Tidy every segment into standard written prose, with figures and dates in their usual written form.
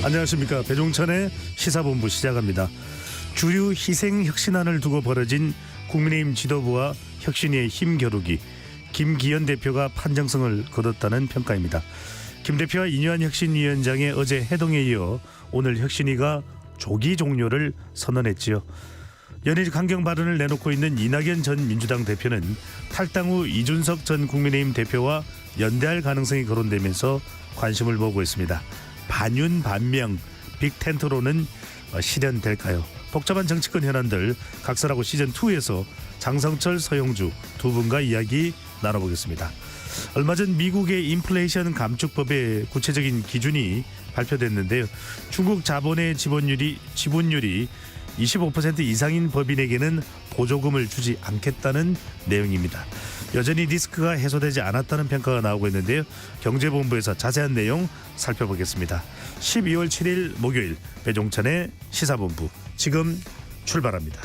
안녕하십니까. 배종찬의 시사본부 시작합니다. 주류 희생혁신안을 두고 벌어진 국민의힘 지도부와 혁신위의 힘겨루기. 김기현 대표가 판정성을 거뒀다는 평가입니다. 김 대표와 이뇨한 혁신위원장의 어제 해동에 이어 오늘 혁신위가 조기 종료를 선언했지요. 연일 강경 발언을 내놓고 있는 이낙연 전 민주당 대표는 탈당 후 이준석 전 국민의힘 대표와 연대할 가능성이 거론되면서 관심을 모으고 있습니다. 반윤 반명 빅텐트로는 실현될까요? 복잡한 정치권 현안들 각설하고 시즌2에서 장성철 서영주 두 분과 이야기 나눠보겠습니다. 얼마 전 미국의 인플레이션 감축법의 구체적인 기준이 발표됐는데요. 중국 자본의 지분율이 25% 이상인 법인에게는 보조금을 주지 않겠다는 내용입니다. 여전히 리스크가 해소되지 않았다는 평가가 나오고 있는데요. 경제본부에서 자세한 내용 살펴보겠습니다. 12월 7일 목요일 배종찬의 시사본부 지금 출발합니다.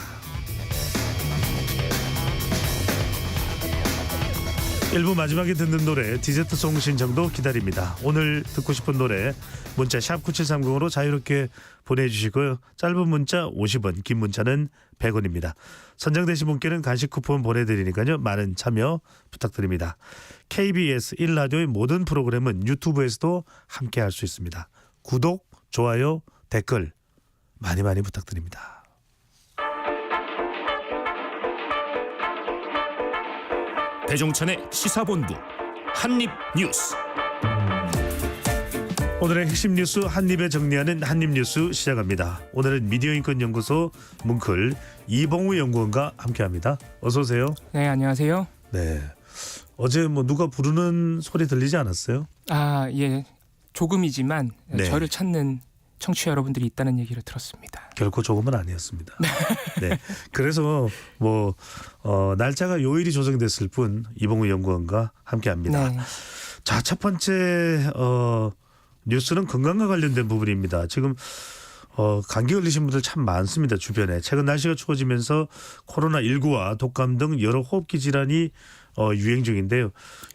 1부 마지막에 듣는 노래 디저트송 신청도 기다립니다. 오늘 듣고 싶은 노래 문자 샵 9730으로 자유롭게 보내주시고요. 짧은 문자 50원, 긴 문자는 100원입니다. 선정되신 분께는 간식 쿠폰 보내드리니까요. 많은 참여 부탁드립니다. KBS 1라디오의 모든 프로그램은 유튜브에서도 함께할 수 있습니다. 구독, 좋아요, 댓글 많이 부탁드립니다. 배종찬의 시사본부 한입뉴스. 오늘의 핵심 뉴스 한입에 정리하는 한입뉴스 시작합니다. 오늘은 미디어인권연구소 뭉클 이봉우 연구원과 함께합니다. 어서 오세요. 네, 안녕하세요. 네, 어제 누가 부르는 소리 들리지 않았어요? 아, 예, 조금이지만 네. 저를 찾는 청취자 여러분들이 있다는 얘기를 들었습니다. 결코 조금은 아니었습니다. 네, 그래서 날짜가 요일이 조정됐을 뿐 이봉우 연구원과 함께합니다. 네. 자, 첫 번째 뉴스는 건강과 관련된 부분입니다. 지금 감기 걸리신 분들 참 많습니다. 주변에. 최근 날씨가 추워지면서 코로나19와 독감 등 여러 호흡기 질환이 유행 중인데요.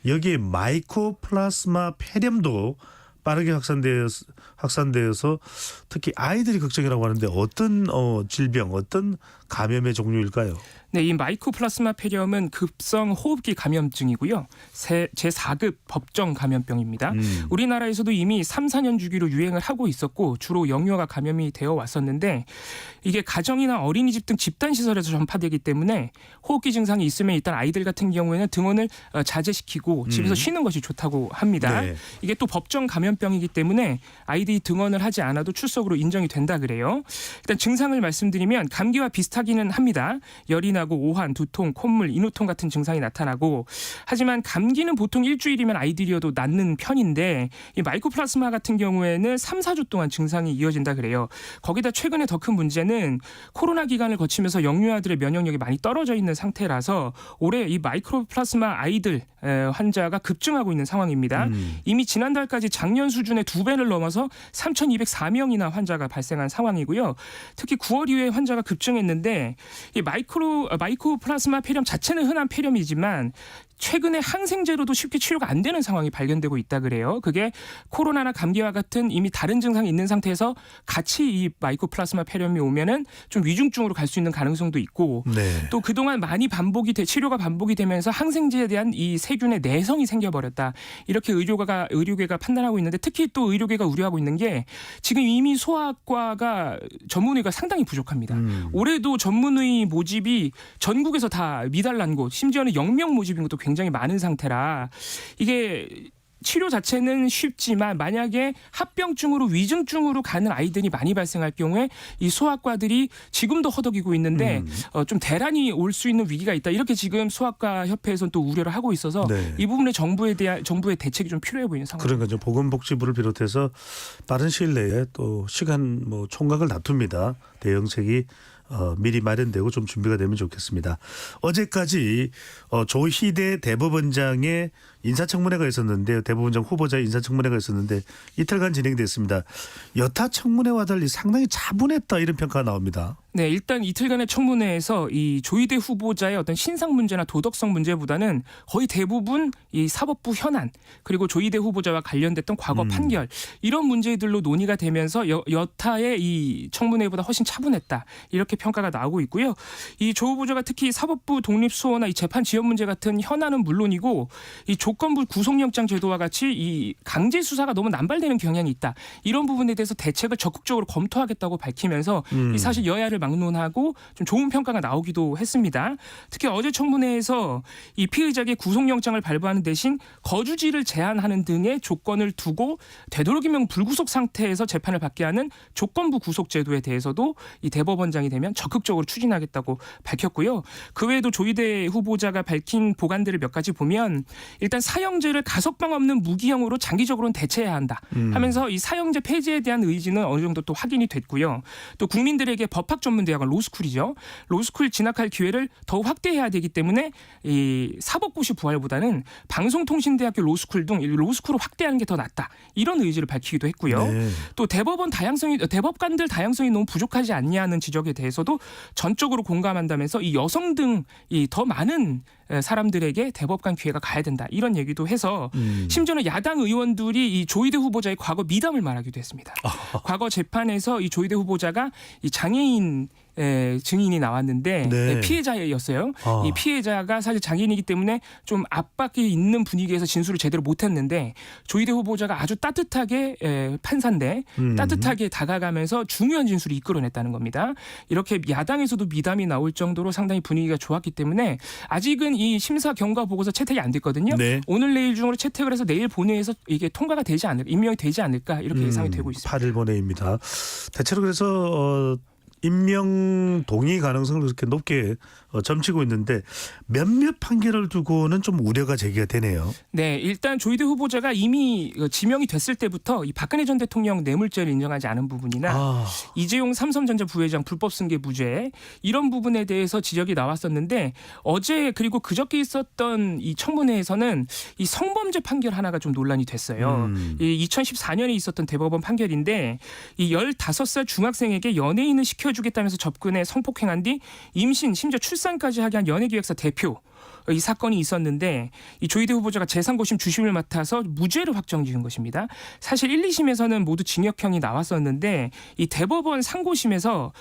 여기에 마이코플라스마 폐렴도 빠르게 확산되어서 특히 아이들이 걱정이라고 하는데 어떤 질병, 어떤 감염의 종류일까요? 네, 이 마이코플라스마 폐렴은 급성 호흡기 감염증이고요. 제4급 법정 감염병입니다. 우리나라에서도 이미 3, 4년 주기로 유행을 하고 있었고 주로 영유아가 감염이 되어 왔었는데 이게 가정이나 어린이집 등 집단시설에서 전파되기 때문에 호흡기 증상이 있으면 일단 아이들 같은 경우에는 등원을 자제시키고 집에서 쉬는 것이 좋다고 합니다. 네. 이게 또 법정 감염병이기 때문에 아이들이 등원을 하지 않아도 출석으로 인정이 된다 그래요. 일단 증상을 말씀드리면 감기와 비슷하기는 합니다. 열이 나고 오한, 두통, 콧물, 인후통 같은 증상이 나타나고 하지만 감기는 보통 일주일이면 아이들이어도 낫는 편인데 이 마이코플라스마 같은 경우에는 3, 4주 동안 증상이 이어진다 그래요. 거기다 최근에 더 큰 문제는 코로나 기간을 거치면서 영유아들의 면역력이 많이 떨어져 있는 상태라서 올해 이 마이코플라스마 아이들 환자가 급증하고 있는 상황입니다. 이미 지난달까지 작년 수준의 2배를 넘어서 3,204명이나 환자가 발생한 상황이고요. 특히 9월 이후에 환자가 급증했는데 이 마이코플라스마 폐렴 자체는 흔한 폐렴이지만 최근에 항생제로도 쉽게 치료가 안 되는 상황이 발견되고 있다 그래요. 그게 코로나나 감기와 같은 이미 다른 증상이 있는 상태에서 같이 이 마이코플라스마 폐렴이 오면은 좀 위중증으로 갈 수 있는 가능성도 있고 네. 또 그동안 많이 치료가 반복이 되면서 항생제에 대한 이 세균의 내성이 생겨버렸다. 이렇게 의료계가 판단하고 있는데 특히 또 의료계가 우려하고 있는 게 지금 이미 소아과가 전문의가 상당히 부족합니다. 올해도 전문의 모집이 전국에서 다 미달난 곳, 심지어는 0명 모집인 것도 굉장히 많은 상태라 이게 치료 자체는 쉽지만 만약에 합병증으로 위중증으로 가는 아이들이 많이 발생할 경우에 이 소아과들이 지금도 허덕이고 있는데 좀 대란이 올 수 있는 위기가 있다. 이렇게 지금 소아과 협회에서는 또 우려를 하고 있어서 네. 이 부분에 정부의 대책이 좀 필요해 보이는 상황입니다. 그러니까 보건복지부를 비롯해서 빠른 시일 내에 또 시간 총각을 다툽니다. 대응책이 미리 마련되고 좀 준비가 되면 좋겠습니다. 어제까지 조희대 대법원장의 인사청문회가 있었는데요. 대법원장 후보자 인사청문회가 있었는데 이틀간 진행됐습니다. 여타 청문회와 달리 상당히 차분했다 이런 평가가 나옵니다. 네, 일단 이틀간의 청문회에서 이 조희대 후보자의 어떤 신상 문제나 도덕성 문제보다는 거의 대부분 이 사법부 현안 그리고 조희대 후보자와 관련됐던 과거 판결 이런 문제들로 논의가 되면서 여타의 이 청문회보다 훨씬 차분했다 이렇게 평가가 나오고 있고요. 이 조 후보자가 특히 사법부 독립 수호나 이 재판 지연 문제 같은 현안은 물론이고 이 조건부 구속영장 제도와 같이 이 강제 수사가 너무 남발되는 경향이 있다 이런 부분에 대해서 대책을 적극적으로 검토하겠다고 밝히면서 이 사실 여야를 막론하고 좀 좋은 평가가 나오기도 했습니다. 특히 어제 청문회에서 이 피의자에게 구속영장을 발부하는 대신 거주지를 제한하는 등의 조건을 두고 되도록이면 불구속 상태에서 재판을 받게 하는 조건부 구속 제도에 대해서도 이 대법원장이 되면 적극적으로 추진하겠다고 밝혔고요. 그 외에도 조희대 후보자가 밝힌 보관들을 몇 가지 보면 일단 사형제를 가석방 없는 무기형으로 장기적으로는 대체해야 한다 하면서 이 사형제 폐지에 대한 의지는 어느 정도 또 확인이 됐고요. 또 국민들에게 법학 전문대학원 로스쿨이죠. 로스쿨 진학할 기회를 더 확대해야 되기 때문에 이 사법고시 부활보다는 방송통신대학교 로스쿨 등 로스쿨을 확대하는 게 더 낫다. 이런 의지를 밝히기도 했고요. 네. 또 대법관들 다양성이 너무 부족하지 않냐는 지적에 대해서도 전적으로 공감한다면서 이 여성 등 이 더 많은 사람들에게 대법관 기회가 가야 된다. 이런 얘기도 해서 심지어는 야당 의원들이 이 조희대 후보자의 과거 미담을 말하기도 했습니다. 과거 재판에서 이 조희대 후보자가 이 장애인 증인이 나왔는데 네. 피해자였어요. 아. 이 피해자가 사실 장애인이기 때문에 좀 압박이 있는 분위기에서 진술을 제대로 못했는데 조희대 후보자가 아주 따뜻하게 판사인데 따뜻하게 다가가면서 중요한 진술을 이끌어냈다는 겁니다. 이렇게 야당에서도 미담이 나올 정도로 상당히 분위기가 좋았기 때문에 아직은 이 심사 경과 보고서 채택이 안 됐거든요. 네. 오늘 내일 중으로 채택을 해서 내일 본회의에서 이게 통과가 되지 않을까, 임명이 되지 않을까 이렇게 예상이 되고 있습니다. 8일 본회의입니다. 대체로 그래서 임명 동의 가능성을 그렇게 높게 점치고 있는데 몇몇 판결을 두고는 좀 우려가 제기가 되네요. 네, 일단 조희대 후보자가 이미 지명이 됐을 때부터 이 박근혜 전 대통령 뇌물죄를 인정하지 않은 부분이나 이재용 삼성전자 부회장 불법 승계 무죄 이런 부분에 대해서 지적이 나왔었는데 어제 그리고 그저께 있었던 이 청문회에서는 이 성범죄 판결 하나가 좀 논란이 됐어요. 이 2014년에 있었던 대법원 판결인데 이 15살 중학생에게 연예인을 시켜주겠다면서 접근해 성폭행한 뒤 임신 심지어 출산까지 하게 한 연예기획사 대표 이 사건이 있었는데 이 조희대 후보자가 재3고심 주심을 맡아서 무죄를 확정지은 것입니다. 사실 1, 2심에서는 모두 징역형이 나왔었는데 이 대법원 상고심에서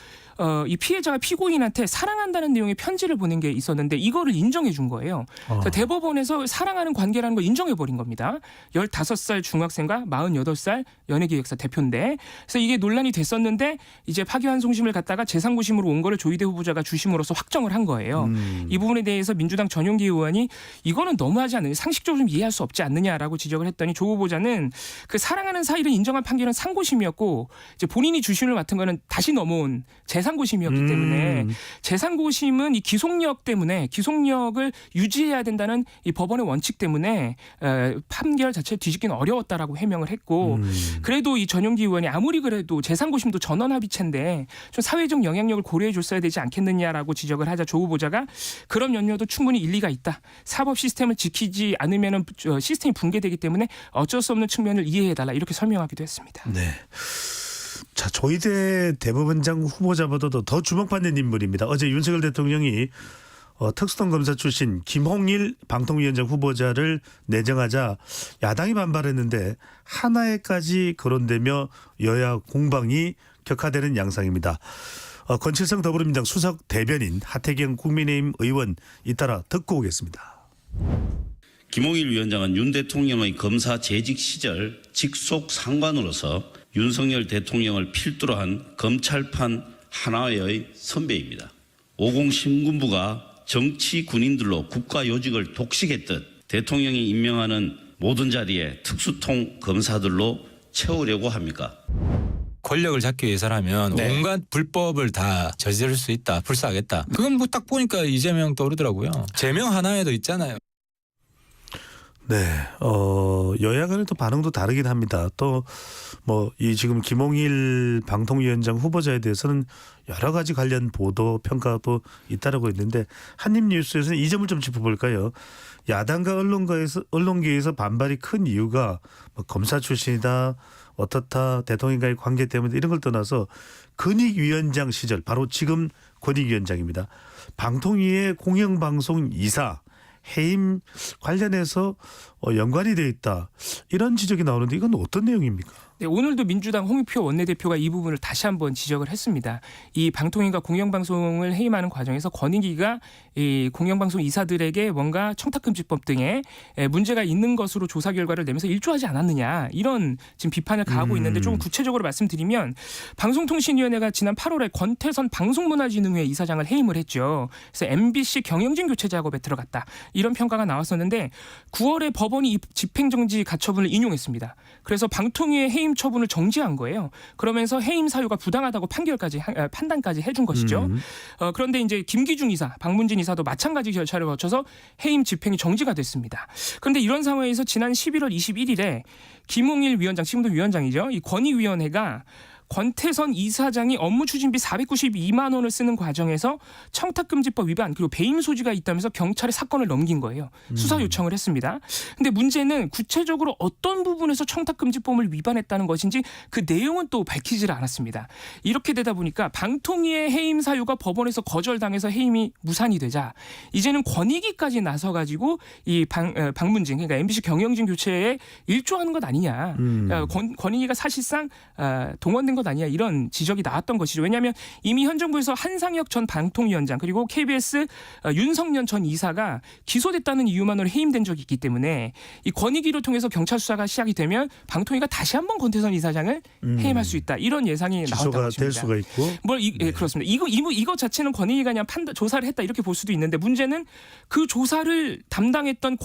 이 피해자가 피고인한테 사랑한다는 내용의 편지를 보낸 게 있었는데 이거를 인정해 준 거예요. 그래서 대법원에서 사랑하는 관계라는 걸 인정해 버린 겁니다. 15살 중학생과 48살 연예기획사 대표인데 그래서 이게 논란이 됐었는데 이제 파기환송심을 갖다가 재3고심으로 온 거를 조희대 후보자가 주심으로서 확정을 한 거예요. 이 부분에 대해서 민주당 전용기 의원이 이거는 너무하지 않느냐 상식적으로 좀 이해할 수 없지 않느냐라고 지적을 했더니 조 후보자는 그 사랑하는 사이를 인정한 판결은 상고심이었고 이제 본인이 주심을 맡은 거는 다시 넘어온 재3고심이었기 때문에 재3고심은 이 기속력 때문에 기속력을 유지해야 된다는 이 법원의 원칙 때문에 판결 자체를 뒤집기는 어려웠다라고 해명을 했고 그래도 이 전용기 의원이 아무리 그래도 재3고심도 전원합의체인데 좀 사회적 영향력을 고려해 줬어야 되지 않겠느냐라고 지적을 하자 조 후보자가 그런 염려도 충분히 일리가 있다. 사법 시스템을 지키지 않으면 시스템이 붕괴되기 때문에 어쩔 수 없는 측면을 이해해달라 이렇게 설명하기도 했습니다. 네. 자, 조희대 대법원장 후보자보다도 더 주목받는 인물입니다. 어제 윤석열 대통령이 특수통 검사 출신 김홍일 방통위원장 후보자를 내정하자 야당이 반발했는데 하나에까지 거론되며 여야 공방이 격화되는 양상입니다. 권칠성 더불어민주당 수석 대변인 하태경 국민의힘 의원 잇따라 듣고 오겠습니다. 김홍일 위원장은 윤 대통령의 검사 재직 시절 직속 상관으로서 윤석열 대통령을 필두로 한 검찰판 하나의 선배입니다. 50 신군부가 정치 군인들로 국가 요직을 독식했듯 대통령이 임명하는 모든 자리에 특수통 검사들로 채우려고 합니까? 권력을 잡기 위해서라면 온갖 불법을 다 저지를 수 있다. 불사하겠다. 그건 뭐 딱 보니까 이재명 떠오르더라고요. 제명 하나에도 있잖아요. 네, 여야 간의 또 반응도 다르긴 합니다. 또 뭐 이 지금 김홍일 방통위원장 후보자에 대해서는 여러 가지 관련 보도 평가도 잇따르고 있는데 한입뉴스에서는 이 점을 좀 짚어볼까요? 야당과 언론계에서 반발이 큰 이유가 뭐 검사 출신이다, 어떻다, 대통령과의 관계 때문에 이런 걸 떠나서 권익위원장 시절 바로 지금 권익위원장입니다. 방통위의 공영방송 이사 해임 관련해서 연관이 되어 있다. 이런 지적이 나오는데 이건 어떤 내용입니까? 네, 오늘도 민주당 홍익표 원내대표가 이 부분을 다시 한번 지적을 했습니다. 이 방통위가 공영방송을 해임하는 과정에서 권익위가 이 공영방송 이사들에게 뭔가 청탁금지법 등의 문제가 있는 것으로 조사 결과를 내면서 일조하지 않았느냐 이런 지금 비판을 가하고 있는데 좀 구체적으로 말씀드리면 방송통신위원회가 지난 8월에 권태선 방송문화진흥회 이사장을 해임을 했죠. 그래서 MBC 경영진 교체 작업에 들어갔다 이런 평가가 나왔었는데 9월에 법원이 이 집행정지 가처분을 인용했습니다. 그래서 방통위의 해임 처분을 정지한 거예요. 그러면서 해임 사유가 부당하다고 판단까지 해준 것이죠. 그런데 이제 김기중 이사, 박문진 이사도 마찬가지 절차를 거쳐서 해임 집행이 정지가 됐습니다. 그런데 이런 상황에서 지난 11월 21일에 김홍일 위원장, 지금도 위원장이죠. 이 권익위원회가 권태선 이사장이 업무 추진비 492만 원을 쓰는 과정에서 청탁금지법 위반 그리고 배임 소지가 있다면서 경찰에 사건을 넘긴 거예요. 수사 요청을 했습니다. 근데 문제는 구체적으로 어떤 부분에서 청탁금지법을 위반했다는 것인지 그 내용은 또 밝히질 않았습니다. 이렇게 되다 보니까 방통위의 해임 사유가 법원에서 거절당해서 해임이 무산이 되자 이제는 권익위까지 나서가지고 이 박문진 그러니까 MBC 경영진 교체에 일조하는 것 아니냐. 그러니까 권익위가 사실상 동원된 것 아니야 이런 지적이 나왔던 것이죠. 왜냐하면 이미 현 정부에서 한상혁 전 방통위원장 그리고 KBS 윤석년 전 이사가 기소됐다는 이유만으로 해임된 적이 있기 때문에 이 권익위를 통해서 경찰 수사가 시작이 되면 방통위가 다시 한번 권태선 이사장을 해임할 수 있다 이런 예상이 나왔던 것입니다. 기소가 될 수가 있고. 예, 그렇습니다. 이거 자체는 권익위가 그냥 조사를 했다 이렇게 볼 수도 있는데 문제는 그 조사를 담당했던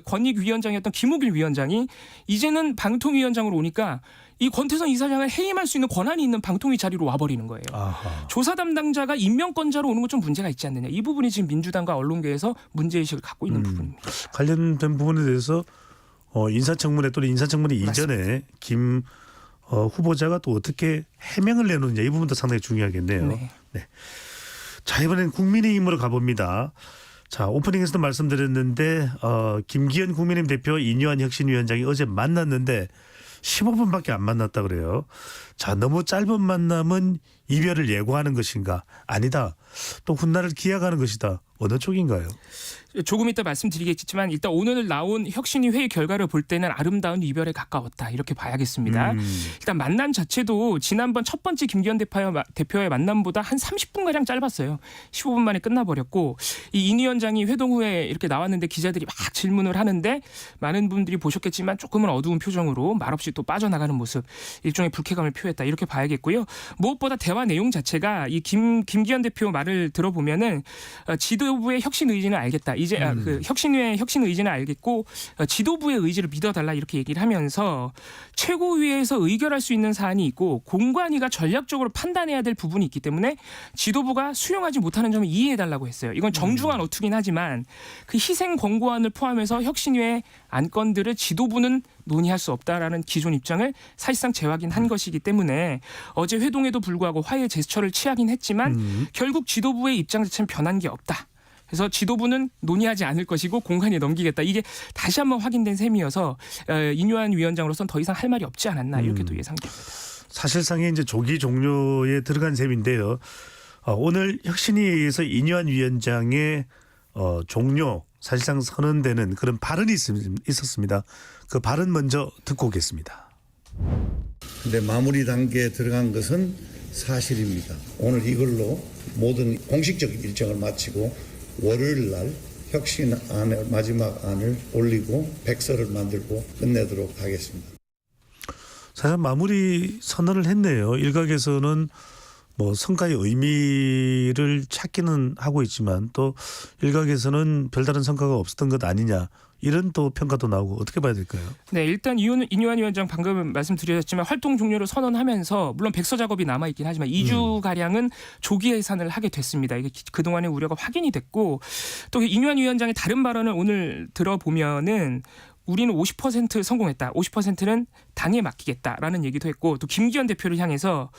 권익위원장이었던 김우길 위원장이 이제는 방통위원장으로 오니까 이 권태선 이사장을 해임할 수 있는 권한이 있는 방통위 자리로 와버리는 거예요. 아하. 조사 담당자가 임명권자로 오는 건 좀 문제가 있지 않느냐. 이 부분이 지금 민주당과 언론계에서 문제의식을 갖고 있는 부분입니다. 관련된 부분에 대해서 인사청문회 또는 인사청문회 이전에 김 후보자가 또 어떻게 해명을 내놓느냐 이 부분도 상당히 중요하겠네요. 네. 네. 자 이번엔 국민의힘으로 가봅니다. 자 오프닝에서도 말씀드렸는데 김기현 국민의힘 대표 이뇨한 혁신위원장이 어제 만났는데 15분밖에 안 만났다 그래요. 자 너무 짧은 만남은 이별을 예고하는 것인가? 아니다. 또 훗날을 기약하는 것이다. 어느 쪽인가요? 조금 이따 말씀드리겠지만 일단 오늘 나온 혁신위 회의 결과를 볼 때는 아름다운 이별에 가까웠다 이렇게 봐야겠습니다. 일단 만남 자체도 지난번 첫 번째 김기현 대표의 만남보다 한 30분가량 짧았어요. 15분 만에 끝나버렸고 이 인 위원장이 회동 후에 이렇게 나왔는데 기자들이 막 질문을 하는데 많은 분들이 보셨겠지만 조금은 어두운 표정으로 말없이 또 빠져나가는 모습 일종의 불쾌감을 표했다 이렇게 봐야겠고요. 무엇보다 대화 내용 자체가 이 김기현 대표 말을 들어보면은 지도부의 혁신 의지는 알겠다. 이제 그 혁신위의 혁신 의지는 알겠고 지도부의 의지를 믿어달라 이렇게 얘기를 하면서 최고위에서 의결할 수 있는 사안이 있고 공관위가 전략적으로 판단해야 될 부분이 있기 때문에 지도부가 수용하지 못하는 점을 이해해달라고 했어요. 이건 정중한 어투긴 하지만 그 희생 권고안을 포함해서 혁신위의 안건들을 지도부는 논의할 수 없다라는 기존 입장을 사실상 재확인한 것이기 때문에 어제 회동에도 불구하고 화해 제스처를 취하긴 했지만 결국 지도부의 입장 자체는 변한 게 없다. 그래서 지도부는 논의하지 않을 것이고 공관위에 넘기겠다. 이게 다시 한번 확인된 셈이어서 인요한 위원장으로서는 더 이상 할 말이 없지 않았나 이렇게도 예상됩니다. 사실상의 이제 조기 종료에 들어간 셈인데요. 오늘 혁신위에 의해서 인요한 위원장의 종료 사실상 선언되는 그런 발언이 있었습니다. 그 발언 먼저 듣고 오겠습니다. 근데 마무리 단계에 들어간 것은 사실입니다. 오늘 이걸로 모든 공식적인 일정을 마치고 월요일 날 혁신안의 마지막 안을 올리고 백서를 만들고 끝내도록 하겠습니다. 사실 마무리 선언을 했네요. 일각에서는 뭐 성과의 의미를 찾기는 하고 있지만 또 일각에서는 별다른 성과가 없었던 것 아니냐. 이런 또 평가도 나오고 어떻게 봐야 될까요? 네, 일단 인요한 위원장 방금 말씀드렸지만 활동 종료를 선언하면서 물론 백서 작업이 남아있긴 하지만 2주가량은 조기 해산을 하게 됐습니다. 이게 그동안의 우려가 확인이 됐고 또 인요한 위원장의 다른 발언을 오늘 들어보면은 우리는 50% 성공했다. 50%는 당에 맡기겠다라는 얘기도 했고 또 김기현 대표를 향해서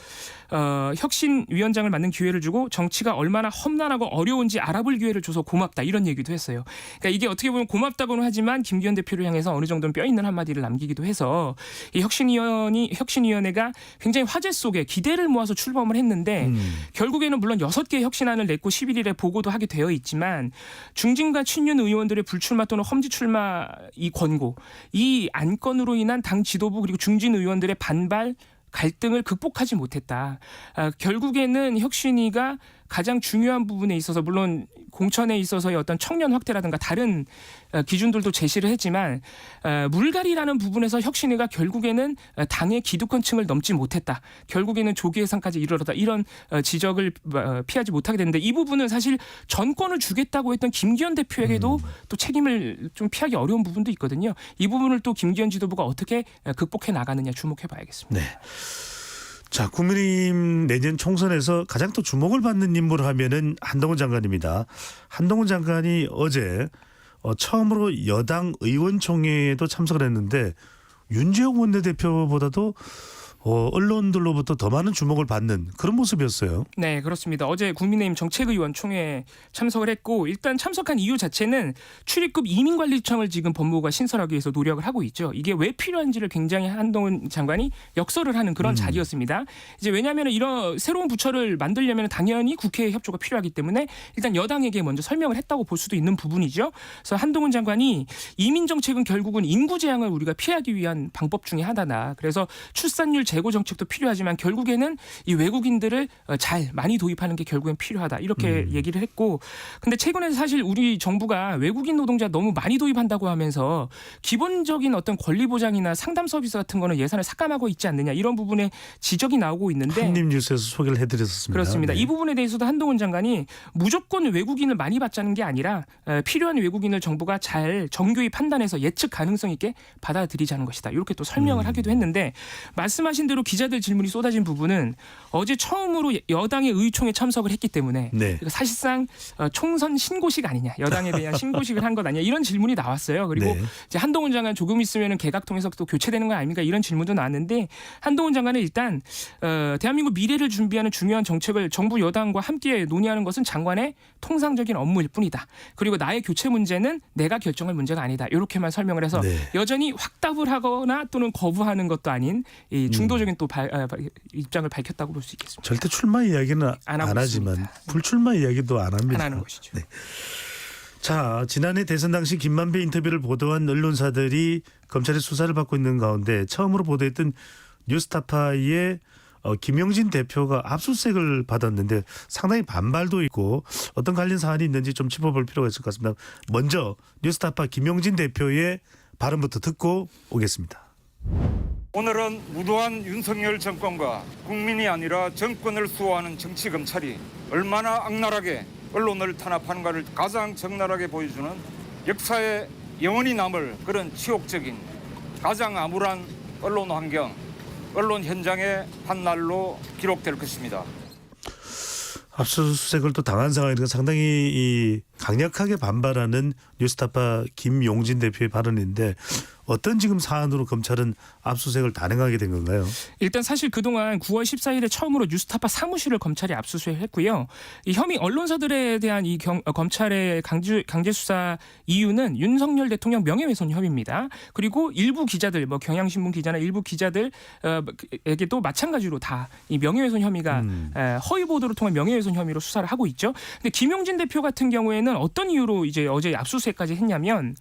혁신위원장을 맡는 기회를 주고 정치가 얼마나 험난하고 어려운지 알아볼 기회를 줘서 고맙다 이런 얘기도 했어요. 그러니까 이게 어떻게 보면 고맙다고는 하지만 김기현 대표를 향해서 어느 정도는 뼈 있는 한마디를 남기기도 해서 이 혁신위원회가 굉장히 화제 속에 기대를 모아서 출범을 했는데 결국에는 물론 6개의 혁신안을 냈고 11일에 보고도 하게 되어 있지만 중진과 친윤 의원들의 불출마 또는 험지 출마 이 권고 이 안건으로 인한 당 지도부 그리고 중진 의원들의 반발 갈등을 극복하지 못했다. 결국에는 혁신위가 가장 중요한 부분에 있어서 물론 공천에 있어서의 어떤 청년 확대라든가 다른 기준들도 제시를 했지만 물갈이라는 부분에서 혁신위가 결국에는 당의 기득권층을 넘지 못했다. 결국에는 조기 해산까지 이르렀다. 이런 지적을 피하지 못하게 됐는데 이 부분은 사실 전권을 주겠다고 했던 김기현 대표에게도 또 책임을 좀 피하기 어려운 부분도 있거든요. 이 부분을 또 김기현 지도부가 어떻게 극복해 나가느냐 주목해 봐야겠습니다. 네. 자, 국민의힘 내년 총선에서 가장 또 주목을 받는 인물 하면은 한동훈 장관입니다. 한동훈 장관이 어제 처음으로 여당 의원총회에도 참석을 했는데 윤재욱 원내대표보다도 언론들로부터 더 많은 주목을 받는 그런 모습이었어요. 네, 그렇습니다. 어제 국민의힘 정책의원 총회에 참석을 했고 일단 참석한 이유 자체는 출입국 이민관리청을 지금 법무부가 신설하기 위해서 노력을 하고 있죠. 이게 왜 필요한지를 굉장히 한동훈 장관이 역설을 하는 그런 자리였습니다. 이제 왜냐하면 이런 새로운 부처를 만들려면 당연히 국회의 협조가 필요하기 때문에 일단 여당에게 먼저 설명을 했다고 볼 수도 있는 부분이죠. 그래서 한동훈 장관이 이민 정책은 결국은 인구 재앙을 우리가 피하기 위한 방법 중에 하나다. 그래서 출산율 재고 정책도 필요하지만 결국에는 이 외국인들을 잘 많이 도입하는 게 결국엔 필요하다 이렇게 얘기를 했고 근데 최근에 사실 우리 정부가 외국인 노동자 너무 많이 도입한다고 하면서 기본적인 어떤 권리 보장이나 상담 서비스 같은 거는 예산을 삭감하고 있지 않느냐 이런 부분에 지적이 나오고 있는데 한입뉴스에서 소개를 해드렸었습니다. 그렇습니다. 네. 이 부분에 대해서도 한동훈 장관이 무조건 외국인을 많이 받자는 게 아니라 필요한 외국인을 정부가 잘 정교히 판단해서 예측 가능성 있게 받아들이자는 것이다. 이렇게 또 설명을 하기도 했는데 말씀하신 대로 기자들 질문이 쏟아진 부분은 어제 처음으로 여당의 의총에 참석을 했기 때문에 네. 사실상 총선 신고식 아니냐 여당에 대한 신고식을 한 것 아니냐 이런 질문이 나왔어요. 그리고 네. 이제 한동훈 장관 조금 있으면 개각 통해서 또 교체되는 거 아닙니까 이런 질문도 나왔는데 한동훈 장관은 일단 대한민국 미래를 준비하는 중요한 정책을 정부 여당과 함께 논의하는 것은 장관의 통상적인 업무일 뿐이다. 그리고 나의 교체 문제는 내가 결정할 문제가 아니다. 이렇게만 설명을 해서 네. 여전히 확답을 하거나 또는 거부하는 것도 아닌 이 중도적인 또 입장을 밝혔다고 볼 수 있겠습니다. 절대 출마 이야기는 안 안 하고 하지만 있습니다. 불출마 이야기도 안 합니다. 안 하는 것이죠. 네. 자, 지난해 대선 당시 김만배 인터뷰를 보도한 언론사들이 검찰의 수사를 받고 있는 가운데 처음으로 보도했던 뉴스타파의 김용진 대표가 압수수색을 받았는데 상당히 반발도 있고 어떤 관련 사안이 있는지 좀 짚어볼 필요가 있을 것 같습니다. 먼저 뉴스타파 김용진 대표의 발언부터 듣고 오겠습니다. 오늘은 무도한 윤석열 정권과 국민이 아니라 정권을 수호하는 정치검찰이 얼마나 악랄하게 언론을 탄압하는가를 가장 적나라하게 보여주는 역사에 영원히 남을 그런 치욕적인 가장 암울한 언론 환경, 언론 현장의 한 날로 기록될 것입니다. 압수수색을 또 당한 상황이니까 상당히 강력하게 반발하는 뉴스타파 김용진 대표의 발언인데 어떤 지금 사안으로 검찰은 압수수색을 단행하게 된 건가요? 일단 사실 그동안 9월 14일에 처음으로 뉴스타파 사무실을 검찰이 압수수색했고요. 이 혐의 언론사들에 대한 이 검찰의 강제 수사 이유는 윤석열 대통령 명예훼손 혐의입니다. 그리고 일부 기자들, 뭐 경향신문 기자나 일부 기자들에게도 마찬가지로 다 이 명예훼손 혐의가 허위 보도를 통한 명예훼손 혐의로 수사를 하고 있죠. 근데 김용진 대표 같은 경우에는 어떤 이유로 이제 어제 압수수색까지 했냐면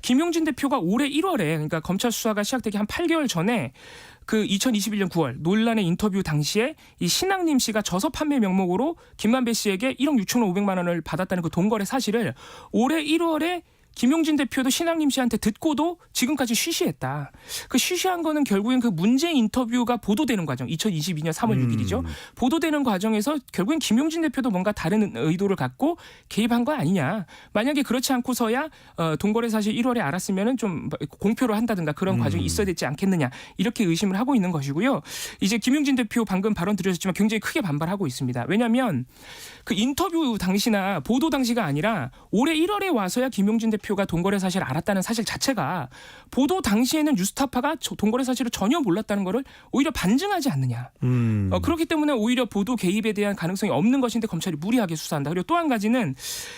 김용진 대표가 올해 1월에 그러니까 검찰 수사가 시작되기 한 8개월 전에 그 2021년 9월 논란의 인터뷰 당시에 이 신앙림 씨가 저서 판매 명목으로 김만배 씨에게 1억 6,500만 원을 받았다는 그 돈거래 사실을 올해 1월에 김용진 대표도 신앙림 씨한테 듣고도 지금까지 쉬쉬했다. 그 쉬쉬한 거는 결국엔 그 문제 인터뷰가 보도되는 과정, 2022년 3월 6일이죠. 보도되는 과정에서 결국엔 김용진 대표도 뭔가 다른 의도를 갖고 개입한 거 아니냐. 만약에 그렇지 않고서야 돈거래 사실 1월에 알았으면은 좀 공표를 한다든가 그런 과정이 있어야 되지 않겠느냐. 이렇게 의심을 하고 있는 것이고요. 이제 김용진 대표 방금 발언 드렸지만 굉장히 크게 반발하고 있습니다. 왜냐하면 그 인터뷰 당시나 보도 당시가 아니라 올해 1월에 와서야 김용진 대표 대표가 동거래 사실을 알았다는 사실 자체가 보도 당시에는 뉴스타파가 동거래 사실을 전혀 몰랐다는 것을 오히려 반증하지 않느냐. 그렇기 때문에 오히려 보도 개입에 대한 가능성이 없는 것인데 검찰이 무리하게 수사한다. 그리고 또 한 가지는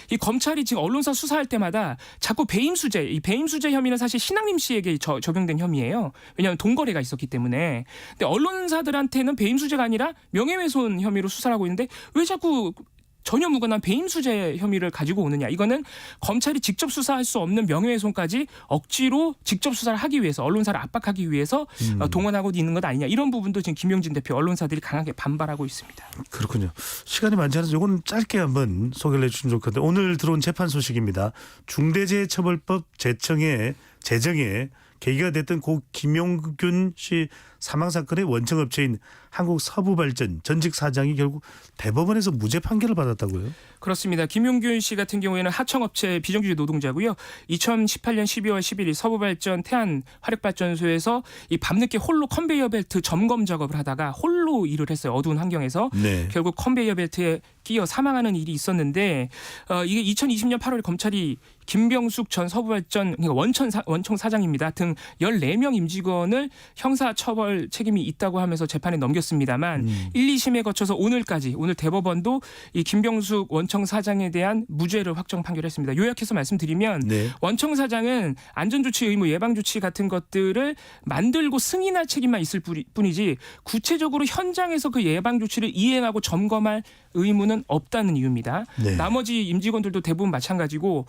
이 검찰이 지금 언론사 수사할 때마다 자꾸 배임수재, 이 배임수재 혐의는 사실 신학림 씨에게 적용된 혐의예요. 왜냐하면 동거래가 있었기 때문에. 근데 언론사들한테는 배임수재가 아니라 명예훼손 혐의로 수사를 하고 있는데 왜 자꾸 전혀 무관한 배임수재 혐의를 가지고 오느냐. 이거는 검찰이 직접 수사할 수 없는 명예훼손까지 억지로 직접 수사를 하기 위해서 언론사를 압박하기 위해서 동원하고 있는 것 아니냐. 이런 부분도 지금 김용진 대표 언론사들이 강하게 반발하고 있습니다. 그렇군요. 시간이 많지 않아서 이거는 짧게 한번 소개를 해주시면 좋을 것 같아요. 오늘 들어온 재판 소식입니다. 중대재해처벌법 제정에 계기가 됐던 고 김용균 씨 사망 사건의 원청업체인 한국서부발전 전직 사장이 결국 대법원에서 무죄 판결을 받았다고요? 그렇습니다. 김용균 씨 같은 경우에는 하청업체 비정규직 노동자고요. 2018년 12월 11일 서부발전 태안 화력발전소에서 이 밤늦게 홀로 컨베이어 벨트 점검 작업을 하다가 홀로 일을 했어요. 어두운 환경에서. 네. 결국 컨베이어 벨트에 끼어 사망하는 일이 있었는데 이게 2020년 8월 검찰이 김병숙 전 서부발전 그러니까 원청 사장입니다. 등 14명 임직원을 형사처벌 책임이 있다고 하면서 재판에 넘겼습니다만 1, 2심에 거쳐서 오늘 대법원도 이 김병숙 원청 사장에 대한 무죄를 확정 판결했습니다. 요약해서 말씀드리면 네. 원청 사장은 안전조치 의무 예방조치 같은 것들을 만들고 승인할 책임만 있을 뿐이지 구체적으로 현장에서 그 예방조치를 이행하고 점검할 의무는 없다는 이유입니다. 네. 나머지 임직원들도 대부분 마찬가지고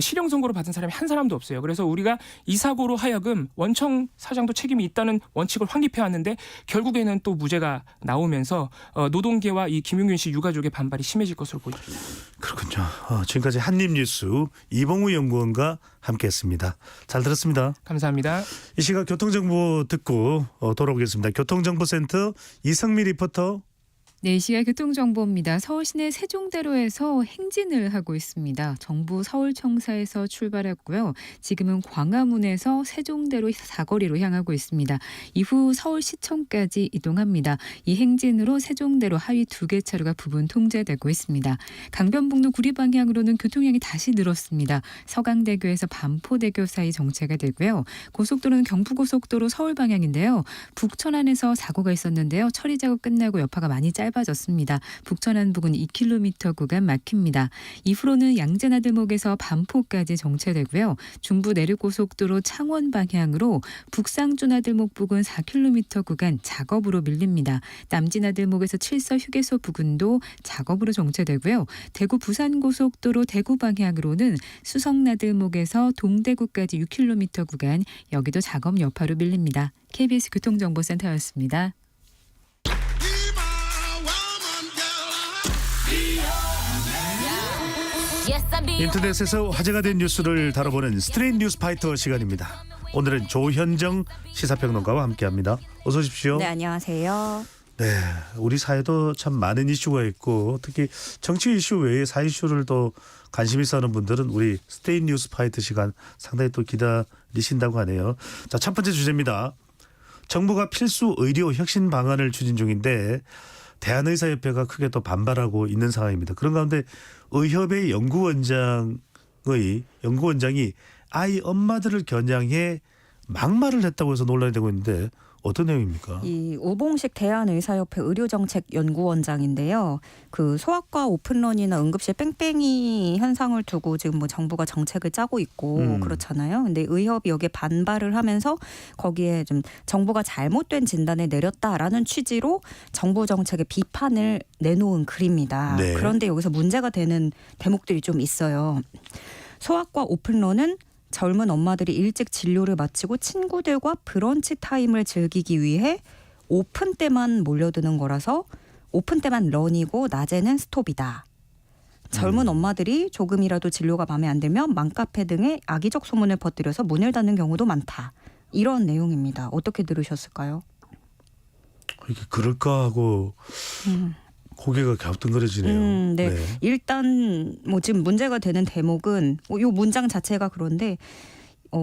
실형 선고를 받은 사람이 한 사람도 없어요. 그래서 우리가 이 사고로 하여금 원청 사장도 책임이 있다는 원칙을 확립해 왔는데 결국에는 또 무죄가 나오면서 노동계와 이 김용균 씨 유가족의 반발이 심해질 것으로 보입니다. 그렇군요. 지금까지 한입뉴스 이봉우 연구원과 함께했습니다. 잘 들었습니다. 감사합니다. 이 시각 교통정보 듣고 돌아오겠습니다. 교통정보센터 이성미 리포터. 네, 이 시각 교통정보입니다. 서울 시내 세종대로에서 행진을 하고 있습니다. 정부 서울청사에서 출발했고요. 지금은 광화문에서 세종대로 사거리로 향하고 있습니다. 이후 서울시청까지 이동합니다. 이 행진으로 세종대로 하위 2개 차로가 부분 통제되고 있습니다. 강변북로 구리 방향으로는 교통량이 다시 늘었습니다. 서강대교에서 반포대교 사이 정체가 되고요. 고속도로는 경부고속도로 서울 방향인데요. 북천안에서 사고가 있었는데요. 처리 작업 끝나고 여파가 많이 짧아졌습니다. 북천안 부근 2km 구간 막힙니다. 이후로는 양재나들목에서 반포까지 정체되고요. 중부 내륙고속도로 창원 방향으로 북상주나들목 부근 4km 구간 작업으로 밀립니다. 남진나들목에서 칠서 휴게소 부근도 작업으로 정체되고요. 대구 부산고속도로 대구 방향으로는 수성나들목에서 동대구까지 6km 구간 여기도 작업 여파로 밀립니다. KBS 교통정보센터였습니다. 인터넷에서 화제가 된 뉴스를 다뤄보는 스트레인 뉴스 파이터 시간입니다. 오늘은 조현정 시사평론가와 함께합니다. 어서 오십시오. 네, 안녕하세요. 네, 우리 사회도 참 많은 이슈가 있고 특히 정치 이슈 외에 사회 이슈를 더 관심 있어 하는 분들은 우리 스트레인 뉴스 파이터 시간 상당히 또 기다리신다고 하네요. 자, 첫 번째 주제입니다. 정부가 필수 의료 혁신 방안을 추진 중인데 대한의사협회가 크게 또 반발하고 있는 상황입니다. 그런 가운데 의협의 연구원장이 아이 엄마들을 겨냥해 막말을 했다고 해서 논란이 되고 있는데 어떤 내용입니까? 이 오봉식 대한의사협회 의료정책연구원장인데요. 그 소아과 오픈런이나 응급실 뺑뺑이 현상을 두고 지금 뭐 정부가 정책을 짜고 있고 그렇잖아요. 근데 의협이 여기에 반발을 하면서 거기에 좀 정부가 잘못된 진단을 내렸다라는 취지로 정부 정책의 비판을 내놓은 글입니다. 네. 그런데 여기서 문제가 되는 대목들이 좀 있어요. 소아과 오픈런은 젊은 엄마들이 일찍 진료를 마치고 친구들과 브런치 타임을 즐기기 위해 오픈 때만 몰려드는 거라서 오픈 때만 런이고 낮에는 스톱이다. 젊은 엄마들이 조금이라도 진료가 마음에 안 들면 맘카페 등의 악의적 소문을 퍼뜨려서 문을 닫는 경우도 많다. 이런 내용입니다. 어떻게 들으셨을까요? 이게 그럴까 하고 고개가 갸우뚱거려지네요. 네. 일단 뭐 지금 문제가 되는 대목은 이 문장 자체가 그런데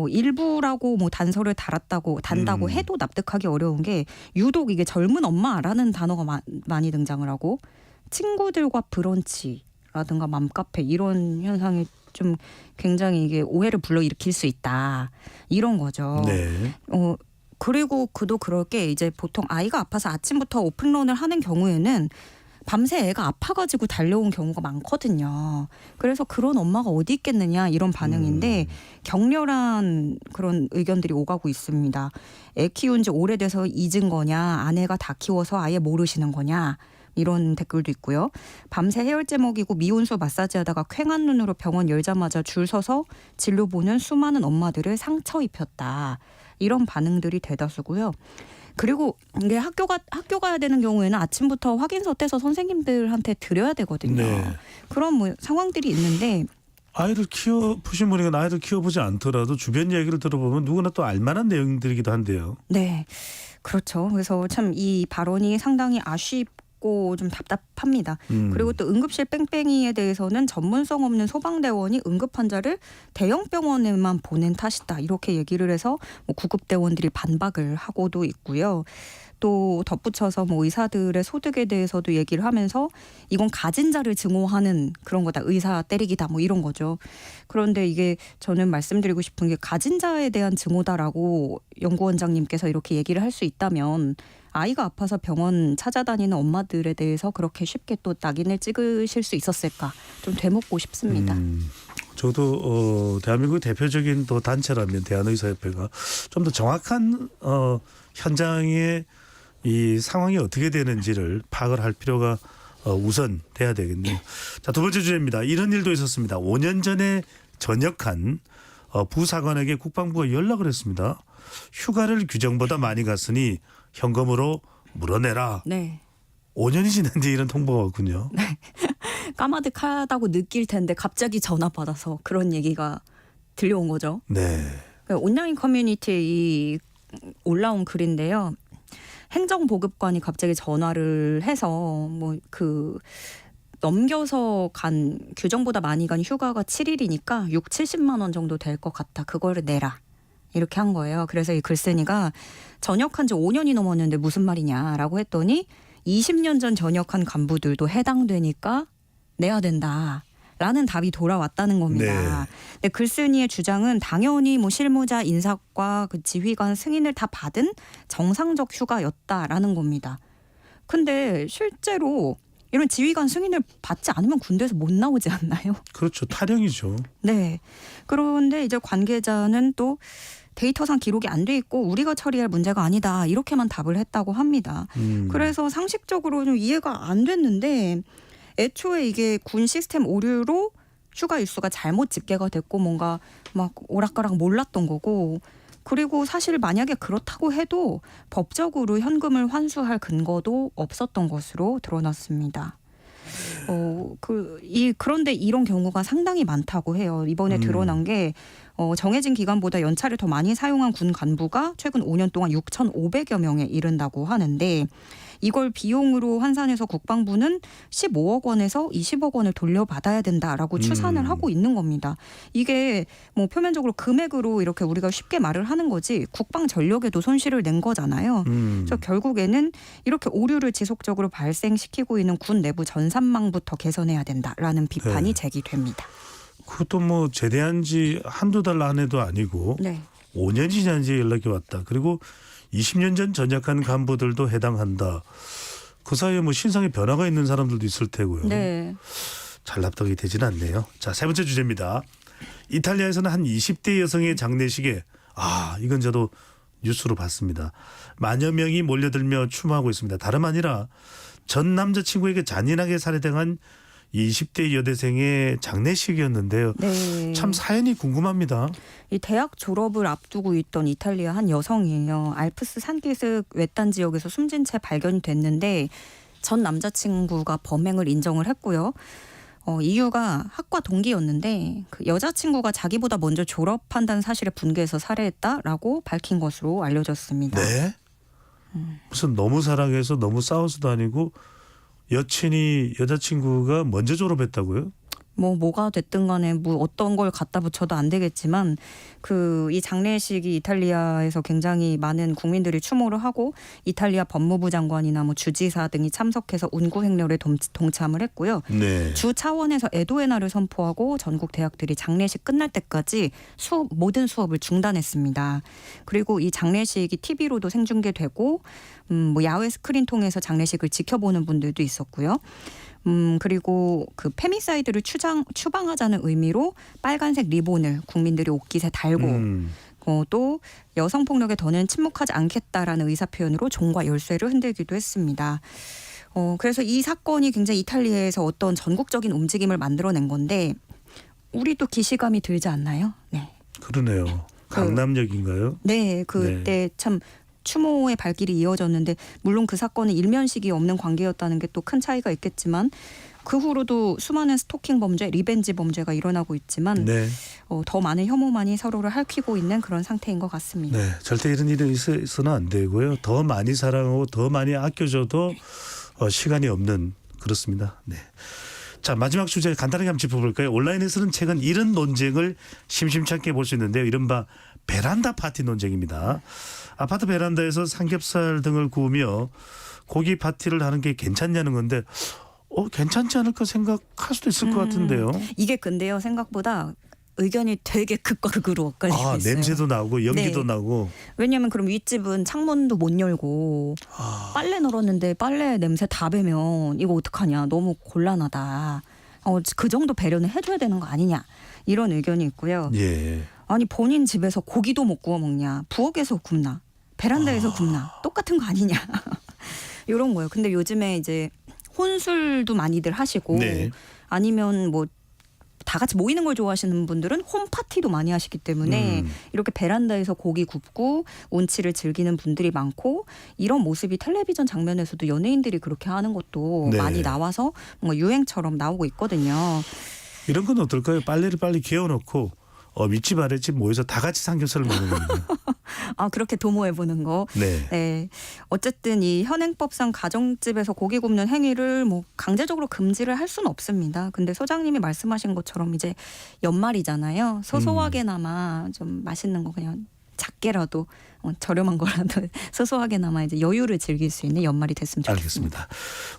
일부라고 뭐 단서를 단다고 해도 납득하기 어려운 게 유독 이게 젊은 엄마라는 단어가 많이 등장을 하고 친구들과 브런치라든가 맘카페 이런 현상이 좀 굉장히 이게 오해를 불러일으킬 수 있다. 이런 거죠. 네. 그리고 그도 그럴 게 이제 보통 아이가 아파서 아침부터 오픈런을 하는 경우에는 밤새 애가 아파가지고 달려온 경우가 많거든요. 그래서 그런 엄마가 어디 있겠느냐 이런 반응인데 격렬한 그런 의견들이 오가고 있습니다. 애 키운 지 오래돼서 잊은 거냐, 아내가 다 키워서 아예 모르시는 거냐 이런 댓글도 있고요. 밤새 해열제 먹이고 미온수 마사지 하다가 퀭한 눈으로 병원 열자마자 줄 서서 진료 보는 수많은 엄마들을 상처 입혔다. 이런 반응들이 대다수고요. 그리고 이게 학교 가야 되는 경우에는 아침부터 확인서 떼서 선생님들한테 드려야 되거든요. 네. 그런 뭐 상황들이 있는데 아이를 키워보신 분이가 아이를 키워보지 않더라도 주변 얘기를 들어보면 누구나 또 알만한 내용들이기도 한데요. 네, 그렇죠. 그래서 참 이 발언이 상당히 아쉽고 좀 답답합니다. 그리고 또 응급실 뺑뺑이에 대해서는 전문성 없는 소방대원이 응급 환자를 대형 병원에만 보낸 탓이다. 이렇게 얘기를 해서 뭐 구급대원들이 반박을 하고도 있고요. 또 덧붙여서 뭐 의사들의 소득에 대해서도 얘기를 하면서 이건 가진 자를 증오하는 그런 거다. 의사 때리기다. 뭐 이런 거죠. 그런데 이게 저는 말씀드리고 싶은 게 가진 자에 대한 증오다라고 연구원장님께서 이렇게 얘기를 할 수 있다면 아이가 아파서 병원 찾아다니는 엄마들에 대해서 그렇게 쉽게 또 낙인을 찍으실 수 있었을까 좀 되묻고 싶습니다. 저도 대한민국 대표적인 또 단체라면 대한의사협회가 좀 더 정확한 현장의 이 상황이 어떻게 되는지를 파악을 할 필요가 우선 돼야 되겠네요. 자, 두 번째 주제입니다. 이런 일도 있었습니다. 5년 전에 전역한 부사관에게 국방부가 연락을 했습니다. 휴가를 규정보다 많이 갔으니 현금으로 물어내라. 네. 5년이 지난뒤에 이런 통보가 왔군요. 까마득하다고 느낄 텐데 갑자기 전화 받아서 그런 얘기가 들려온 거죠. 네. 온라인 커뮤니티에 이 올라온 글인데요. 행정보급관이 갑자기 전화를 해서 뭐 그 넘겨서 간 규정보다 많이 간 휴가가 7일이니까 70만 원 정도 될 것 같다. 그거를 내라. 이렇게 한 거예요. 그래서 이 글쓴이가 전역한 지 5년이 넘었는데 무슨 말이냐라고 했더니 20년 전 전역한 간부들도 해당되니까 내야 된다. 라는 답이 돌아왔다는 겁니다. 네. 글쓴이의 주장은 당연히 뭐 실무자 인사과 그 지휘관 승인을 다 받은 정상적 휴가였다라는 겁니다. 근데 실제로 이런 지휘관 승인을 받지 않으면 군대에서 못 나오지 않나요? 그렇죠. 탈영이죠. 네. 그런데 이제 관계자는 또 데이터상 기록이 안 돼 있고 우리가 처리할 문제가 아니다. 이렇게만 답을 했다고 합니다. 그래서 상식적으로 좀 이해가 안 됐는데 애초에 이게 군 시스템 오류로 휴가 일수가 잘못 집계가 됐고 뭔가 막 오락가락 몰랐던 거고 그리고 사실 만약에 그렇다고 해도 법적으로 현금을 환수할 근거도 없었던 것으로 드러났습니다. 그런데 이런 경우가 상당히 많다고 해요. 이번에 드러난 게 정해진 기간보다 연차를 더 많이 사용한 군 간부가 최근 5년 동안 6,500여 명에 이른다고 하는데 이걸 비용으로 환산해서 국방부는 15억 원에서 20억 원을 돌려받아야 된다라고 추산을 하고 있는 겁니다. 이게 뭐 표면적으로 금액으로 이렇게 우리가 쉽게 말을 하는 거지 국방 전력에도 손실을 낸 거잖아요. 그래서 결국에는 이렇게 오류를 지속적으로 발생시키고 있는 군 내부 전산망부터 개선해야 된다라는 비판이 제기됩니다. 그것도 뭐 제대한 지 한두 달 안에도 아니고 네. 5년이 지난 지 연락이 왔다. 그리고 20년 전 전역한 간부들도 해당한다. 그 사이에 뭐 신상의 변화가 있는 사람들도 있을 테고요. 네. 잘 납득이 되진 않네요. 자, 세 번째 주제입니다. 이탈리아에서는 한 20대 여성의 장례식에 이건 저도 뉴스로 봤습니다. 만여 명이 몰려들며 춤하고 있습니다. 다름 아니라 전 남자친구에게 잔인하게 살해당한 20대 여대생의 장례식이었는데요. 네. 참 사연이 궁금합니다. 이 대학 졸업을 앞두고 있던 이탈리아 한 여성이에요. 알프스 산기슭 외딴 지역에서 숨진 채 발견이 됐는데 전 남자친구가 범행을 인정을 했고요. 이유가 학과 동기였는데 그 여자친구가 자기보다 먼저 졸업한다는 사실에 분개해서 살해했다라고 밝힌 것으로 알려졌습니다. 네? 무슨 너무 사랑해서 너무 싸워서도 아니고 여자친구가 먼저 졸업했다고요? 뭐가 됐든 간에 뭐 어떤 걸 갖다 붙여도 안 되겠지만 이 장례식이 이탈리아에서 굉장히 많은 국민들이 추모를 하고 이탈리아 법무부 장관이나 뭐 주지사 등이 참석해서 운구 행렬에 동참을 했고요. 네. 주 차원에서 애도의 날을 선포하고 전국 대학들이 장례식 끝날 때까지 모든 수업을 중단했습니다. 그리고 이 장례식이 TV로도 생중계되고 뭐 야외 스크린 통해서 장례식을 지켜보는 분들도 있었고요. 그리고 그 페미사이드를 추방하자는 의미로 빨간색 리본을 국민들이 옷깃에 달고 또 여성 폭력에 더는 침묵하지 않겠다라는 의사 표현으로 종과 열쇠를 흔들기도 했습니다. 그래서 이 사건이 굉장히 이탈리아에서 어떤 전국적인 움직임을 만들어낸 건데 우리도 기시감이 들지 않나요? 네. 그러네요. 강남역인가요? 네, 그때 참 추모의 발길이 이어졌는데 물론 그 사건은 일면식이 없는 관계였다는 게 또 큰 차이가 있겠지만 그 후로도 수많은 스토킹 범죄, 리벤지 범죄가 일어나고 있지만 네. 더 많은 혐오만이 서로를 핥히고 있는 그런 상태인 것 같습니다. 네, 절대 이런 일이 있어서는 안 되고요. 더 많이 사랑하고 더 많이 아껴줘도 시간이 없는 그렇습니다. 네. 자, 마지막 주제 간단하게 한번 짚어볼까요? 온라인에서는 최근 이런 논쟁을 심심찮게 볼 수 있는데요. 이른바 베란다 파티 논쟁입니다. 아파트 베란다에서 삼겹살 등을 구우며 고기 파티를 하는 게 괜찮냐는 건데 괜찮지 않을까 생각할 수도 있을 것 같은데요. 이게 근데요 생각보다 의견이 되게 극과 극으로 엇갈리고 있어요. 냄새도 나고 연기도 나고. 왜냐하면 그럼 윗집은 창문도 못 열고 빨래 널었는데 빨래 냄새 다 배면 이거 어떡하냐. 너무 곤란하다. 그 정도 배려는 해줘야 되는 거 아니냐. 이런 의견이 있고요. 예. 아니 본인 집에서 고기도 못 구워 먹냐. 부엌에서 굽나. 베란다에서 굽나. 똑같은 거 아니냐. 이런 거예요. 근데 요즘에 이제 혼술도 많이들 하시고 네. 아니면 뭐 다 같이 모이는 걸 좋아하시는 분들은 홈파티도 많이 하시기 때문에 이렇게 베란다에서 고기 굽고 온치를 즐기는 분들이 많고 이런 모습이 텔레비전 장면에서도 연예인들이 그렇게 하는 것도 네. 많이 나와서 뭔가 유행처럼 나오고 있거든요. 이런 건 어떨까요? 빨래를 빨리 개어놓고 윗집 아랫집 모여서 다 같이 삼겹살을 먹는 겁니다. 그렇게 도모해보는 거. 네. 네. 어쨌든 이 현행법상 가정집에서 고기 굽는 행위를 뭐 강제적으로 금지를 할 수는 없습니다. 근데 소장님이 말씀하신 것처럼 이제 연말이잖아요. 소소하게나마 좀 맛있는 거 그냥 작게라도 저렴한 거라도 소소하게나마 이제 여유를 즐길 수 있는 연말이 됐으면 좋겠습니다. 알겠습니다.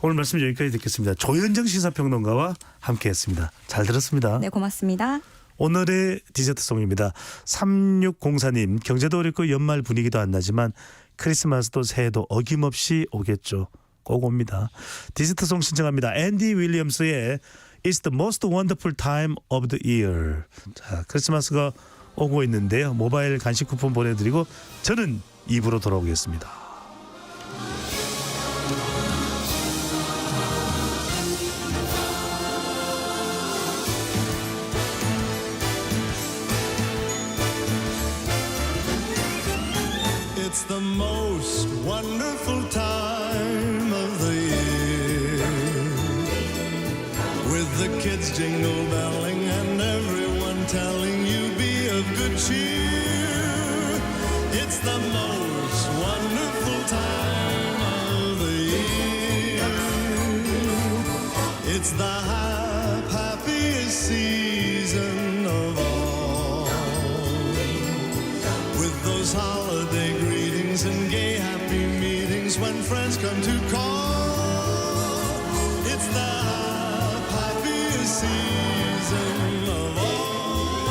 오늘 말씀 여기까지 듣겠습니다. 조현정 시사평론가와 함께했습니다. 잘 들었습니다. 네, 고맙습니다. 오늘의 디저트송입니다. 3604님, 경제도 어렵고 연말 분위기도 안 나지만 크리스마스도 새해도 어김없이 오겠죠. 꼭 옵니다. 디저트송 신청합니다. 앤디 윌리엄스의 It's the most wonderful time of the year. 자, 크리스마스가 오고 있는데요. 모바일 간식 쿠폰 보내드리고 저는 2부로 돌아오겠습니다. It's the most wonderful time of the year, with the kids jingle belling and everyone telling you be of good cheer. It's the most wonderful time of the year. It's the happiest season of all, with those holiday greetings and gay happy meetings when friends come to call. It's the happiest season of all.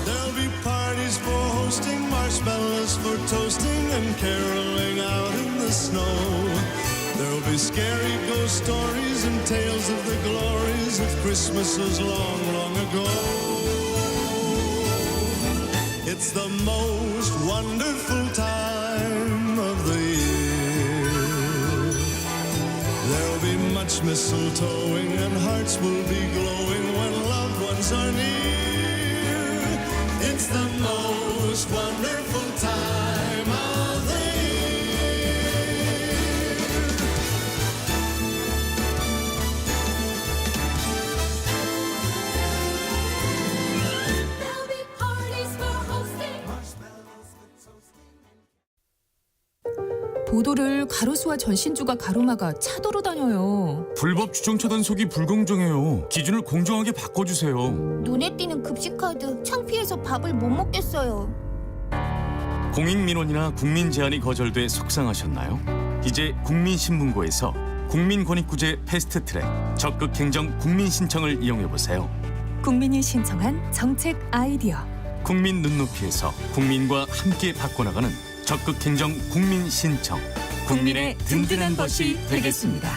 There'll be parties for hosting, marshmallows for toasting, and caroling out in the snow. There'll be scary ghost stories and tales of the glories of Christmases long, long ago. It's the most wonderful time of the year. There'll be much mistletoeing and hearts will be glowing when loved ones are near. It's the most wonderful time of the 도도를 가로수와 전신주가 가로막아 차도로 다녀요. 불법 주정차 단속이 불공정해요. 기준을 공정하게 바꿔주세요. 눈에 띄는 급식카드 창피해서 밥을 못 먹겠어요. 공익민원이나 국민 제안이 거절돼 속상하셨나요? 이제 국민신문고에서 국민권익구제 패스트트랙 적극 행정 국민신청을 이용해보세요. 국민이 신청한 정책 아이디어. 국민 눈높이에서 국민과 함께 바꿔나가는 적극 행정 국민신청. 국민의 든든한 것이 되겠습니다.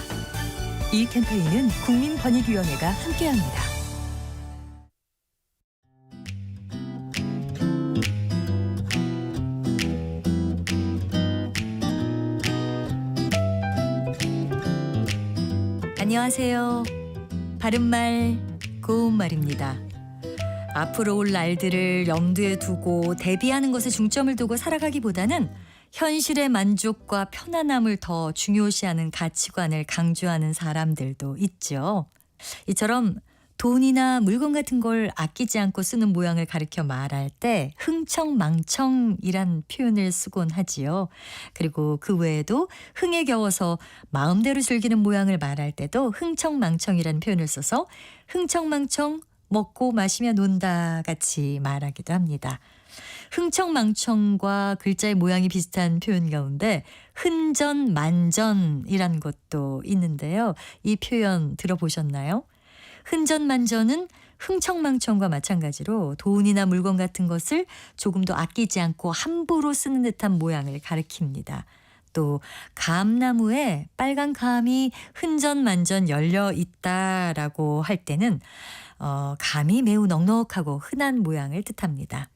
이 캠페인은 국민권익위원회가 함께합니다. 안녕하세요. 바른말 고운말입니다. 앞으로 올 날들을 염두에 두고 대비하는 것에 중점을 두고 살아가기보다는 현실의 만족과 편안함을 더 중요시하는 가치관을 강조하는 사람들도 있죠. 이처럼 돈이나 물건 같은 걸 아끼지 않고 쓰는 모양을 가리켜 말할 때 흥청망청이란 표현을 쓰곤 하지요. 그리고 그 외에도 흥에 겨워서 마음대로 즐기는 모양을 말할 때도 흥청망청이라는 표현을 써서 흥청망청 먹고 마시며 논다 같이 말하기도 합니다. 흥청망청과 글자의 모양이 비슷한 표현 가운데 흔전만전이란 것도 있는데요. 이 표현 들어보셨나요? 흔전만전은 흥청망청과 마찬가지로 돈이나 물건 같은 것을 조금도 아끼지 않고 함부로 쓰는 듯한 모양을 가리킵니다. 또 감나무에 빨간 감이 흔전만전 열려 있다라고 할 때는 감이 매우 넉넉하고 흔한 모양을 뜻합니다.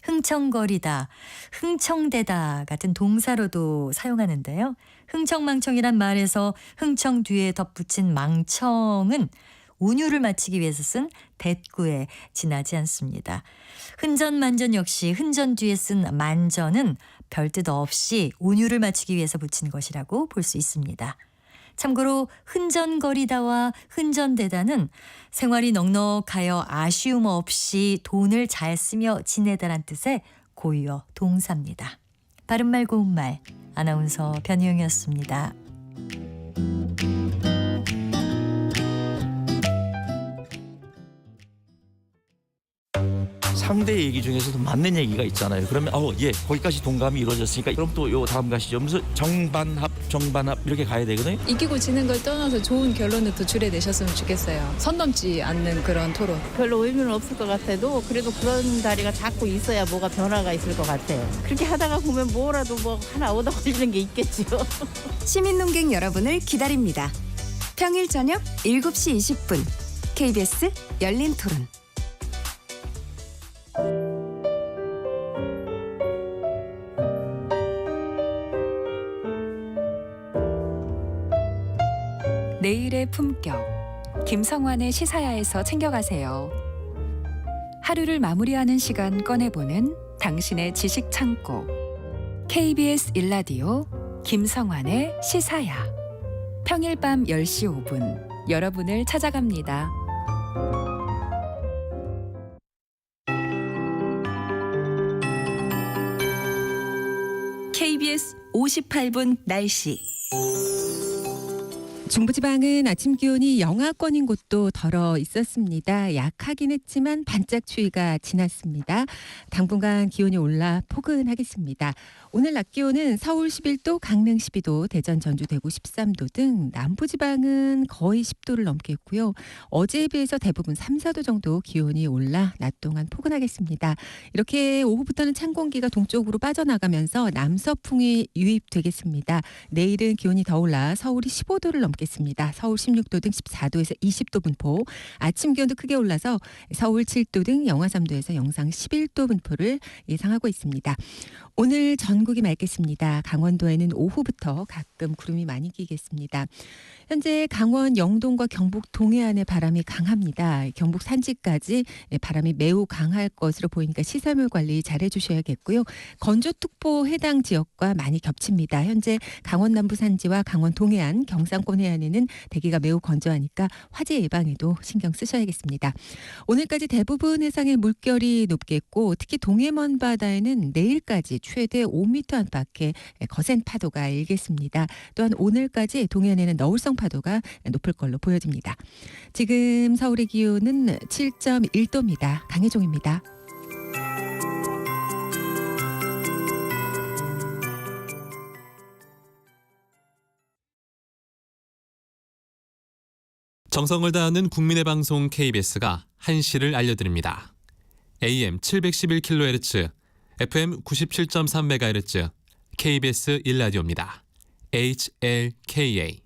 흥청거리다, 흥청대다 같은 동사로도 사용하는데요. 흥청망청이란 말에서 흥청 뒤에 덧붙인 망청은 운율을 맞추기 위해서 쓴 대꾸에 지나지 않습니다. 흔전만전 역시 흔전 뒤에 쓴 만전은 별뜻 없이 운율을 맞추기 위해서 붙인 것이라고 볼 수 있습니다. 참고로 흔전거리다와 흔전대다는 생활이 넉넉하여 아쉬움 없이 돈을 잘 쓰며 지내다란 뜻의 고유어 동사입니다. 바른말 고운말 아나운서 변희영이었습니다. 3대 얘기 중에서도 맞는 얘기가 있잖아요. 그러면 거기까지 동감이 이루어졌으니까 그럼 또 요 다음 가시죠. 하면서 정반합 이렇게 가야 되거든요. 이기고 지는 걸 떠나서 좋은 결론을 또 줄여내셨으면 좋겠어요. 선 넘지 않는 그런 토론. 별로 의미는 없을 것 같아도 그래도 그런 자리가 자꾸 있어야 뭐가 변화가 있을 것 같아요. 그렇게 하다가 보면 뭐라도 하나 얻어 걸리는 게 있겠죠. 시민논객 여러분을 기다립니다. 평일 저녁 7시 20분 KBS 열린 토론. 내일의 품격, 김성환의 시사야에서 챙겨가세요. 하루를 마무리하는 시간 꺼내보는 당신의 지식 창고. KBS 일라디오 김성환의 시사야. 평일 밤 10시 5분 여러분을 찾아갑니다. KBS 58분 날씨. 중부지방은 아침 기온이 영하권인 곳도 덜어 있었습니다. 약하긴 했지만 반짝 추위가 지났습니다. 당분간 기온이 올라 포근하겠습니다. 오늘 낮 기온은 서울 11도, 강릉 12도, 대전, 전주, 대구 13도 등 남부지방은 거의 10도를 넘겠고요. 어제에 비해서 대부분 3, 4도 정도 기온이 올라 낮 동안 포근하겠습니다. 이렇게 오후부터는 찬 공기가 동쪽으로 빠져나가면서 남서풍이 유입되겠습니다. 내일은 기온이 더 올라 서울이 15도를 넘겠습니다. 서울 16도 등 14도에서 20도 분포, 아침 기온도 크게 올라서 서울 7도 등 영하 3도에서 영상 11도 분포를 예상하고 있습니다. 오늘 전국이 맑겠습니다. 강원도에는 오후부터 가끔 구름이 많이 끼겠습니다. 현재 강원 영동과 경북 동해안의 바람이 강합니다. 경북 산지까지 바람이 매우 강할 것으로 보이니까 시설물 관리 잘 해주셔야겠고요. 건조특보 해당 지역과 많이 겹칩니다. 현재 강원 남부 산지와 강원 동해안, 경상권 해안 안에는 대기가 매우 건조하니까 화재 예방에도 신경 쓰셔야겠습니다. 오늘까지 대부분 해상의 물결이 높겠고 특히 동해먼 바다에는 내일까지 최대 5m 안팎의 거센 파도가 일겠습니다. 또한 오늘까지 동해안에는 너울성 파도가 높을 걸로 보여집니다. 지금 서울의 기온은 7.1도입니다. 강혜종입니다. 정성을 다하는 국민의 방송 KBS가 한시를 알려드립니다. AM 711kHz, FM 97.3MHz, KBS 1라디오입니다. HLKA.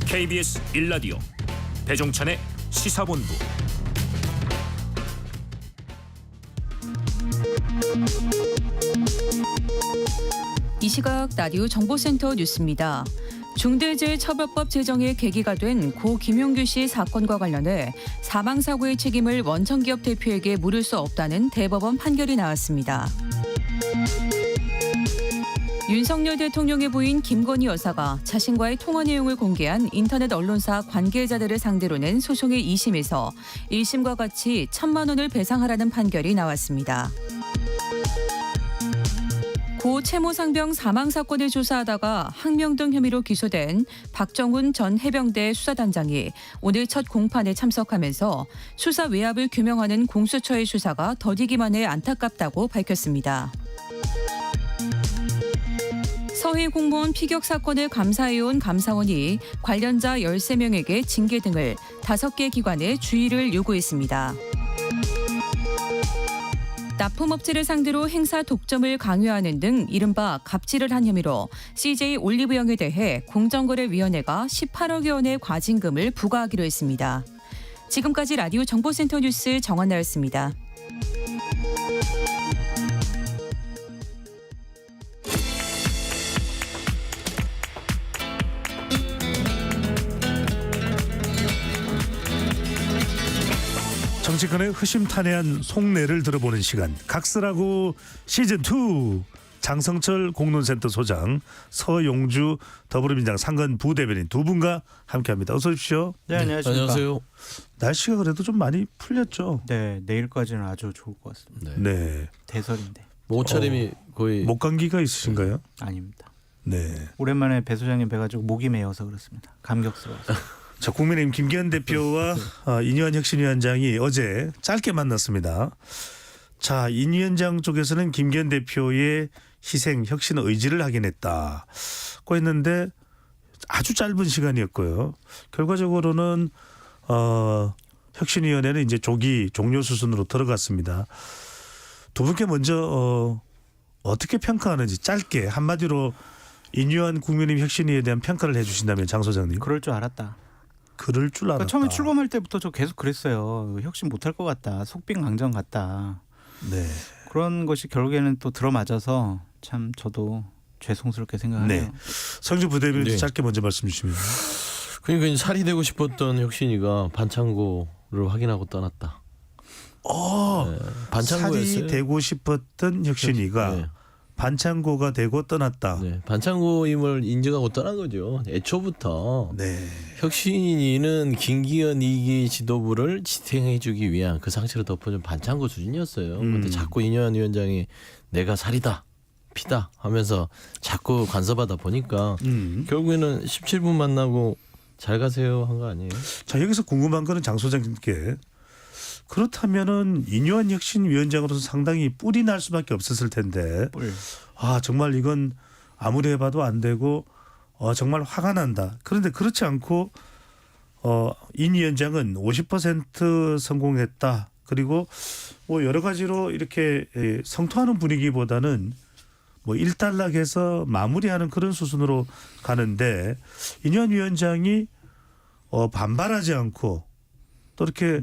KBS 1라디오 배종찬의 시사본부. 이 시각 라디오 정보센터 뉴스입니다. 중대재해처벌법 제정의 계기가 된 고 김용규 씨 사건과 관련해 사망사고의 책임을 원청기업 대표에게 물을 수 없다는 대법원 판결이 나왔습니다. 윤석열 대통령의 부인 김건희 여사가 자신과의 통화 내용을 공개한 인터넷 언론사 관계자들을 상대로 낸 소송의 2심에서 1심과 같이 1,000만 원을 배상하라는 판결이 나왔습니다. 고 채모상병 사망사건을 조사하다가 항명 등 혐의로 기소된 박정훈 전 해병대 수사단장이 오늘 첫 공판에 참석하면서 수사 외압을 규명하는 공수처의 수사가 더디기만 해 안타깝다고 밝혔습니다. 서해 공무원 피격 사건을 감사해온 감사원이 관련자 13명에게 징계 등을 5개 기관에 주의를 요구했습니다. 납품업체를 상대로 행사 독점을 강요하는 등 이른바 갑질을 한 혐의로 CJ 올리브영에 대해 공정거래위원회가 18억여 원의 과징금을 부과하기로 했습니다. 지금까지 라디오 정보센터 뉴스 정원나였습니다. 정치권의 허심탄회한 속내를 들어보는 시간, 각설하고 시즌2. 장성철 공론센터 소장, 서용주 더불어민주당 상근 부대변인 두 분과 함께합니다. 어서 오십시오. 네, 안녕하십니까. 안녕하세요. 날씨가 그래도 좀 많이 풀렸죠? 네, 내일까지는 아주 좋을 것 같습니다. 네. 대설인데. 옷차림이 거의 목감기가 있으신가요? 아닙니다. 네. 오랜만에 배 소장님 뵈가지고 목이 메어서 그렇습니다. 감격스러워서. 자, 국민의힘 김기현 대표와 이뉴한 혁신위원장이 어제 짧게 만났습니다. 자, 인 위원장 쪽에서는 김기현 대표의 희생, 혁신 의지를 확인했다고 했는데 아주 짧은 시간이었고요. 결과적으로는 혁신위원회는 이제 조기 종료 수순으로 들어갔습니다. 두 분께 먼저 어떻게 평가하는지 짧게 한마디로 인유한 국민의힘 혁신위에 대한 평가를 해주신다면 장 소장님. 그럴 줄 알았다. 그럴 줄 알았다. 그러니까 처음에 출범할 때부터 저 계속 그랬어요. 혁신 못할 것 같다. 속빈강정 같다. 네. 그런 것이 결국에는 또 들어맞아서 참 저도 죄송스럽게 생각하네요. 네. 성주 부대변인 네. 짧게 먼저 말씀 주시면. 그러니까 살이 되고 싶었던 혁신이가 반창고를 확인하고 떠났다. 네. 반창고였어요. 살이 되고 싶었던 혁신이가 네. 반창고가 되고 떠났다. 네. 반창고임을 인정하고 떠난 거죠. 애초부터 네. 혁신이는 김기현 2기 지도부를 지탱해주기 위한 그 상처를 덮어준 반창고 수준이었어요. 근데 자꾸 이뉴한 위원장이 내가 살이다, 피다 하면서 자꾸 간섭하다 보니까 결국에는 17분 만나고 잘 가세요 한 거 아니에요? 자, 여기서 궁금한 거는 장 소장님께 그렇다면은 이뉴한 혁신위원장으로서 상당히 뿔이 날 수밖에 없었을 텐데 아 정말 이건 아무리 해봐도 안 되고 정말 화가 난다. 그런데 그렇지 않고 인 위원장은 50% 성공했다. 그리고 뭐 여러 가지로 이렇게 성토하는 분위기보다는 뭐 일단락해서 마무리하는 그런 수순으로 가는데 인현 위원장이 반발하지 않고 또 이렇게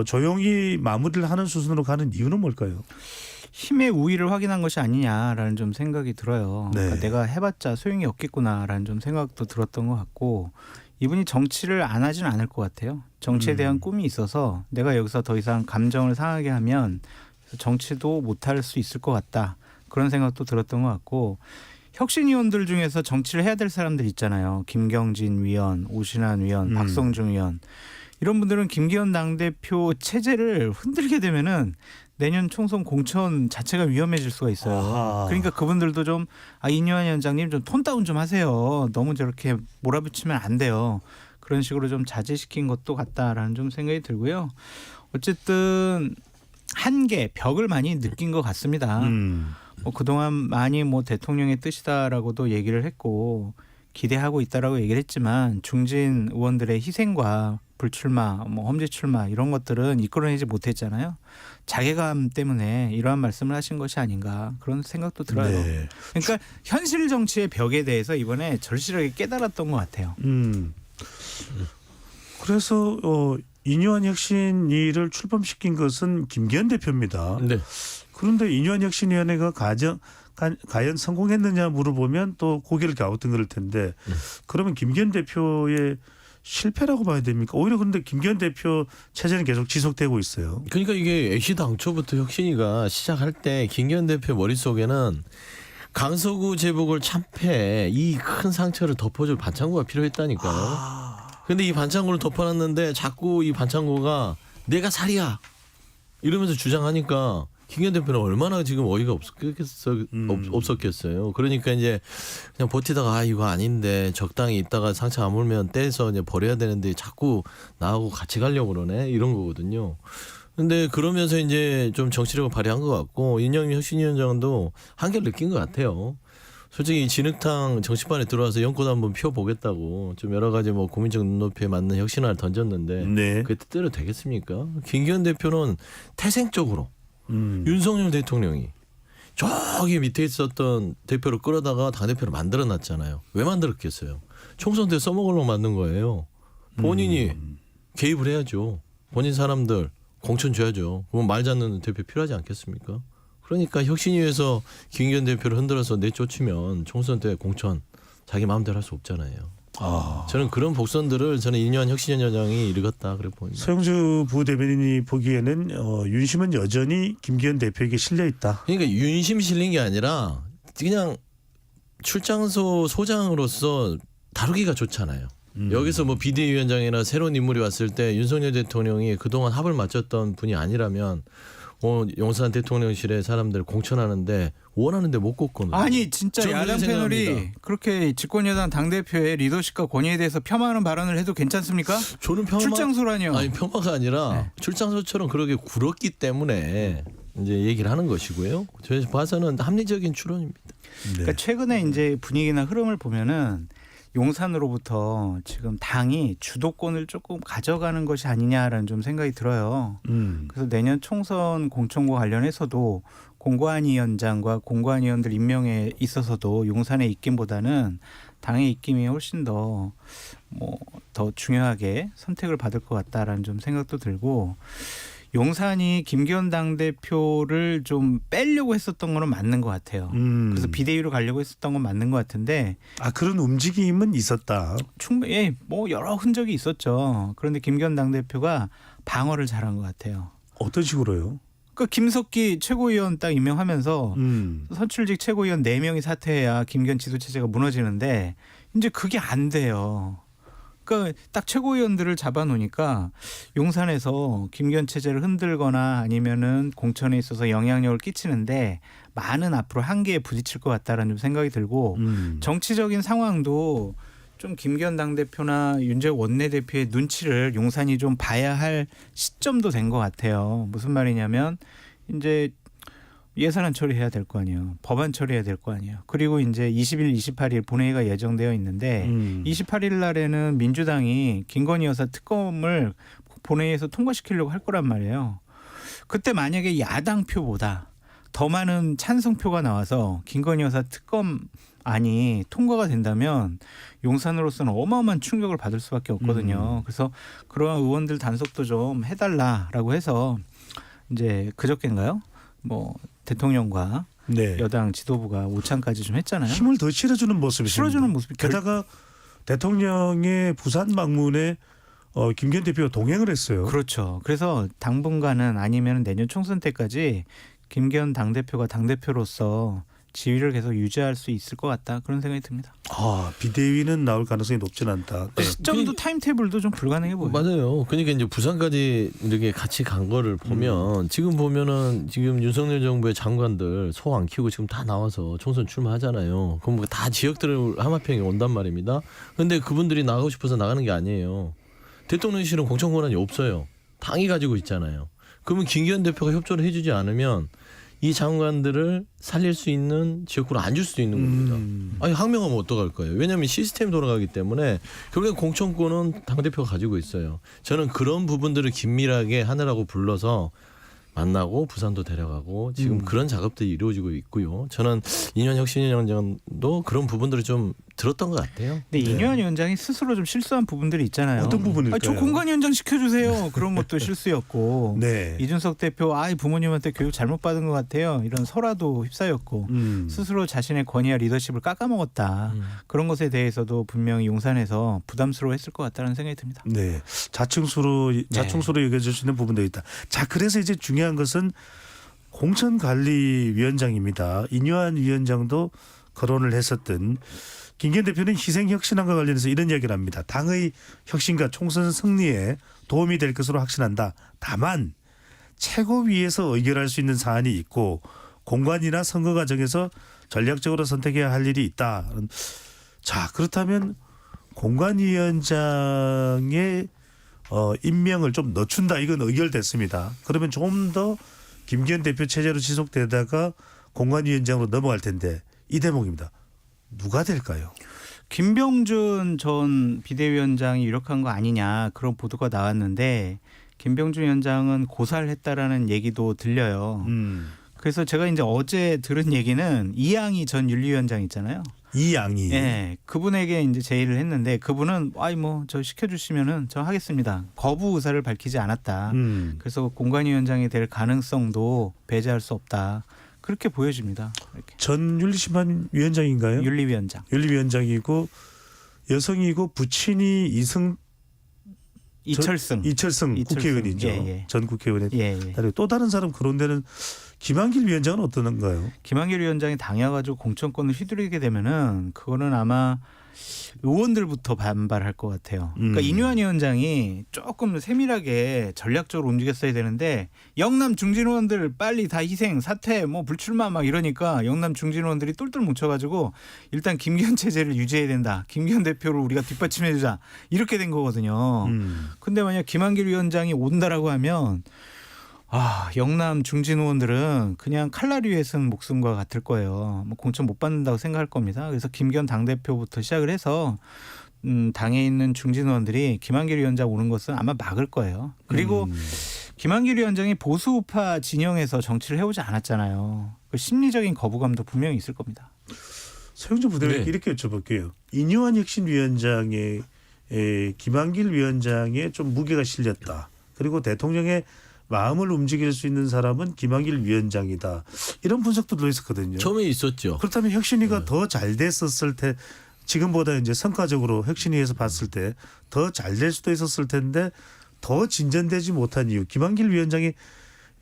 조용히 마무리를 하는 수순으로 가는 이유는 뭘까요? 힘의 우위를 확인한 것이 아니냐라는 좀 생각이 들어요. 네. 그러니까 내가 해봤자 소용이 없겠구나라는 좀 생각도 들었던 것 같고 이분이 정치를 안 하지는 않을 것 같아요. 정치에 대한 꿈이 있어서 내가 여기서 더 이상 감정을 상하게 하면 정치도 못할 수 있을 것 같다. 그런 생각도 들었던 것 같고 혁신위원들 중에서 정치를 해야 될 사람들 있잖아요. 김경진 위원, 오신환 위원, 박성중 위원. 이런 분들은 김기현 당대표 체제를 흔들게 되면은 내년 총선 공천 자체가 위험해질 수가 있어요. 그러니까 그분들도 좀 인유한 위원장님 좀 톤 다운 좀 하세요. 너무 저렇게 몰아붙이면 안 돼요. 그런 식으로 좀 자제시킨 것도 같다라는 좀 생각이 들고요. 어쨌든 한계, 벽을 많이 느낀 것 같습니다. 뭐 그동안 많이 뭐 대통령의 뜻이다라고도 얘기를 했고 기대하고 있다라고 얘기를 했지만 중진 의원들의 희생과 불출마, 뭐 험지 출마 이런 것들은 이끌어내지 못했잖아요. 자괴감 때문에 이러한 말씀을 하신 것이 아닌가 그런 생각도 들어요. 네. 그러니까 현실 정치의 벽에 대해서 이번에 절실하게 깨달았던 것 같아요. 그래서 인유한 혁신위를 출범시킨 것은 김기현 대표입니다. 네. 그런데 인유한 혁신위원회가 과연 성공했느냐 물어보면 또 고개를 갸우뚱거릴 텐데 그러면 김기현 대표의 실패라고 봐야 됩니까? 오히려 그런데 김기현 대표 체제는 계속 지속되고 있어요. 그러니까 이게 애시당초부터 혁신위가 시작할 때 김기현 대표 머릿속에는 강서구 제복을 참패 이 큰 상처를 덮어줄 반창고가 필요했다니까요. 근데 이 반창고를 덮어놨는데 자꾸 이 반창고가 내가 살이야 이러면서 주장하니까 김기현 대표는 얼마나 지금 어이가 없었겠어요. 그러니까 이제 그냥 버티다가 이거 아닌데 적당히 있다가 상처 아물면 떼서 이제 버려야 되는데 자꾸 나하고 같이 가려고 그러네 이런 거거든요. 근데 그러면서 이제 좀 정치력을 발휘한 것 같고 인현 혁신위원장도 한계를 느낀 것 같아요. 솔직히 진흙탕 정치판에 들어와서 연꽃 한번 피워보겠다고 좀 여러 가지 뭐 국민적 눈높이에 맞는 혁신안을 던졌는데 네. 그게 뜻대로 되겠습니까? 김기현 대표는 태생적으로 윤석열 대통령이 저기 밑에 있었던 대표를 끌어다가 당대표를 만들어놨잖아요. 왜 만들었겠어요? 총선 때 써먹으려고 만든 거예요. 본인이 개입을 해야죠. 본인 사람들 공천 줘야죠. 그럼 말 잡는 대표 필요하지 않겠습니까? 그러니까 혁신위에서 김기현 대표를 흔들어서 내쫓으면 총선 때 공천 자기 마음대로 할 수 없잖아요. 저는 그런 복선들을 저는 인유한 혁신위원장이 일궜다 그래 보입니다. 서영주 부대변인이 보기에는 윤심은 여전히 김기현 대표에게 실려 있다. 그러니까 윤심 실린 게 아니라 그냥 출장소 소장으로서 다루기가 좋잖아요. 여기서 뭐 비대위원장이나 새로운 인물이 왔을 때 윤석열 대통령이 그동안 합을 맞췄던 분이 아니라면 용산 대통령실에 사람들 공천하는데 원하는데 못 꼽거든요. 아니 진짜 야당 패널이 그렇게 집권여당 당대표의 리더십과 권위에 대해서 폄하하는 발언을 해도 괜찮습니까? 저는 출장소라뇨. 아니 폐마가 아니라 출장소처럼 그렇게 굴었기 때문에 이제 얘기를 하는 것이고요. 저희 봐서는 합리적인 추론입니다. 그러니까 최근에 이제 분위기나 흐름을 보면은 용산으로부터 지금 당이 주도권을 조금 가져가는 것이 아니냐라는 좀 생각이 들어요. 그래서 내년 총선 공천과 관련해서도 공관위 위원장과 공관위 위원들 임명에 있어서도 용산의 입김보다는 당의 입김이 훨씬 더 중요하게 선택을 받을 것 같다라는 좀 생각도 들고 용산이 김기현 당대표를 좀 빼려고 했었던 거는 맞는 것 같아요. 그래서 비대위로 가려고 했었던 건 맞는 것 같은데 그런 움직임은 있었다. 충분히 뭐 여러 흔적이 있었죠. 그런데 김기현 당대표가 방어를 잘한 것 같아요. 어떤 식으로요? 그러니까 김석기 최고위원 딱 임명하면서 선출직 최고위원 4명이 사퇴해야 김기현 지도체제가 무너지는데 이제 그게 안 돼요. 그러니까 딱 최고위원들을 잡아놓으니까 용산에서 김기현 체제를 흔들거나 아니면은 공천에 있어서 영향력을 끼치는데 많은 앞으로 한계에 부딪힐 것 같다라는 생각이 들고 정치적인 상황도 좀 김기현 당대표나 윤재욱 원내대표의 눈치를 용산이 좀 봐야 할 시점도 된 것 같아요. 무슨 말이냐면 이제 예산안 처리해야 될 거 아니에요. 법안 처리해야 될 거 아니에요. 그리고 이제 20일, 28일 본회의가 예정되어 있는데 28일 날에는 민주당이 김건희 여사 특검을 본회의에서 통과시키려고 할 거란 말이에요. 그때 만약에 야당 표보다 더 많은 찬성표가 나와서 김건희 여사 특검안이 통과가 된다면 용산으로서는 어마어마한 충격을 받을 수밖에 없거든요. 그래서 그러한 의원들 단속도 좀 해달라라고 해서 이제 그저께인가요? 뭐 대통령과 네. 여당 지도부가 오찬까지 좀 했잖아요. 힘을 더 실어주는 모습이 실어주는 모습이 게다가 대통령의 부산 방문에 김기현 대표가 동행을 했어요. 그렇죠. 그래서 당분간은 아니면 내년 총선 때까지 김기현 당대표가 당대표로서 지위를 계속 유지할 수 있을 것 같다. 그런 생각이 듭니다. 비대위는 나올 가능성이 높진 않다. 네. 시점도 타임테이블도 좀 불가능해 보여요. 맞아요. 그러니까 이제 부산까지 이렇게 같이 간 거를 보면 지금 보면은 지금 윤석열 정부의 장관들 소 안 키우고 지금 다 나와서 총선 출마하잖아요. 그럼 다 지역들을 하마평에 온단 말입니다. 근데 그분들이 나가고 싶어서 나가는 게 아니에요. 대통령실은 공천 권한이 없어요. 당이 가지고 있잖아요. 그러면 김기현 대표가 협조를 해주지 않으면 이 장관들을 살릴 수 있는 지역구를 안 줄 수도 있는 겁니다. 아니 항명하면 어떡할 거예요. 왜냐하면 시스템이 돌아가기 때문에 결국엔 공천권은 당대표가 가지고 있어요. 저는 그런 부분들을 긴밀하게 하느라고 불러서 만나고 부산도 데려가고 지금 그런 작업들이 이루어지고 있고요. 저는 이뇨한 혁신위원장도 그런 부분들을 좀 들었던 것 같아요. 근데 이뇨한 위원장이 스스로 좀 실수한 부분들이 있잖아요. 어떤 부분일까요? 저 공관위원장 시켜주세요. 그런 것도 실수였고 네. 이준석 대표 부모님한테 교육 잘못 받은 것 같아요. 이런 설화도 휩싸였고 스스로 자신의 권위와 리더십을 깎아먹었다. 그런 것에 대해서도 분명히 용산에서 부담스러워했을 것 같다는 생각이 듭니다. 네, 자충수로 여겨질 수 있는 부분도 있다. 자, 그래서 이제 중요한 것은 공천관리위원장입니다. 이뇨한 위원장도 거론을 했었던 김기현 대표는 희생혁신안과 관련해서 이런 이야기를 합니다. 당의 혁신과 총선 승리에 도움이 될 것으로 확신한다. 다만 최고위에서 의결할 수 있는 사안이 있고 공관이나 선거 과정에서 전략적으로 선택해야 할 일이 있다. 자, 그렇다면 공관위원장의 임명을 좀 늦춘다. 이건 의결됐습니다. 그러면 좀 더 김기현 대표 체제로 지속되다가 공관위원장으로 넘어갈 텐데 이 대목입니다. 누가 될까요? 김병준 전 비대위원장이 유력한 거 아니냐 그런 보도가 나왔는데 김병준 위원장은 고사를 했다라는 얘기도 들려요. 그래서 제가 이제 어제 들은 얘기는 이양희 전 윤리위원장 있잖아요. 이양희. 네, 그분에게 이제 제의를 했는데 그분은 저 시켜주시면은 저 하겠습니다. 거부 의사를 밝히지 않았다. 그래서 공관위원장이 될 가능성도 배제할 수 없다. 그렇게 보여집니다. 이렇게. 전 윤리심판위원장인가요? 윤리위원장. 윤리위원장이고 여성이고 부친이 이철승 국회의원이죠. 예. 전 국회의원의 그리고 또 다른 사람 그런 데는 김한길 위원장은 어떤가요? 김한길 위원장이 당해가지고 공천권을 휘두르게 되면은 그거는 아마 의원들부터 반발할 것 같아요. 그러니까 이뇨한 위원장이 조금 세밀하게 전략적으로 움직였어야 되는데 영남 중진 의원들 빨리 다 희생, 사퇴, 불출마 막 이러니까 영남 중진 의원들이 똘똘 뭉쳐가지고 일단 김기현 체제를 유지해야 된다. 김기현 대표를 우리가 뒷받침해주자. 이렇게 된 거거든요. 근데 만약 김한길 위원장이 온다라고 하면 영남 중진 의원들은 그냥 칼날 위에 쓴 목숨과 같을 거예요. 공천 못 받는다고 생각할 겁니다. 그래서 김기현 당대표부터 시작을 해서 당에 있는 중진 의원들이 김한길 위원장 오는 것은 아마 막을 거예요. 그리고 김한길 위원장이 보수우파 진영에서 정치를 해오지 않았잖아요. 그 심리적인 거부감도 분명히 있을 겁니다. 서영준 부대변인 이렇게 여쭤볼게요. 이뇨한 혁신위원장의 김한길 위원장의 좀 무게가 실렸다. 그리고 대통령의 마음을 움직일 수 있는 사람은 김한길 위원장이다. 이런 분석도 들어있었거든요. 처음에 있었죠. 그렇다면 혁신위가 더 잘 됐었을 테 지금보다 이제 성과적으로 혁신위에서 봤을 때 더 잘 될 수도 있었을 텐데 더 진전되지 못한 이유. 김한길 위원장이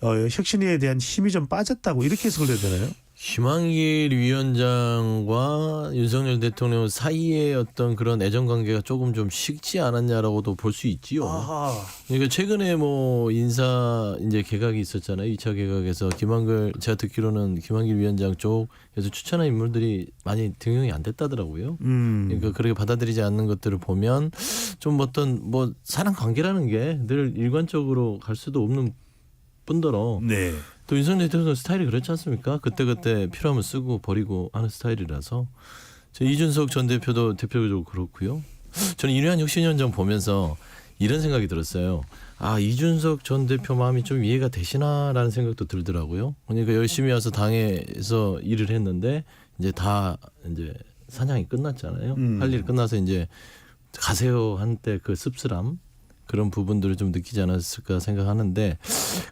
혁신위에 대한 힘이 좀 빠졌다고 이렇게 해석을 해야 되나요? 김한길 위원장과 윤석열 대통령 사이의 어떤 그런 애정 관계가 조금 좀 식지 않았냐라고도 볼 수 있지요. 그러니까 최근에 인사 이제 개각이 있었잖아요. 2차 개각에서 제가 듣기로는 김한길 위원장 쪽에서 추천한 인물들이 많이 등용이 안 됐다더라고요. 그러니까 그렇게 받아들이지 않는 것들을 보면 좀 어떤 사람 관계라는 게 늘 일관적으로 갈 수도 없는 뿐더러 또 윤석열 대통령 스타일이 그렇지 않습니까? 그때그때 필요하면 쓰고 버리고 하는 스타일이라서 이준석 전 대표도 대표적으로 그렇고요. 저는 이뇨한 혁신위원장 보면서 이런 생각이 들었어요. 아, 이준석 전 대표 마음이 좀 이해가 되시나라는 생각도 들더라고요. 그러니까 열심히 와서 당에서 일을 했는데 이제 다 이제 사냥이 끝났잖아요. 할 일이 끝나서 이제 가세요 한때 그 씁쓸함 그런 부분들을 좀 느끼지 않았을까 생각하는데,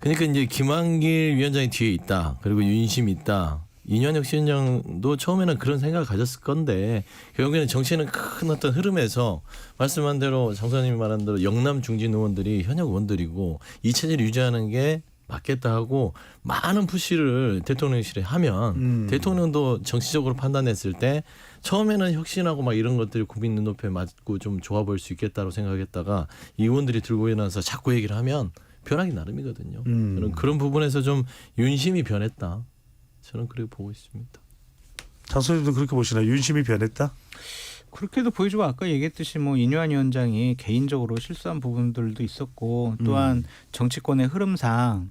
그러니까 이제 김한길 위원장이 뒤에 있다. 그리고 윤심이 있다. 이년혁 위원장도 처음에는 그런 생각을 가졌을 건데 결국에는 정치는 큰 어떤 흐름에서 말씀한 대로 장소장님이 말한 대로 영남 중진 의원들이 현역 의원들이고 이 체제를 유지하는 게 맞겠다 하고 많은 푸시를 대통령실에 하면 대통령도 정치적으로 판단했을 때 처음에는 혁신하고 막 이런 것들이 국민 눈높이에 맞고 좀 좋아 보일 수 있겠다고 생각했다가 이 의원들이 들고 일어나서 자꾸 얘기를 하면 변하기 나름이거든요. 저는 그런 부분에서 좀 윤심이 변했다. 저는 그렇게 보고 있습니다. 장소님도 그렇게 보시나요? 윤심이 변했다? 그렇게도 보여주고 아까 얘기했듯이 뭐 인유한 위원장이 개인적으로 실수한 부분들도 있었고 또한 정치권의 흐름상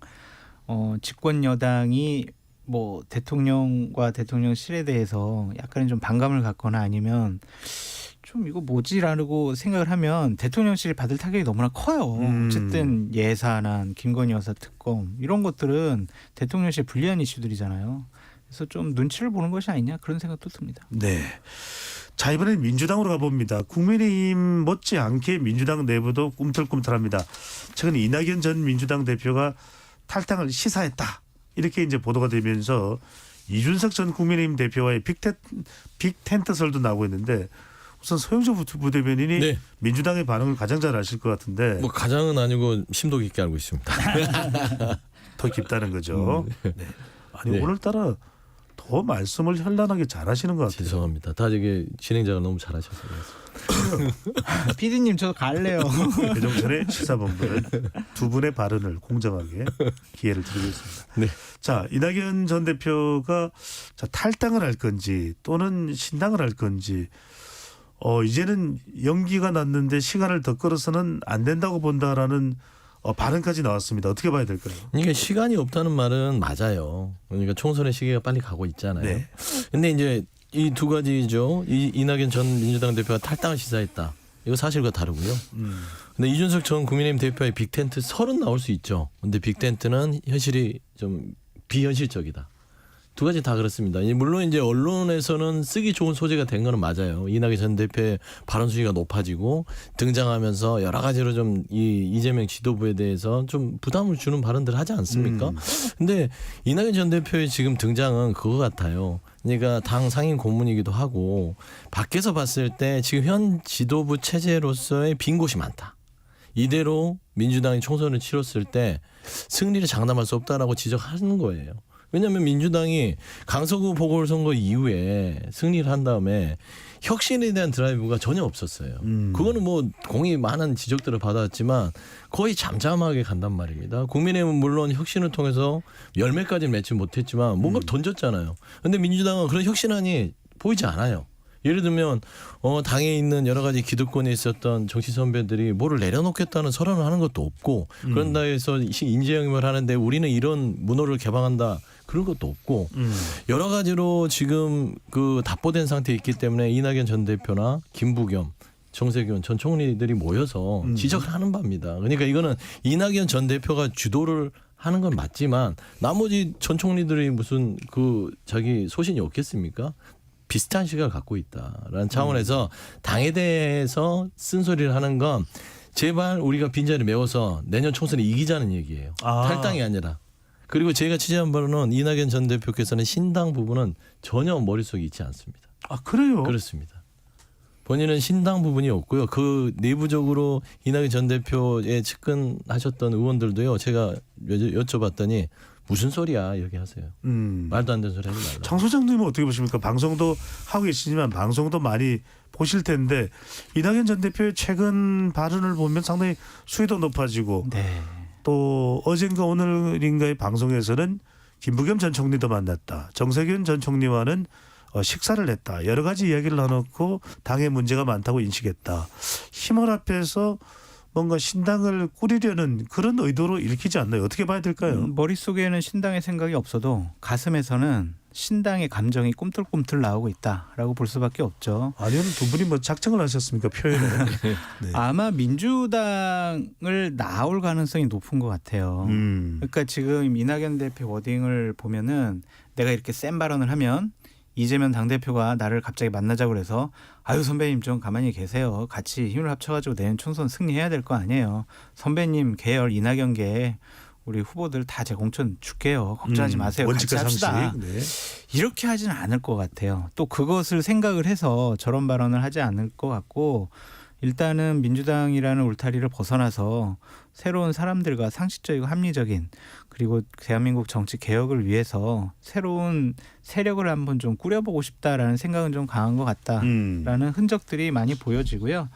집권 여당이 뭐 대통령과 대통령실에 대해서 약간의 좀 반감을 갖거나 아니면 좀 이거 뭐지라고 생각을 하면 대통령실이 받을 타격이 너무나 커요. 어쨌든 예산안, 김건희 여사 특검 이런 것들은 대통령실 불리한 이슈들이잖아요. 그래서 좀 눈치를 보는 것이 아니냐 그런 생각도 듭니다. 네. 자, 이번엔 민주당으로 가봅니다. 국민의힘 못지않게 민주당 내부도 꿈틀꿈틀합니다. 최근 이낙연 전 민주당 대표가 탈당을 시사했다. 이렇게 이제 보도가 되면서 이준석 전 국민의힘 대표와의 빅텐트설도 나오고 있는데 우선 서영조 부대변인이 네. 민주당의 반응을 가장 잘 아실 것 같은데. 뭐 가장은 아니고 심도 깊게 알고 있습니다. 더 깊다는 거죠. 네. 아니 네. 오늘따라 더 말씀을 현란하게 잘하시는 것 같아요. 죄송합니다. 다 이게 진행자가 너무 잘하셔서. PD님 저도 갈래요. 배종찬의 시사본부는 두 분의 발언을 공정하게 기회를 드리고 있습니다. 네. 자, 이낙연 전 대표가 탈당을 할 건지 또는 신당을 할 건지 이제는 연기가 났는데 시간을 더 끌어서는 안 된다고 본다라는 발언까지 나왔습니다. 어떻게 봐야 될까요? 그러니까 시간이 없다는 말은 맞아요. 그러니까 총선의 시기가 빨리 가고 있잖아요. 네. 근데 이제 이 두 가지죠. 이낙연 전 민주당 대표가 탈당을 시사했다. 이거 사실과 다르고요. 근데 이준석 전 국민의힘 대표의 빅텐트 설은 나올 수 있죠. 근데 빅텐트는 현실이 좀 비현실적이다. 두 가지 다 그렇습니다. 물론 이제 언론에서는 쓰기 좋은 소재가 된 거는 맞아요. 이낙연 전 대표의 발언 수위가 높아지고 등장하면서 여러 가지로 좀 이재명 지도부에 대해서 좀 부담을 주는 발언들을 하지 않습니까? 근데 이낙연 전 대표의 지금 등장은 그거 같아요. 그러니까 당 상임 고문이기도 하고 밖에서 봤을 때 지금 현 지도부 체제로서의 빈 곳이 많다. 이대로 민주당이 총선을 치렀을 때 승리를 장담할 수 없다라고 지적하는 거예요. 왜냐하면 민주당이 강서구 보궐선거 이후에 승리를 한 다음에 혁신에 대한 드라이브가 전혀 없었어요. 그거는 뭐 공이 많은 지적들을 받았지만 거의 잠잠하게 간단 말입니다. 국민의힘은 물론 혁신을 통해서 열매까지는 맺지 못했지만 뭔가를 던졌잖아요. 그런데 민주당은 그런 혁신안이 보이지 않아요. 예를 들면 당에 있는 여러 가지 기득권에 있었던 정치 선배들이 뭐를 내려놓겠다는 선언을 하는 것도 없고 그런다 해서 인재영입을 하는데 우리는 이런 문호를 개방한다 그런 것도 없고 여러 가지로 지금 그 답보된 상태에 있기 때문에 이낙연 전 대표나 김부겸 정세균 전 총리들이 모여서 지적을 하는 바입니다. 그러니까 이거는 이낙연 전 대표가 주도를 하는 건 맞지만 나머지 전 총리들이 무슨 자기 소신이 없겠습니까? 비슷한 시각을 갖고 있다라는 차원에서 당에 대해서 쓴소리를 하는 건 제발 우리가 빈자리 메워서 내년 총선에 이기자는 얘기예요. 탈당이 아니라. 그리고 제가 취재한 바로는 이낙연 전 대표께서는 신당 부분은 전혀 머릿속에 있지 않습니다. 아, 그래요? 그렇습니다. 본인은 신당 부분이 없고요. 그 내부적으로 이낙연 전 대표에 측근하셨던 의원들도요. 제가 여쭤봤더니 무슨 소리야 이렇게 하세요. 말도 안 되는 소리 하지 말라. 장 소장님은 어떻게 보십니까? 방송도 하고 계시지만 방송도 많이 보실 텐데 이낙연 전 대표의 최근 발언을 보면 상당히 수위도 높아지고 또 어젠가 오늘인가의 방송에서는 김부겸 전 총리도 만났다. 정세균 전 총리와는 식사를 했다. 여러 가지 이야기를 나눴고 당의 문제가 많다고 인식했다. 힘을 합해서 뭔가 신당을 꾸리려는 그런 의도로 읽히지 않나요? 어떻게 봐야 될까요? 머릿속에는 신당의 생각이 없어도 가슴에서는 신당의 감정이 꿈틀꿈틀 나오고 있다라고 볼 수밖에 없죠. 아니 오늘 두 분이 뭐 작정을 하셨습니까 표현을? 네. 아마 민주당을 나올 가능성이 높은 것 같아요. 그러니까 지금 이낙연 대표 워딩을 보면은 내가 이렇게 센 발언을 하면 이재명 당대표가 나를 갑자기 만나자고 그래서 아유 선배님 좀 가만히 계세요. 같이 힘을 합쳐가지고 내년 총선 승리해야 될 거 아니에요. 선배님 계열 이낙연계 우리 후보들 다 제 공천 줄게요. 걱정하지 마세요. 같이 원칙과 합시다. 상식. 네. 이렇게 하지는 않을 것 같아요. 또 그것을 생각을 해서 저런 발언을 하지 않을 것 같고 일단은 민주당이라는 울타리를 벗어나서 새로운 사람들과 상식적이고 합리적인 그리고 대한민국 정치 개혁을 위해서 새로운 세력을 한번 좀 꾸려보고 싶다라는 생각은 좀 강한 것 같다라는 흔적들이 많이 보여지고요.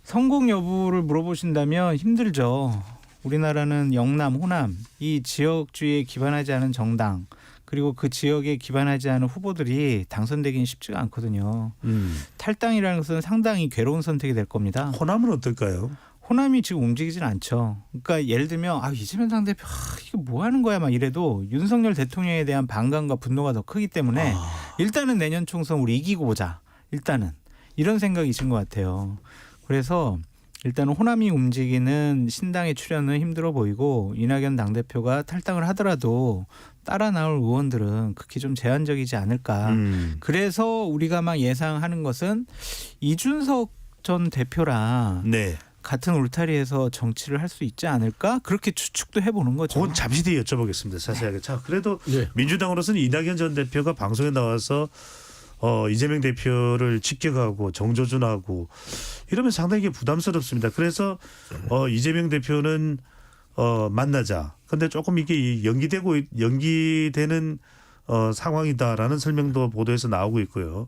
성공 여부를 물어보신다면 힘들죠. 우리나라는 영남, 호남 이 지역주의에 기반하지 않은 정당 그리고 그 지역에 기반하지 않은 후보들이 당선되기는 쉽지가 않거든요. 탈당이라는 것은 상당히 괴로운 선택이 될 겁니다. 호남은 어떨까요? 호남이 지금 움직이진 않죠. 그러니까 예를 들면 이재명 당대표 이거 뭐 하는 거야 막 이래도 윤석열 대통령에 대한 반감과 분노가 더 크기 때문에 일단은 내년 총선 우리 이기고 보자. 일단은 이런 생각이신 것 같아요. 그래서 일단은 호남이 움직이는 신당의 출연은 힘들어 보이고 이낙연 당대표가 탈당을 하더라도 따라 나올 의원들은 극히 좀 제한적이지 않을까. 그래서 우리가 막 예상하는 것은 이준석 전 대표랑 네. 같은 울타리에서 정치를 할 수 있지 않을까? 그렇게 추측도 해보는 거죠. 그건 잠시 뒤에 여쭤보겠습니다. 자세하게. 자, 그래도 네. 민주당으로서는 이낙연 전 대표가 방송에 나와서 이재명 대표를 직격하고 정조준하고 이러면 상당히 부담스럽습니다. 그래서 이재명 대표는 만나자. 근데 조금 이게 연기되는 상황이다라는 설명도 보도에서 나오고 있고요.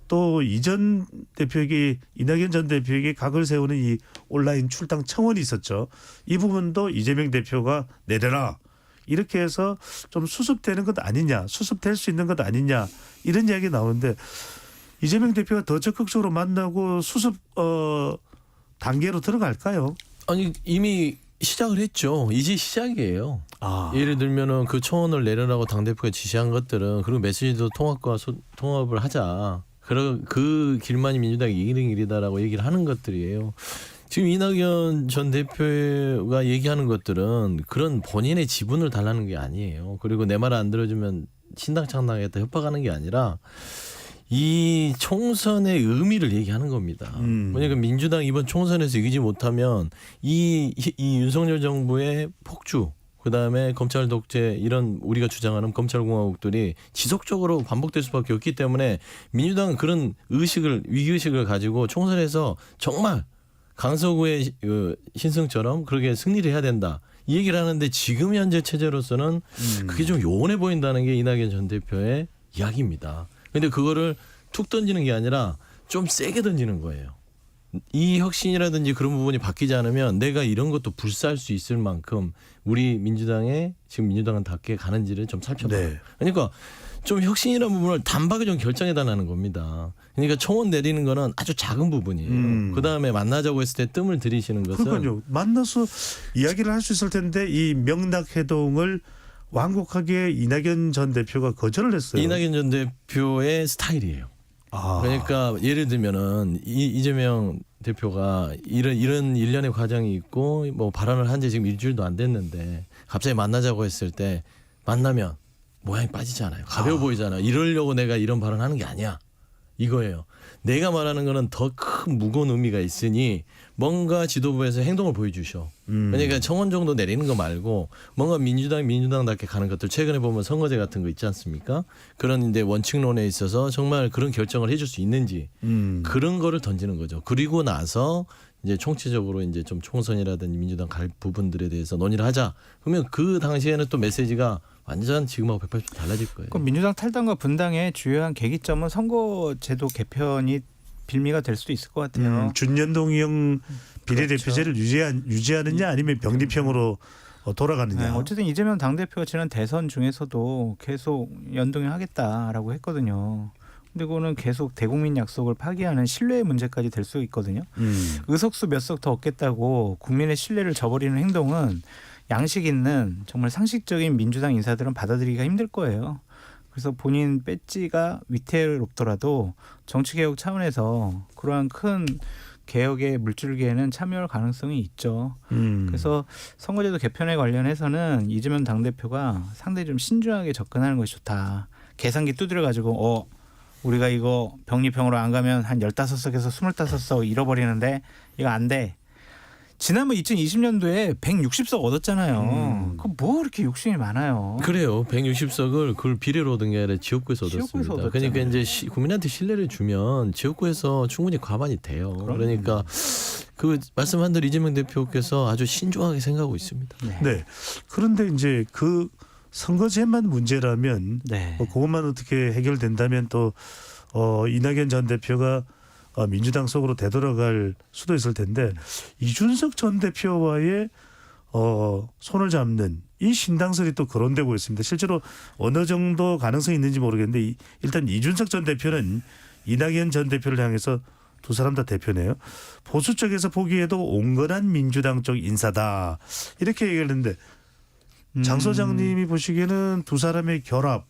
또 이전 대표에게 이낙연 전 대표에게 각을 세우는 이 온라인 출당 청원이 있었죠. 이 부분도 이재명 대표가 내려라. 이렇게 해서 좀 수습되는 것 아니냐, 수습될 수 있는 것 아니냐 이런 이야기 나오는데 이재명 대표가 더 적극적으로 만나고 수습 단계로 들어갈까요? 아니 이미 시작을 했죠. 이제 시작이에요. 예를 들면은 그 청원을 내려라고 당대표가 지시한 것들은 그리고 메시지도 통합을 하자. 그 길만이 민주당이 이기는 길이다라고 얘기를 하는 것들이에요. 지금 이낙연 전 대표가 얘기하는 것들은 그런 본인의 지분을 달라는 게 아니에요. 그리고 내 말을 안 들어주면 신당 창당하겠다 협박하는 게 아니라 이 총선의 의미를 얘기하는 겁니다. 왜냐하면 민주당 이번 총선에서 이기지 못하면 이 윤석열 정부의 폭주 그다음에 검찰 독재 이런 우리가 주장하는 검찰공화국들이 지속적으로 반복될 수밖에 없기 때문에 민주당은 그런 위기의식을 가지고 총선에서 정말 강서구의 신승처럼 그렇게 승리를 해야 된다. 이 얘기를 하는데 지금 현재 체제로서는 그게 좀 요원해 보인다는 게 이낙연 전 대표의 이야기입니다. 그런데 그거를 툭 던지는 게 아니라 좀 세게 던지는 거예요. 이 혁신이라든지 그런 부분이 바뀌지 않으면 내가 이런 것도 불사할 수 있을 만큼 우리 민주당의 지금 민주당은 닿게 가는지를 좀 살펴봐요. 네. 그러니까 좀 혁신이라는 부분을 단박에 좀 결정해달라는 겁니다. 그러니까 청원 내리는 거는 아주 작은 부분이에요. 그다음에 만나자고 했을 때 뜸을 들이시는 것은 그러니까요. 만나서 이야기를 할 수 있을 텐데 이 명락해동을 완곡하게 이낙연 전 대표가 거절을 했어요. 이낙연 전 대표의 스타일이에요. 그러니까 예를 들면은 이재명 대표가 이런 일련의 과정이 있고 뭐 발언을 한 지 지금 일주일도 안 됐는데 갑자기 만나자고 했을 때 만나면 모양이 빠지잖아요. 가벼워 보이잖아요. 이러려고 내가 이런 발언하는 게 아니야. 이거예요. 내가 말하는 거는 더 큰 무거운 의미가 있으니 뭔가 지도부에서 행동을 보여주셔. 그러니까 청원 정도 내리는 거 말고 뭔가 민주당답게 가는 것들 최근에 보면 선거제 같은 거 있지 않습니까? 그런 이제 원칙론에 있어서 정말 그런 결정을 해줄 수 있는지 그런 거를 던지는 거죠. 그리고 나서 이제 총체적으로 이제 좀 총선이라든지 민주당 갈 부분들에 대해서 논의를 하자. 그러면 그 당시에는 또 메시지가 완전 지금하고 180도 달라질 거예요. 그럼 민주당 탈당과 분당의 주요한 계기점은 선거제도 개편이 빌미가 될 수도 있을 것 같아요. 준연동형 비례대표제를 유지하느냐 아니면 병립형으로 돌아가느냐. 네, 어쨌든 이재명 당대표가 지난 대선 중에서도 계속 연동형하겠다라고 했거든요. 근데 그거는 계속 대국민 약속을 파기하는 신뢰의 문제까지 될 수 있거든요. 의석수 몇 석 더 얻겠다고 국민의 신뢰를 저버리는 행동은 양식 있는 정말 상식적인 민주당 인사들은 받아들이기가 힘들 거예요. 그래서 본인 배지가 위태롭더라도 정치개혁 차원에서 그러한 큰 개혁의 물줄기에는 참여할 가능성이 있죠. 그래서 선거제도 개편에 관련해서는 이재명 당대표가 상당히 좀 신중하게 접근하는 것이 좋다. 계산기 두드려가지고 우리가 이거 병리평으로 안 가면 한 15석에서 25석 잃어버리는데 이거 안 돼. 지난번 2020년도에 160석 얻었잖아요. 그럼 뭐 이렇게 욕심이 많아요. 그래요. 160석을 그걸 비례로 얻은 게 아니라 지역구에서 얻었습니다. 그러니까 이제 국민한테 신뢰를 주면 지역구에서 충분히 과반이 돼요. 그러니까 그 말씀한 대로 이재명 대표께서 아주 신중하게 생각하고 있습니다. 네. 그런데 이제 그 선거제만 문제라면 그것만 어떻게 해결된다면 또 이낙연 전 대표가 민주당 속으로 되돌아갈 수도 있을 텐데 이준석 전 대표와의 손을 잡는 이 신당설이 또 거론되고 있습니다. 실제로 어느 정도 가능성이 있는지 모르겠는데 일단 이준석 전 대표는 이낙연 전 대표를 향해서 두 사람 다 대표네요. 보수 쪽에서 보기에도 온건한 민주당 쪽 인사다 이렇게 얘기했는데 장 소장님이 보시기에는 두 사람의 결합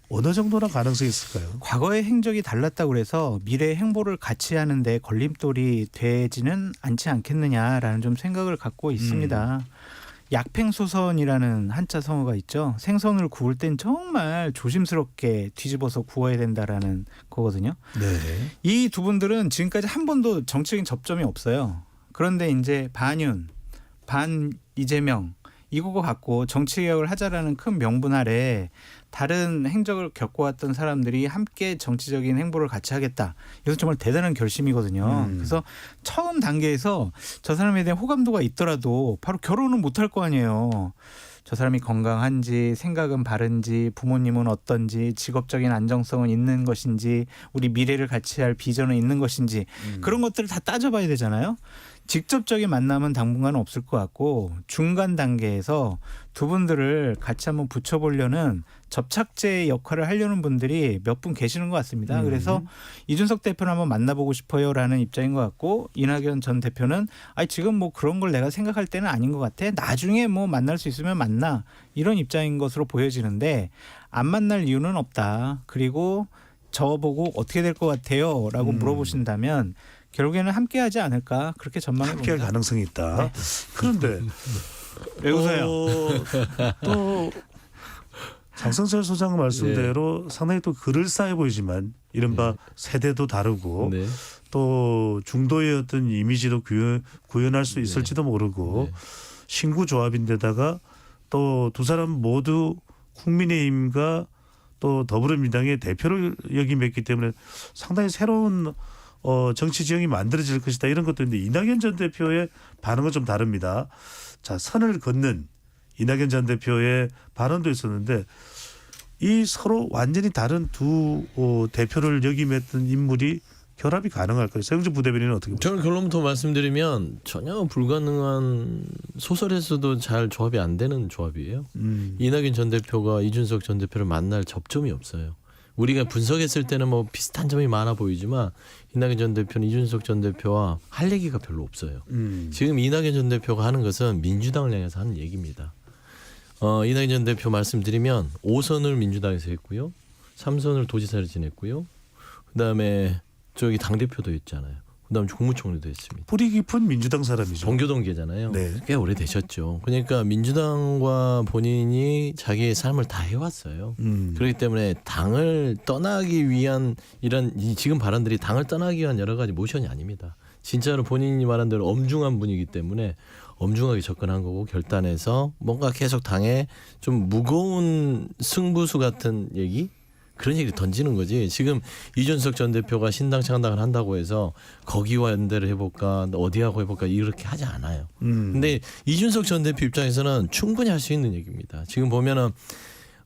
어느 정도나 가능성이 있을까요? 과거의 행적이 달랐다고 그래서 미래의 행보를 같이 하는데 걸림돌이 되지는 않지 않겠느냐라는 좀 생각을 갖고 있습니다. 약팽소선이라는 한자 성어가 있죠. 생선을 구울 땐 정말 조심스럽게 뒤집어서 구워야 된다라는 거거든요. 네. 이 두 분들은 지금까지 한 번도 정치적인 접점이 없어요. 그런데 이제 반윤, 반 이재명 이거 갖고 정치개혁을 하자라는 큰 명분 아래 다른 행적을 겪어왔던 사람들이 함께 정치적인 행보를 같이 하겠다. 이것은 정말 대단한 결심이거든요. 그래서 처음 단계에서 저 사람에 대한 호감도가 있더라도 바로 결혼은 못할 거 아니에요. 저 사람이 건강한지 생각은 바른지 부모님은 어떤지 직업적인 안정성은 있는 것인지 우리 미래를 같이 할 비전은 있는 것인지 그런 것들을 다 따져봐야 되잖아요. 직접적인 만남은 당분간은 없을 것 같고 중간 단계에서 두 분들을 같이 한번 붙여보려는 접착제 역할을 하려는 분들이 몇 분 계시는 것 같습니다. 그래서 이준석 대표를 한번 만나보고 싶어요라는 입장인 것 같고 이낙연 전 대표는 지금 뭐 그런 걸 내가 생각할 때는 아닌 것 같아. 나중에 뭐 만날 수 있으면 만나. 이런 입장인 것으로 보여지는데 안 만날 이유는 없다. 그리고 저보고 어떻게 될 것 같아요? 라고 물어보신다면 결국에는 함께하지 않을까 그렇게 전망해 봅니다. 함께할 가능성이 있다. 네. 그런데 왜 웃어요? 또 장성철 소장 말씀대로 상당히 또 그럴싸해 보이지만 이른바 세대도 다르고 또 중도의 어떤 이미지도 구현할 수 있을지도 모르고 신구 조합인데다가 또 두 사람 모두 국민의힘과 또 더불어민주당의 대표를 역임했기 때문에 상당히 새로운 정치 지형이 만들어질 것이다 이런 것도 있는데 이낙연 전 대표의 반응은 좀 다릅니다. 자, 선을 긋는 이낙연 전 대표의 발언도 있었는데 이 서로 완전히 다른 두 대표를 역임했던 인물이 결합이 가능할까요? 서영준 부대변인은 어떻게 보세요? 저는 결론부터 말씀드리면 전혀 불가능한 소설에서도 잘 조합이 안 되는 조합이에요. 이낙연 전 대표가 이준석 전 대표를 만날 접점이 없어요. 우리가 분석했을 때는 뭐 비슷한 점이 많아 보이지만 이낙연 전 대표는 이준석 전 대표와 할 얘기가 별로 없어요. 지금 이낙연 전 대표가 하는 것은 민주당을 향해서 하는 얘기입니다. 이낙연 전 대표 말씀드리면 5선을 민주당에서 했고요. 3선을 도지사를 지냈고요. 그다음에 저기 당대표도 했잖아요. 그다음에 국무총리도 했습니다. 뿌리 깊은 민주당 사람이죠. 동교동계잖아요. 꽤 오래되셨죠. 그러니까 민주당과 본인이 자기의 삶을 다 해왔어요. 그렇기 때문에 당을 떠나기 위한 이런 지금 발언들이 당을 떠나기 위한 여러 가지 모션이 아닙니다. 진짜로 본인이 말한 대로 엄중한 분이기 때문에 엄중하게 접근한 거고 결단해서 뭔가 계속 당에 좀 무거운 승부수 같은 얘기 그런 얘기를 던지는 거지. 지금 이준석 전 대표가 신당 창당을 한다고 해서 거기와 연대를 해볼까 어디하고 해볼까 이렇게 하지 않아요. 근데 이준석 전 대표 입장에서는 충분히 할 수 있는 얘기입니다. 지금 보면은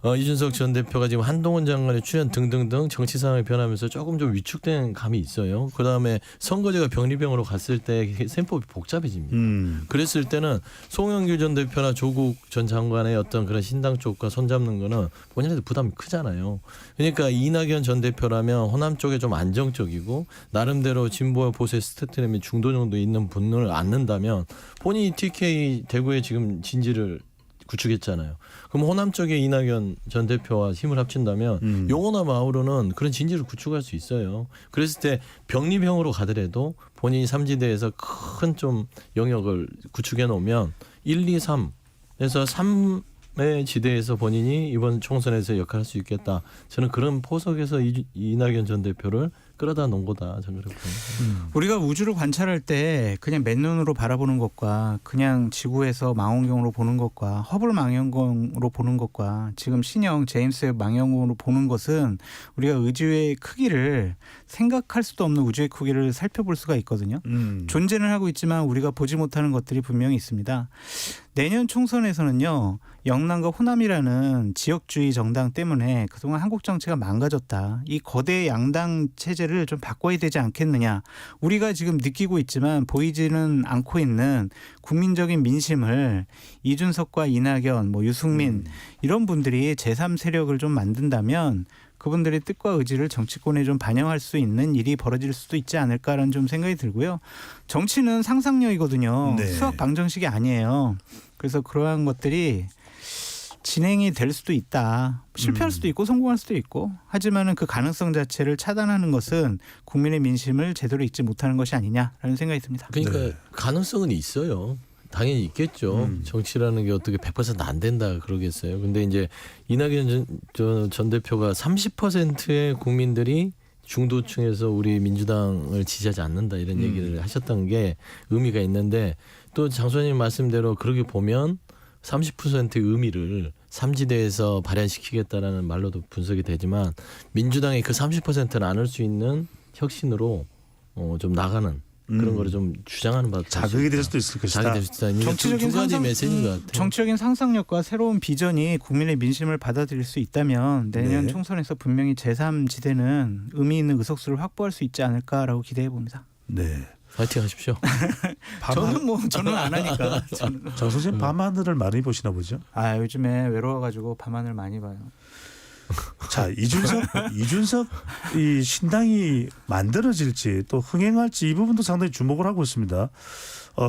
이준석 전 대표가 지금 한동훈 장관의 출연 등등등 정치 상황이 변하면서 조금 좀 위축된 감이 있어요. 그다음에 선거제가 병리병으로 갔을 때 셈법이 복잡해집니다. 그랬을 때는 송영길 전 대표나 조국 전 장관의 어떤 그런 신당 쪽과 손잡는 거는 본인한테 부담이 크잖아요. 그러니까 이낙연 전 대표라면 호남 쪽에 좀 안정적이고 나름대로 진보와 보수의 스태트램이 중도 정도 있는 분을 안는다면 본인이 TK 대구에 지금 진지를 구축했잖아요. 그럼 호남 쪽에 이낙연 전 대표와 힘을 합친다면 용호남 아우로는 그런 진지를 구축할 수 있어요. 그랬을 때 병리병으로 가더라도 본인이 삼지대에서 큰 좀 영역을 구축해 놓으면 1, 2, 3에서 3의 지대에서 본인이 이번 총선에서 역할할 수 있겠다. 저는 그런 포석에서 이낙연 전 대표를 끌어다 놓은 거다. 저는 그렇게 봅니다. 우리가 우주를 관찰할 때 그냥 맨눈으로 바라보는 것과 그냥 지구에서 망원경으로 보는 것과 허블 망원경으로 보는 것과 지금 신형 제임스 웹 망원경으로 보는 것은 우리가 우주의 크기를 생각할 수도 없는 우주의 크기를 살펴볼 수가 있거든요. 존재는 하고 있지만 우리가 보지 못하는 것들이 분명히 있습니다. 내년 총선에서는요. 영남과 호남이라는 지역주의 정당 때문에 그동안 한국 정치가 망가졌다. 이 거대 양당 체제를 좀 바꿔야 되지 않겠느냐. 우리가 지금 느끼고 있지만 보이지는 않고 있는 국민적인 민심을 이준석과 이낙연, 유승민 이런 분들이 제3세력을 좀 만든다면 그분들의 뜻과 의지를 정치권에 좀 반영할 수 있는 일이 벌어질 수도 있지 않을까라는 좀 생각이 들고요. 정치는 상상력이거든요. 네. 수학 방정식이 아니에요. 그래서 그러한 것들이 진행이 될 수도 있다. 실패할 수도 있고 성공할 수도 있고. 하지만은 그 가능성 자체를 차단하는 것은 국민의 민심을 제대로 읽지 못하는 것이 아니냐라는 생각이 듭니다. 그러니까 가능성은 있어요. 당연히 있겠죠. 정치라는 게 어떻게 100% 안 된다 그러겠어요. 근데 이제 이낙연 전 대표가 30%의 국민들이 중도층에서 우리 민주당을 지지하지 않는다 이런 얘기를 하셨던 게 의미가 있는데 또 장소님 말씀대로 그렇게 보면 30%의 의미를 삼지대에서 발현시키겠다라는 말로도 분석이 되지만 민주당이 그 30%를 안을 수 있는 혁신으로 좀 나가는 그런 거를 좀 주장하는 바도 자극이 될 수도 있을 것이다. 자극이 될 수도 있다. 정치적인 두 가지 메시지인 것 같아요. 정치적인 상상력과 새로운 비전이 국민의 민심을 받아들일 수 있다면 내년 네. 총선에서 분명히 제3지대는 의미 있는 의석수를 확보할 수 있지 않을까라고 기대해 봅니다. 네. 파이팅 하십시오. 저는 안 하니까. 정 선생님 밤하늘을 많이 보시나 보죠? 아 요즘에 외로워가지고 밤하늘 많이 봐요. 자 이준석 이 신당이 만들어질지 또 흥행할지 이 부분도 상당히 주목을 하고 있습니다.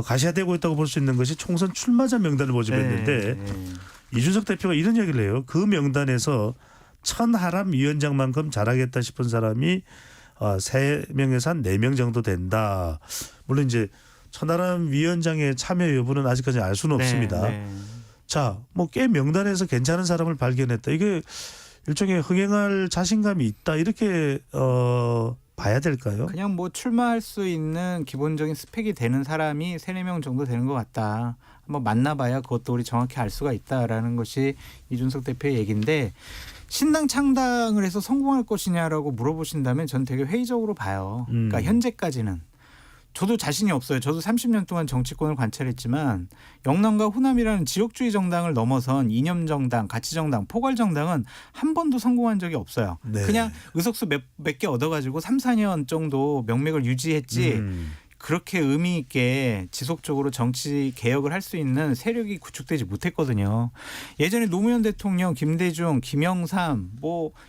가시화되고 있다고 볼 수 있는 것이 총선 출마자 명단을 모집했는데 이준석 대표가 이런 얘기를 해요. 그 명단에서 천하람 위원장만큼 잘하겠다 싶은 사람이 3명에서 한 4명 정도 된다. 물론 이제 천하람 위원장의 참여 여부는 아직까지 알 수는 없습니다. 자, 꽤 명단에서 괜찮은 사람을 발견했다. 이게 일종의 흥행할 자신감이 있다. 이렇게 봐야 될까요? 그냥 출마할 수 있는 기본적인 스펙이 되는 사람이 3-4명 정도 되는 것 같다. 한번 만나봐야 그것도 우리 정확히 알 수가 있다라는 것이 이준석 대표의 얘기인데 신당 창당을 해서 성공할 것이냐라고 물어보신다면 전 되게 회의적으로 봐요. 그러니까 현재까지는. 저도 자신이 없어요. 저도 30년 동안 정치권을 관찰했지만 영남과 호남이라는 지역주의 정당을 넘어선 이념정당, 가치정당, 포괄정당은 한 번도 성공한 적이 없어요. 네. 그냥 의석수 몇 개 얻어가지고 3-4년 정도 명맥을 유지했지 그렇게 의미 있게 지속적으로 정치 개혁을 할 수 있는 세력이 구축되지 못했거든요. 예전에 노무현 대통령, 김대중, 김영삼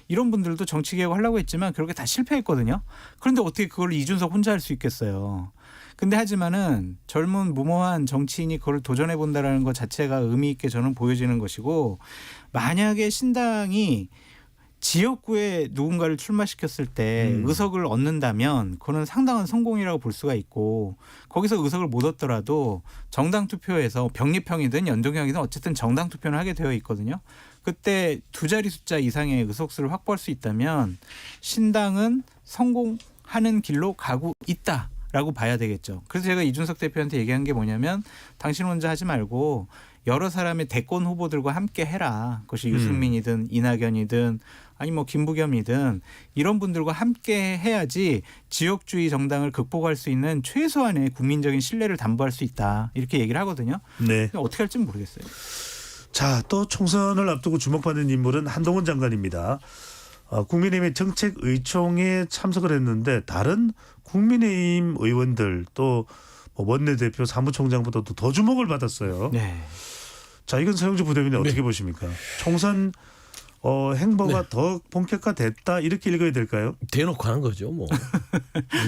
이런 분들도 정치 개혁을 하려고 했지만 그렇게 다 실패했거든요. 그런데 어떻게 그걸 이준석 혼자 할 수 있겠어요. 근데 하지만은 젊은 무모한 정치인이 그걸 도전해 본다라는 것 자체가 의미 있게 저는 보여지는 것이고 만약에 신당이 지역구에 누군가를 출마시켰을 때 의석을 얻는다면 그거는 상당한 성공이라고 볼 수가 있고 거기서 의석을 못 얻더라도 정당 투표에서 병립형이든 연동형이든 어쨌든 정당 투표는 하게 되어 있거든요. 그때 2자리 숫자 이상의 의석수를 확보할 수 있다면 신당은 성공하는 길로 가고 있다라고 봐야 되겠죠. 그래서 제가 이준석 대표한테 얘기한 게 뭐냐면 당신 혼자 하지 말고 여러 사람의 대권 후보들과 함께 해라. 그것이 유승민이든 이낙연이든 아니 김부겸이든 이런 분들과 함께 해야지 지역주의 정당을 극복할 수 있는 최소한의 국민적인 신뢰를 담보할 수 있다. 이렇게 얘기를 하거든요. 네. 어떻게 할지는 모르겠어요. 자, 또 총선을 앞두고 주목받는 인물은 한동훈 장관입니다. 국민의힘의 정책의총에 참석을 했는데 다른 국민의힘 의원들 또 원내대표 사무총장보다도 더 주목을 받았어요. 네. 자, 이건 서영주 부대변인 어떻게 보십니까? 총선 행보가 더 본격화됐다 이렇게 읽어야 될까요? 대놓고 하는 거죠. 뭐.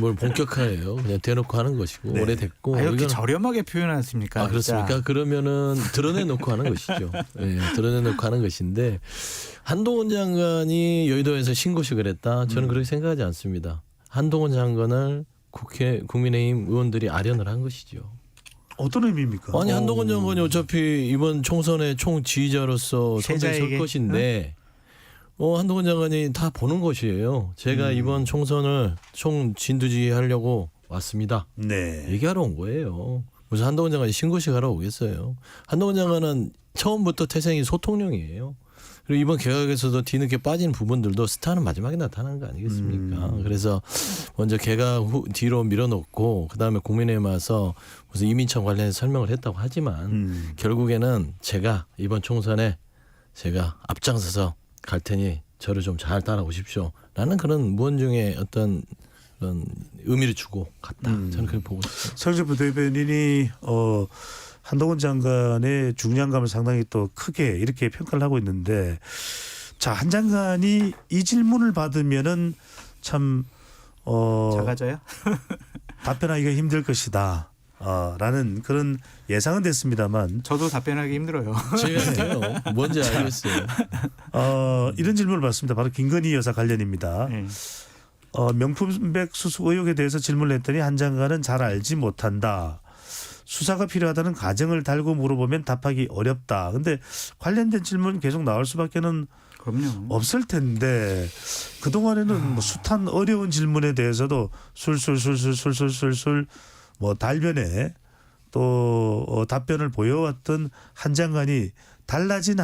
뭘 본격화예요. 그냥 대놓고 하는 것이고 네. 오래됐고. 이렇게 저렴하게 표현하십니까? 아, 그렇습니까? 진짜. 그러면은 드러내놓고 하는 것이죠. 네, 드러내놓고 하는 것인데 한동훈 장관이 여의도에서 신고식을 했다. 저는 그렇게 생각하지 않습니다. 한동훈 장관을 국민의힘 의원들이 아련을 한 것이죠. 어떤 의미입니까? 아니 한동훈 장관이 어차피 이번 총선의 총 지휘자로서 선대에 설 것인데 한동훈 장관이 다 보는 것이에요. 제가 이번 총선을 총 진두지휘하려고 왔습니다. 네. 얘기하러 온 거예요. 무슨 한동훈 장관이 신고식 하러 오겠어요. 한동훈 장관은 처음부터 태생이 소통령이에요. 그리고 이번 개각에서도 뒤늦게 빠진 부분들도 스타는 마지막에 나타나는 거 아니겠습니까? 그래서 먼저 개각 뒤로 밀어놓고 그다음에 국민의힘 와서 무슨 이민청 관련해서 설명을 했다고 하지만 결국에는 제가 이번 총선에 제가 앞장서서 갈 테니 저를 좀 잘 따라오십시오. 라는 그런 무언중의 어떤 그런 의미를 주고 갔다. 저는 그렇게 보고 싶습니다. 서영재 부대변인이 한동훈 장관의 중량감을 상당히 또 크게 이렇게 평가를 하고 있는데 자, 한 장관이 이 질문을 받으면은 참 작아져요? 답변하기가 힘들 것이다. 라는 그런 예상은 됐습니다만 저도 답변하기 힘들어요. 제가요. 뭔지 알겠어요. 이런 질문을 받습니다. 바로 김건희 여사 관련입니다. 네. 명품백 수수 의혹에 대해서 질문을 했더니 한 장관은 잘 알지 못한다. 수사가 필요하다는 가정을 달고 물어보면 답하기 어렵다. 근데 관련된 질문 계속 나올 수밖에는 그럼요. 없을 텐데 그동안에는 뭐 숱한 어려운 질문에 대해서도 술술술술술술술 뭐 달변에 또 답변을 보여왔던 한 장관이 달라진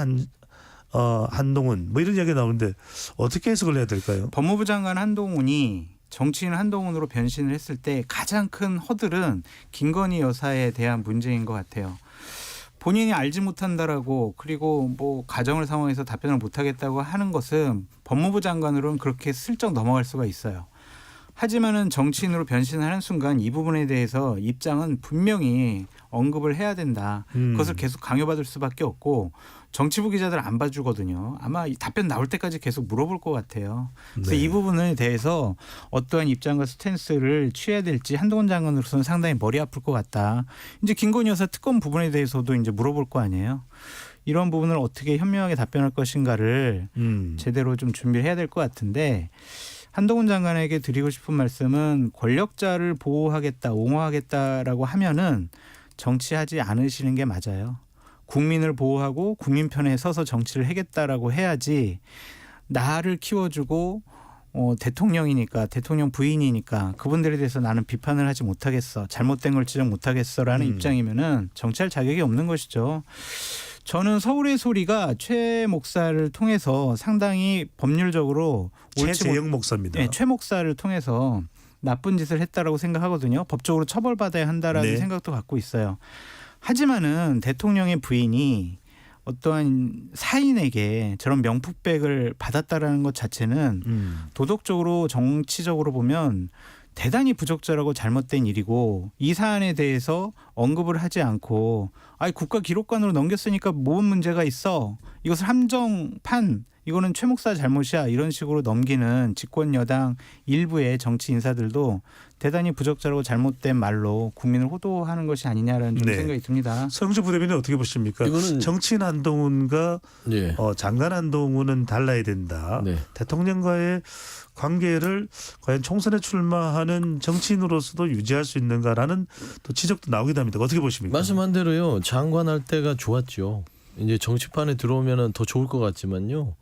한동훈 뭐 이런 이야기가 나오는데 어떻게 해석을 해야 될까요? 법무부 장관 한동훈이 정치인 한동훈으로 변신을 했을 때 가장 큰 허들은 김건희 여사에 대한 문제인 것 같아요. 본인이 알지 못한다라고 그리고 뭐 가정을 상황에서 답변을 못하겠다고 하는 것은 법무부 장관으로는 그렇게 슬쩍 넘어갈 수가 있어요. 하지만은 정치인으로 변신하는 순간 이 부분에 대해서 입장은 분명히 언급을 해야 된다. 그것을 계속 강요받을 수밖에 없고 정치부 기자들 안 봐주거든요. 아마 이 답변 나올 때까지 계속 물어볼 것 같아요. 그래서 이 부분에 대해서 어떠한 입장과 스탠스를 취해야 될지 한동훈 장관으로서는 상당히 머리 아플 것 같다. 이제 김건희 여사 특검 부분에 대해서도 이제 물어볼 거 아니에요. 이런 부분을 어떻게 현명하게 답변할 것인가를 제대로 좀 준비를 해야 될 것 같은데 한동훈 장관에게 드리고 싶은 말씀은 권력자를 보호하겠다, 옹호하겠다라고 하면은 정치하지 않으시는 게 맞아요. 국민을 보호하고 국민 편에 서서 정치를 하겠다라고 해야지 나를 키워주고 대통령이니까 대통령 부인이니까 그분들에 대해서 나는 비판을 하지 못하겠어. 잘못된 걸 지적 못하겠어라는 입장이면은 정치할 자격이 없는 것이죠. 저는 서울의 소리가 최 목사를 통해서 상당히 법률적으로 최재형 목사입니다. 네, 최 목사를 통해서 나쁜 짓을 했다라고 생각하거든요. 법적으로 처벌받아야 한다라는 생각도 갖고 있어요. 하지만은 대통령의 부인이 어떠한 사인에게 저런 명품백을 받았다라는 것 자체는 도덕적으로 정치적으로 보면 대단히 부적절하고 잘못된 일이고 이 사안에 대해서 언급을 하지 않고 국가기록관으로 넘겼으니까 뭔 문제가 있어. 이것을 함정판 이거는 최 목사 잘못이야. 이런 식으로 넘기는 집권 여당 일부의 정치 인사들도 대단히 부적절하고 잘못된 말로 국민을 호도하는 것이 아니냐라는 좀 생각이 듭니다. 서영재 부대변인 어떻게 보십니까? 이거는 정치인 한동훈과 장관 한동훈은 달라야 된다. 대통령과의 관계를 과연 총선에 출마하는 정치인으로서도 유지할 수 있는가라는 또 지적도 나오기도 합니다. 어떻게 보십니까? 말씀한 대로요. 장관할 때가 좋았죠. 이제 정치판에 들어오면은 더 좋을 것 같지만요.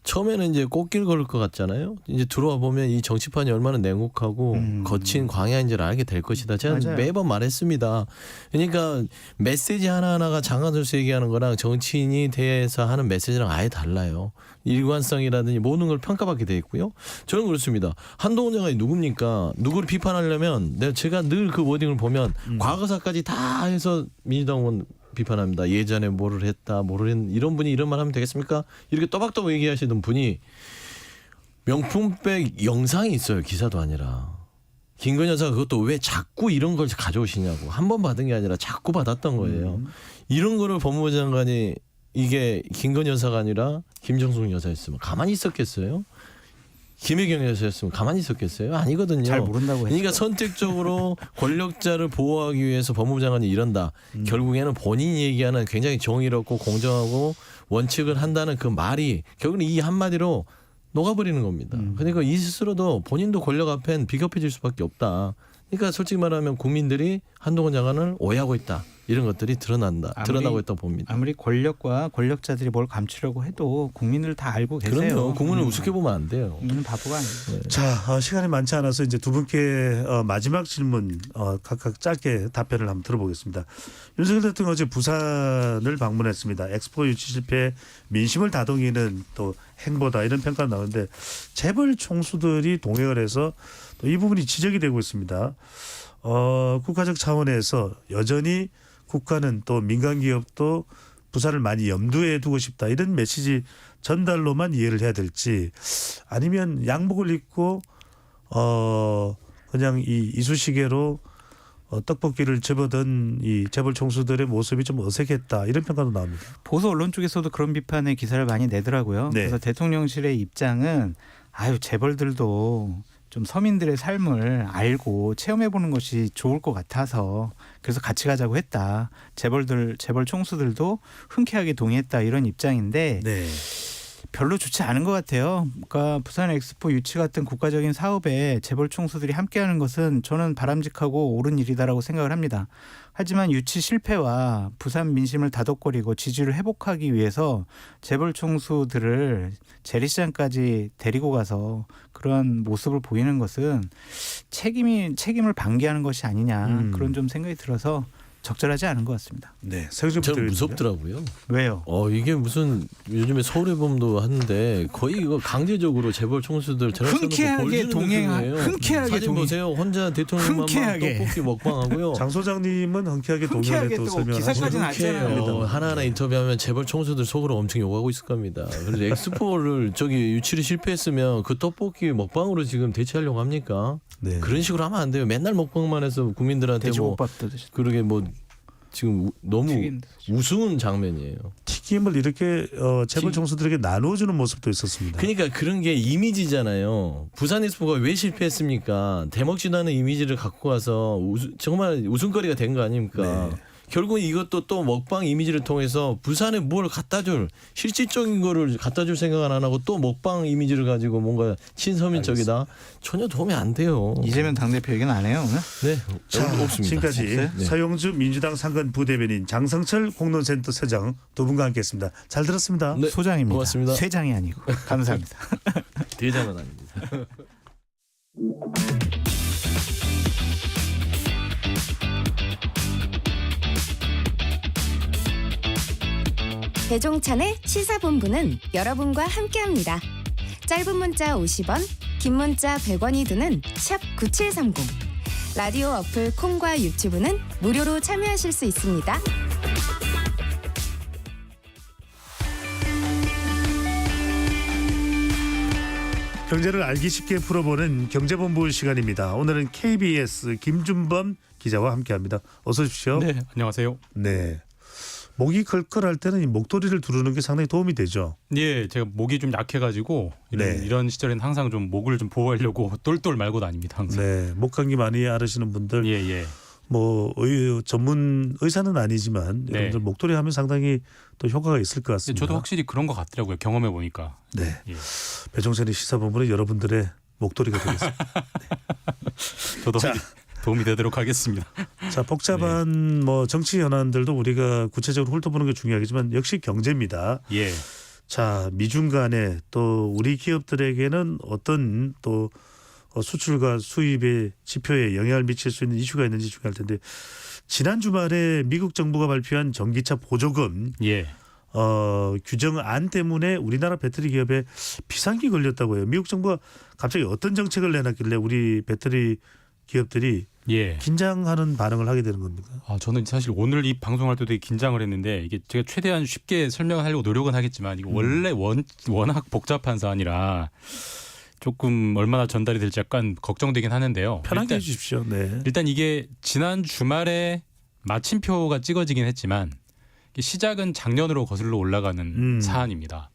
처음에는 이제 꽃길 걸을 것 같잖아요. 이제 들어와 보면 이 정치판이 얼마나 냉혹하고 거친 광야인지를 알게 될 것이다. 제가 맞아요. 매번 말했습니다. 그러니까 메시지 하나하나가 장관 선수 얘기하는 거랑 정치인이 대해서 하는 메시지랑 아예 달라요. 일관성이라든지 모든 걸 평가받게 돼 있고요. 저는 그렇습니다. 한동훈 장관이 누굽니까? 누구를 비판하려면 제가 늘 그 워딩을 보면 과거사까지 다 해서 민주당은 비판합니다. 예전에 뭐를 했다, 뭐를 했 이런 분이 이런 말 하면 되겠습니까? 이렇게 또박또박 얘기하시던 분이 명품백 영상이 있어요. 기사도 아니라. 김건희 여사가 그것도 왜 자꾸 이런 걸 가져오시냐고. 한 번 받은 게 아니라 자꾸 받았던 거예요. 이런 거를 법무부 장관이 이게 김건희 여사가 아니라 김정숙 여사였으면 가만히 있었겠어요? 김혜경 여사였으면 가만히 있었겠어요? 아니거든요. 잘 모른다고 했죠. 그러니까 선택적으로 권력자를 보호하기 위해서 법무부 장관이 이런다. 결국에는 본인이 얘기하는 굉장히 정의롭고 공정하고 원칙을 한다는 그 말이 결국은 이 한마디로 녹아버리는 겁니다. 그러니까 이 스스로도 본인도 권력 앞엔 비겁해질 수밖에 없다. 그러니까 솔직히 말하면 국민들이 한동훈 장관을 오해하고 있다. 이런 것들이 드러나고 있다고 봅니다. 아무리 권력과 권력자들이 뭘 감추려고 해도 국민들 다 알고 계세요. 그럼요. 국민을 우습게 보면 안 돼요. 국민은 바보가 아니에요. 네. 자, 시간이 많지 않아서 이제 두 분께 마지막 질문 각각 짧게 답변을 한번 들어보겠습니다. 윤석열 대통령 어제 부산을 방문했습니다. 엑스포 유치 실패 민심을 다독이는 또 행보다 이런 평가가 나오는데 재벌 총수들이 동행을 해서 또 이 부분이 지적이 되고 있습니다. 국가적 차원에서 여전히 국가는 또 민간 기업도 부산을 많이 염두에 두고 싶다 이런 메시지 전달로만 이해를 해야 될지 아니면 양복을 입고 그냥 이 이쑤시개로 떡볶이를 집어든 이 재벌 총수들의 모습이 좀 어색했다 이런 평가도 나옵니다. 보수 언론 쪽에서도 그런 비판의 기사를 많이 내더라고요. 네. 그래서 대통령실의 입장은 재벌들도 좀 서민들의 삶을 알고 체험해보는 것이 좋을 것 같아서 그래서 같이 가자고 했다. 재벌 총수들도 흔쾌하게 동의했다 이런 입장인데 네. 별로 좋지 않은 것 같아요. 그러니까 부산 엑스포 유치 같은 국가적인 사업에 재벌 총수들이 함께하는 것은 저는 바람직하고 옳은 일이다라고 생각을 합니다. 하지만 유치 실패와 부산 민심을 다독거리고 지지를 회복하기 위해서 재벌 총수들을 재래시장까지 데리고 가서 그런 모습을 보이는 것은 책임을 방기하는 것이 아니냐 그런 좀 생각이 들어서 적절하지 않은 것 같습니다. 네, 저는 무섭더라고요. 왜요? 이게 무슨 요즘에 서울의범도 하는데 거의 이거 강제적으로 재벌 총수들 흔쾌하게 흔쾌하게 사진 보세요. 혼자 대통령만 떡볶이 먹방하고요. 장 소장님은 흔쾌하게 동의를 또 기사까지 났잖아요. 하나하나 인터뷰하면 재벌 총수들 속으로 엄청 욕하고 있을 겁니다. 그래서 엑스포를 유치를 실패했으면 그 떡볶이 먹방으로 지금 대체하려고 합니까? 네. 그런 식으로 하면 안 돼요. 맨날 먹방만 해서 국민들한테 그러게 지금 너무 우스운 장면이에요. 튀김을 이렇게 재벌 총수들에게 나눠주는 모습도 있었습니다. 그러니까 그런 게 이미지잖아요. 부산 엑스포가 왜 실패했습니까? 대먹지도 않은 이미지를 갖고 와서 정말 웃음거리가 된 거 아닙니까? 네. 결국은 이것도 또 먹방 이미지를 통해서 부산에 뭘 실질적인 거를 갖다 줄 생각은 안 하고 또 먹방 이미지를 가지고 뭔가 친서민적이다. 전혀 도움이 안 돼요. 이재명 당대표 얘기는 안 해요 오늘? 네. 없습니다. 지금까지 네. 서영주 민주당 상근 부대변인 장성철 공론센터 소장 두 분과 함께했습니다. 잘 들었습니다. 네. 소장입니다. 고맙습니다. 쇠장이 아니고 감사합니다. 대장은 아닙니다. 배종찬의 시사본부는 여러분과 함께합니다. 짧은 문자 50원, 긴 문자 100원이 드는 샵 9730. 라디오 어플 콩과 유튜브는 무료로 참여하실 수 있습니다. 경제를 알기 쉽게 풀어보는 경제본부 시간입니다. 오늘은 KBS 김준범 기자와 함께합니다. 어서 오십시오. 네, 안녕하세요. 네. 목이 걸걸할 때는 이 목도리를 두르는 게 상당히 도움이 되죠. 예, 제가 목이 좀 약해가지고 이런 시절에는 항상 좀 목을 좀 보호하려고 똘똘 말고 다닙니다. 항상. 네, 목 감기 많이 앓으시는 분들, 뭐 전문 의사는 아니지만 여러분들 목도리 하면 상당히 또 효과가 있을 것 같습니다. 저도 확실히 그런 것 같더라고요. 경험해 보니까. 네, 배종찬의 시사본부는 여러분들의 목도리가 되겠습니다. 네. 저도 도움이 되도록 하겠습니다. 자, 복잡한 정치 현안들도 우리가 구체적으로 훑어보는 게 중요하겠지만 역시 경제입니다. 예. 자, 미중 간에 또 우리 기업들에게는 어떤 또 수출과 수입의 지표에 영향을 미칠 수 있는 이슈가 있는지 중요할 텐데 지난 주말에 미국 정부가 발표한 전기차 보조금 규정안 때문에 우리나라 배터리 기업에 비상기 걸렸다고 해요. 미국 정부가 갑자기 어떤 정책을 내놨길래 우리 배터리 기업들이 긴장하는 반응을 하게 되는 겁니까? 저는 사실 오늘 이 방송할 때도 되게 긴장을 했는데 이게 제가 최대한 쉽게 설명하려고 노력은 하겠지만 이거 원래 워낙 복잡한 사안이라 조금 얼마나 전달이 될지 약간 걱정되긴 하는데요. 편하게 해주십시오. 네. 일단 이게 지난 주말에 마침표가 찍어지긴 했지만 시작은 작년으로 거슬러 올라가는 사안입니다.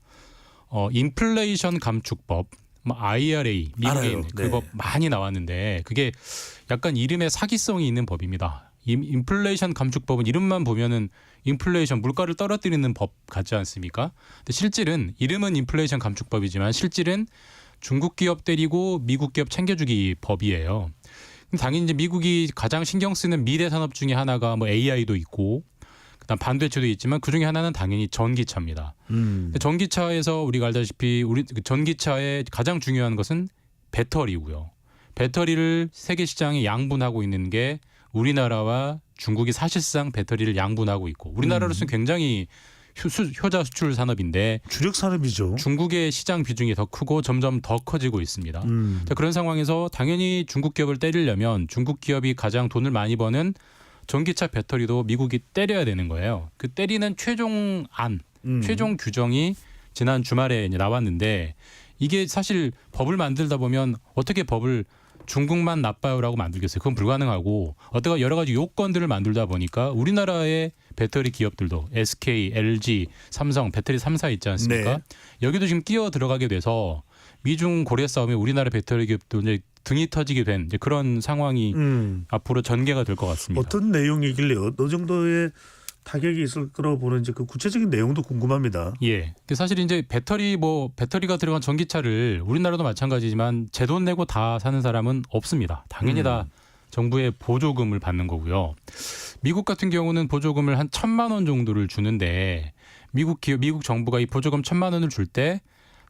인플레이션 감축법, 뭐 IRA, 미국인 그 법 많이 나왔는데 그게 약간 이름에 사기성이 있는 법입니다. 인플레이션 감축법은 이름만 보면은 인플레이션 물가를 떨어뜨리는 법 같지 않습니까? 근데 실질은 이름은 인플레이션 감축법이지만 실질은 중국 기업 때리고 미국 기업 챙겨주기 법이에요. 당연히 이제 미국이 가장 신경 쓰는 미래 산업 중에 하나가 뭐 AI도 있고 그다음 반도체도 있지만 그 중에 하나는 당연히 전기차입니다. 전기차에서 우리가 알다시피 우리 전기차의 가장 중요한 것은 배터리고요. 배터리를 세계 시장에 양분하고 있는 게 우리나라와 중국이 사실상 배터리를 양분하고 있고 우리나라로서는 굉장히 효자 수출 산업인데 주력 산업이죠. 중국의 시장 비중이 더 크고 점점 더 커지고 있습니다. 자, 그런 상황에서 당연히 중국 기업을 때리려면 중국 기업이 가장 돈을 많이 버는 전기차 배터리도 미국이 때려야 되는 거예요. 그 때리는 최종 최종 규정이 지난 주말에 이제 나왔는데 이게 사실 법을 만들다 보면 어떻게 법을 중국만 나빠요라고 만들겠어요. 그건 불가능하고 어떤 여러 가지 요건들을 만들다 보니까 우리나라의 배터리 기업들도 SK, LG, 삼성 배터리 3사 있지 않습니까? 네. 여기도 지금 끼어 들어가게 돼서 미중 고래 싸움에 우리나라 배터리 기업도 이제 등이 터지게 된 이제 그런 상황이 앞으로 전개가 될 것 같습니다. 어떤 내용이길래 어느 정도의 타격이 있을 거라고 보는지 그 구체적인 내용도 궁금합니다. 예. 사실 이제 배터리가 들어간 전기차를 우리나라도 마찬가지지만 제 돈 내고 다 사는 사람은 없습니다. 당연히 다 정부의 보조금을 받는 거고요. 미국 같은 경우는 보조금을 한 1,000만 원 정도를 주는데 미국 정부가 이 보조금 1,000만 원을 줄 때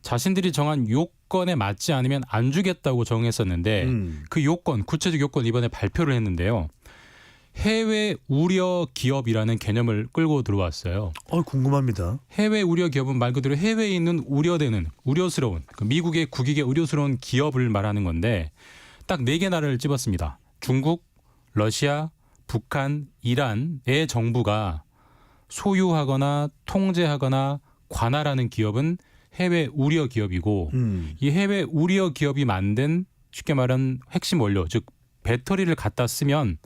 자신들이 정한 요건에 맞지 않으면 안 주겠다고 정했었는데 그 요건, 구체적 요건 이번에 발표를 했는데요. 해외 우려 기업이라는 개념을 끌고 들어왔어요. 궁금합니다. 해외 우려 기업은 말 그대로 해외에 있는 우려스러운 미국의 국익에 우려스러운 기업을 말하는 건데 딱 4개 나라를 집었습니다. 중국, 러시아, 북한, 이란의 정부가 소유하거나 통제하거나 관할하는 기업은 해외 우려 기업이고 이 해외 우려 기업이 만든 쉽게 말하는 핵심 원료 즉 배터리를 갖다 쓰면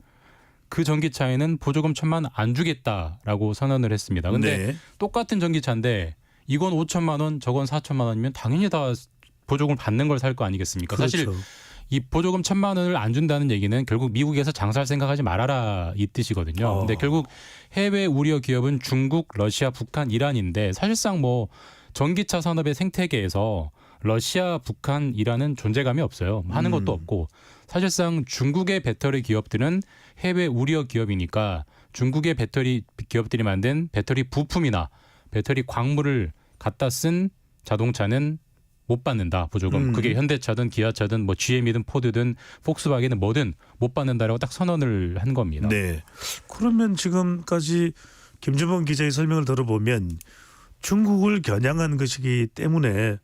그 전기차에는 보조금 1,000만 원 안 주겠다라고 선언을 했습니다. 근데 똑같은 전기차인데 이건 5천만 원, 저건 4천만 원이면 당연히 다 보조금을 받는 걸 살 거 아니겠습니까? 그렇죠. 사실 이 보조금 1,000만 원을 안 준다는 얘기는 결국 미국에서 장사할 생각하지 말아라 이 뜻이거든요. 근데 결국 해외 우려 기업은 중국, 러시아, 북한, 이란인데 사실상 뭐 전기차 산업의 생태계에서 러시아, 북한, 이란은 존재감이 없어요. 하는 것도 없고 사실상 중국의 배터리 기업들은 해외 우려 기업이니까 중국의 배터리 기업들이 만든 배터리 부품이나 배터리 광물을 갖다 쓴 자동차는 못 받는다 보조금. 그게 현대차든 기아차든 뭐 GM이든 포드든 폭스바겐은 뭐든 못 받는다라고 딱 선언을 한 겁니다. 네. 그러면 지금까지 김준범 기자의 설명을 들어보면 중국을 겨냥한 것이기 때문에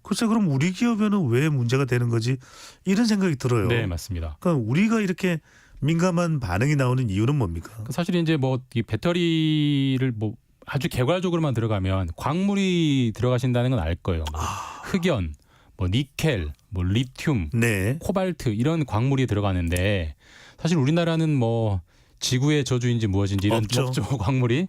글쎄 그럼 우리 기업에는 왜 문제가 되는 거지? 이런 생각이 들어요. 네, 맞습니다. 그러니까 우리가 이렇게 민감한 반응이 나오는 이유는 뭡니까? 사실 이제 뭐 이 배터리를 뭐 아주 개괄적으로만 들어가면 광물이 들어가신다는 건 알 거예요. 뭐 흑연, 뭐 니켈, 뭐 리튬, 코발트 이런 광물이 들어가는데 사실 우리나라는 뭐 지구의 저주인지 무엇인지 이런 없죠 광물이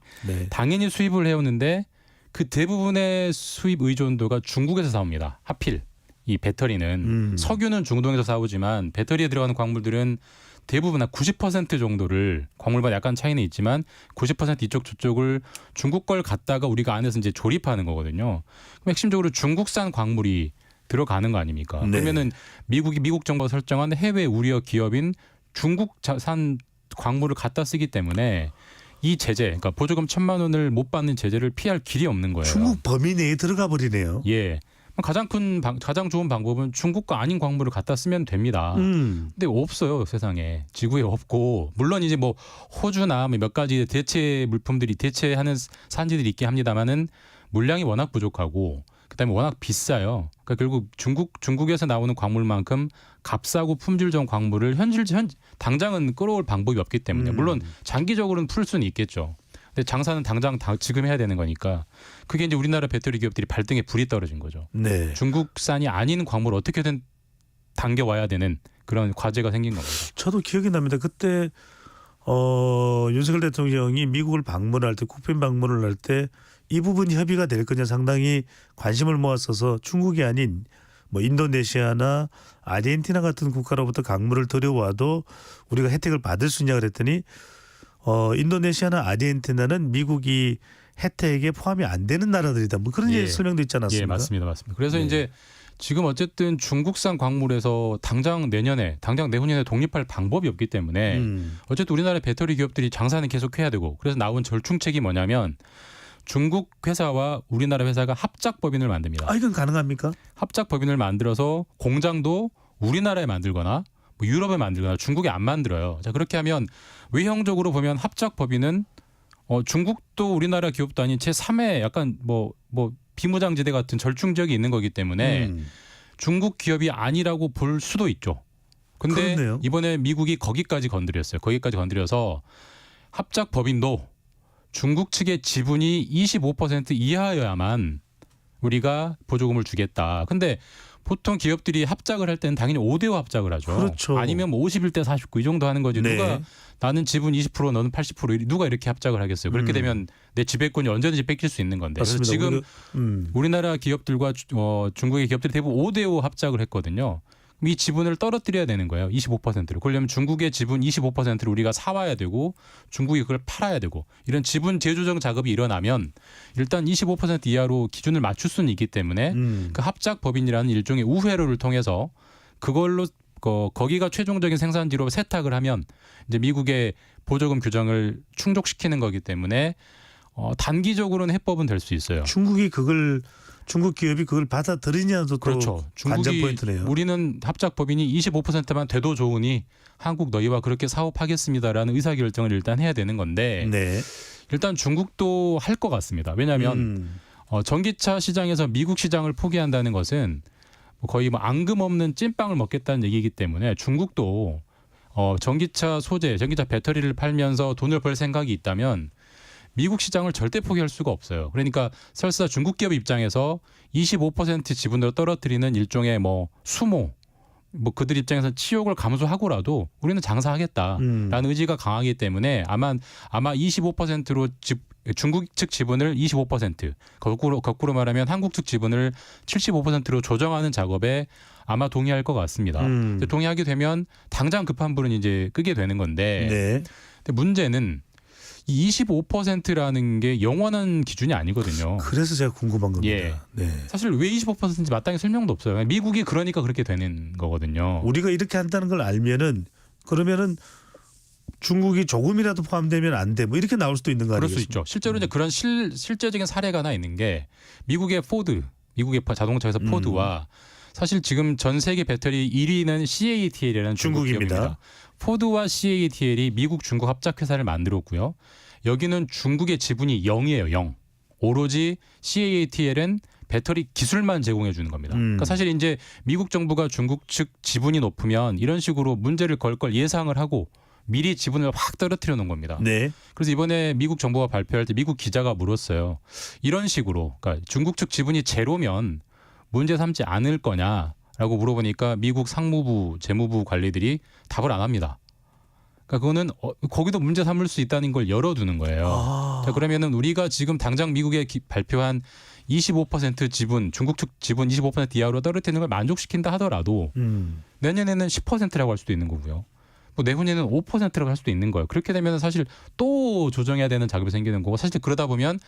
당연히 수입을 해오는데 그 대부분의 수입 의존도가 중국에서 나옵니다. 하필 이 배터리는 석유는 중동에서 사오지만 배터리에 들어가는 광물들은 대부분 한 90% 정도를 광물마다 약간 차이는 있지만 90% 이쪽 저쪽을 중국 걸 갖다가 우리가 안에서 이제 조립하는 거거든요. 그럼 핵심적으로 중국산 광물이 들어가는 거 아닙니까? 그러면은 미국 정부가 설정한 해외 우려 기업인 중국산 광물을 갖다 쓰기 때문에 이 제재, 그러니까 보조금 1,000만 원을 못 받는 제재를 피할 길이 없는 거예요. 중국 범위 내에 들어가 버리네요. 예. 가장 좋은 방법은 중국과 아닌 광물을 갖다 쓰면 됩니다. 근데 없어요, 세상에. 지구에 없고 물론 이제 뭐 호주나 몇 가지 대체 물품들이 대체하는 산지들이 있긴 합니다만은 물량이 워낙 부족하고 그다음에 워낙 비싸요. 그러니까 결국 중국에서 나오는 광물만큼 값싸고 품질 좋은 광물을 당장은 끌어올 방법이 없기 때문에 물론 장기적으로는 풀 수는 있겠죠. 근데 장사는 당장 지금 해야 되는 거니까 그게 이제 우리나라 배터리 기업들이 발등에 불이 떨어진 거죠. 네. 중국산이 아닌 광물을 어떻게든 당겨와야 되는 그런 과제가 생긴 겁니다. 저도 기억이 납니다. 그때 윤석열 대통령이 미국을 방문할 때 국빈 방문을 할 때 이 부분이 협의가 될 거냐 상당히 관심을 모았어서 중국이 아닌 뭐 인도네시아나 아르헨티나 같은 국가로부터 강물을 들여와도 우리가 혜택을 받을 수 있냐 그랬더니 인도네시아나 아르헨티나는 미국이 혜택에 포함이 안 되는 나라들이다. 뭐 그런 설명도 있지 않았습니까? 예, 맞습니다. 그래서 이제 지금 어쨌든 중국산 광물에서 당장 내후년에 독립할 방법이 없기 때문에 어쨌든 우리나라 배터리 기업들이 장사는 계속 해야 되고 그래서 나온 절충책이 뭐냐면 중국 회사와 우리나라 회사가 합작 법인을 만듭니다. 이건 가능합니까? 합작 법인을 만들어서 공장도 우리나라에 만들거나 뭐 유럽에 만들거나 중국에 안 만들어요. 자, 그렇게 하면 외형적으로 보면 합작 법인은 중국도 우리나라 기업도 아닌 제3의 약간 뭐 비무장지대 같은 절충지역이 있는 거기 때문에 중국 기업이 아니라고 볼 수도 있죠. 근데 그렇네요. 이번에 미국이 거기까지 건드렸어요. 거기까지 건드려서 합작 법인도 중국 측의 지분이 25% 이하여야만 우리가 보조금을 주겠다. 근데 보통 기업들이 합작을 할 때는 당연히 5대5 합작을 하죠. 그렇죠. 아니면 뭐 51대 49 이 정도 하는 거지. 네. 누가 나는 지분 20% 너는 80% 누가 이렇게 합작을 하겠어요. 그렇게 되면 내 지배권이 언제든지 뺏길 수 있는 건데. 그래서 맞습니다. 지금 우리나라 기업들과 중국의 기업들이 대부분 5대5 합작을 했거든요. 이 지분을 떨어뜨려야 되는 거예요. 25%를. 그러려면 중국의 지분 25%를 우리가 사와야 되고 중국이 그걸 팔아야 되고 이런 지분 재조정 작업이 일어나면 일단 25% 이하로 기준을 맞출 수는 있기 때문에 그 합작 법인이라는 일종의 우회로를 통해서 그걸로 거기가 최종적인 생산지로 세탁을 하면 이제 미국의 보조금 규정을 충족시키는 거기 때문에 단기적으로는 해법은 될 수 있어요. 중국 기업이 그걸 받아들이냐도 그렇죠. 또 관전 포인트네요. 우리는 합작 법인이 25%만 돼도 좋으니 한국 너희와 그렇게 사업하겠습니다라는 의사결정을 일단 해야 되는 건데 일단 중국도 할 것 같습니다. 왜냐하면 전기차 시장에서 미국 시장을 포기한다는 것은 거의 뭐 앙금 없는 찐빵을 먹겠다는 얘기이기 때문에 중국도 전기차 소재, 전기차 배터리를 팔면서 돈을 벌 생각이 있다면 미국 시장을 절대 포기할 수가 없어요. 그러니까 설사 중국 기업 입장에서 25% 지분으로 떨어뜨리는 일종의 수모, 그들 입장에서 치욕을 감수하고라도 우리는 장사하겠다라는 의지가 강하기 때문에 아마 25%로 중국 측 지분을 25%, 거꾸로 말하면 한국 측 지분을 75%로 조정하는 작업에 아마 동의할 것 같습니다. 동의하게 되면 당장 급한 불은 이제 끄게 되는 건데, 근데 문제는 이 25%라는 게 영원한 기준이 아니거든요. 그래서 제가 궁금한 겁니다. 사실 왜 25%인지 마땅히 설명도 없어요. 미국이 그러니까 그렇게 되는 거거든요. 우리가 이렇게 한다는 걸 알면은 그러면은 중국이 조금이라도 포함되면 안 돼. 뭐 이렇게 나올 수도 있는 거 아니겠습니까? 그럴 수 있죠. 실제로 이제 그런 실제적인 사례가 하나 있는 게 미국의 포드, 미국의 자동차에서 포드와 사실 지금 전 세계 배터리 1위는 CATL이라는 중국 기업입니다. 포드와 CATL이 미국 중국 합작 회사를 만들었고요. 여기는 중국의 지분이 0이에요. 0. 오로지 CATL은 배터리 기술만 제공해 주는 겁니다. 그러니까 사실 이제 미국 정부가 중국 측 지분이 높으면 이런 식으로 문제를 걸 걸 예상을 하고 미리 지분을 확 떨어뜨려 놓은 겁니다. 그래서 이번에 미국 정부가 발표할 때 미국 기자가 물었어요. 이런 식으로 그러니까 중국 측 지분이 제로면 문제 삼지 않을 거냐라고 물어보니까 미국 상무부, 재무부 관리들이 답을 안 합니다. 그러니까 그거는 거기도 문제 삼을 수 있다는 걸 열어두는 거예요. 자, 그러면은 우리가 지금 당장 미국에 발표한 25% 지분, 중국 측 지분 25% 이하로 떨어뜨리는 걸 만족시킨다 하더라도 내년에는 10%라고 할 수도 있는 거고요. 내후년에는 5%라고 할 수도 있는 거예요. 그렇게 되면 사실 또 조정해야 되는 작업이 생기는 거고 사실 그러다 보면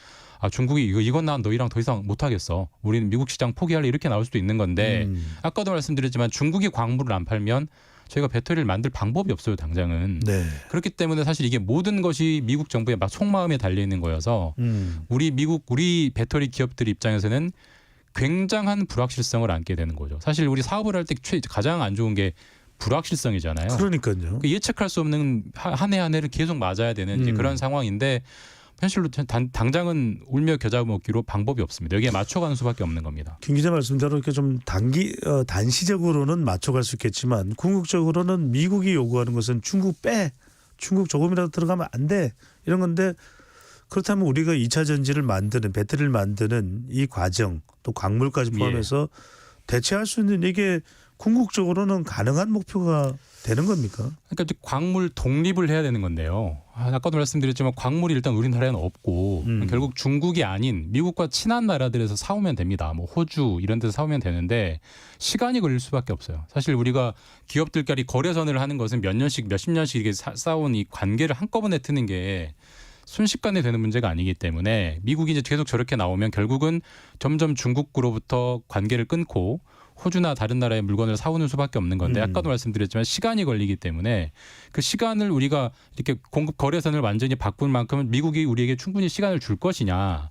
중국이 이건 난 너희랑 더 이상 못하겠어. 우리는 미국 시장 포기할래 이렇게 나올 수도 있는 건데 아까도 말씀드렸지만 중국이 광물을 안 팔면 저희가 배터리를 만들 방법이 없어요. 당장은. 그렇기 때문에 사실 이게 모든 것이 미국 정부의 속마음에 달려 있는 거여서 우리 배터리 기업들 입장에서는 굉장한 불확실성을 안게 되는 거죠. 사실 우리 사업을 할 때 가장 안 좋은 게 불확실성이잖아요. 그러니까요. 예측할 수 없는 한 해 한 해를 계속 맞아야 되는 이제 그런 상황인데 현실로 당장은 울며 겨자 먹기로 방법이 없습니다. 여기에 맞춰가는 수밖에 없는 겁니다. 김 기자 말씀대로 이렇게 좀 단시적으로는 맞춰갈 수 있겠지만 궁극적으로는 미국이 요구하는 것은 중국 조금이라도 들어가면 안 돼 이런 건데 그렇다면 우리가 2차 전지를 만드는 배터리를 만드는 이 과정 또 광물까지 포함해서 대체할 수 있는 이게 궁극적으로는 가능한 목표가 되는 겁니까? 그러니까 이제 광물 독립을 해야 되는 건데요. 아까도 말씀드렸지만 광물이 일단 우리나라에는 없고 결국 중국이 아닌 미국과 친한 나라들에서 사오면 됩니다. 뭐 호주 이런 데서 사오면 되는데 시간이 걸릴 수밖에 없어요. 사실 우리가 기업들끼리 거래선을 하는 것은 몇 년씩 몇십 년씩 이렇게 쌓아온 이 관계를 한꺼번에 트는 게 순식간에 되는 문제가 아니기 때문에 미국이 이제 계속 저렇게 나오면 결국은 점점 중국으로부터 관계를 끊고 호주나 다른 나라의 물건을 사오는 수밖에 없는 건데 아까도 말씀드렸지만 시간이 걸리기 때문에 그 시간을 우리가 이렇게 공급 거래선을 완전히 바꿀 만큼은 미국이 우리에게 충분히 시간을 줄 것이냐가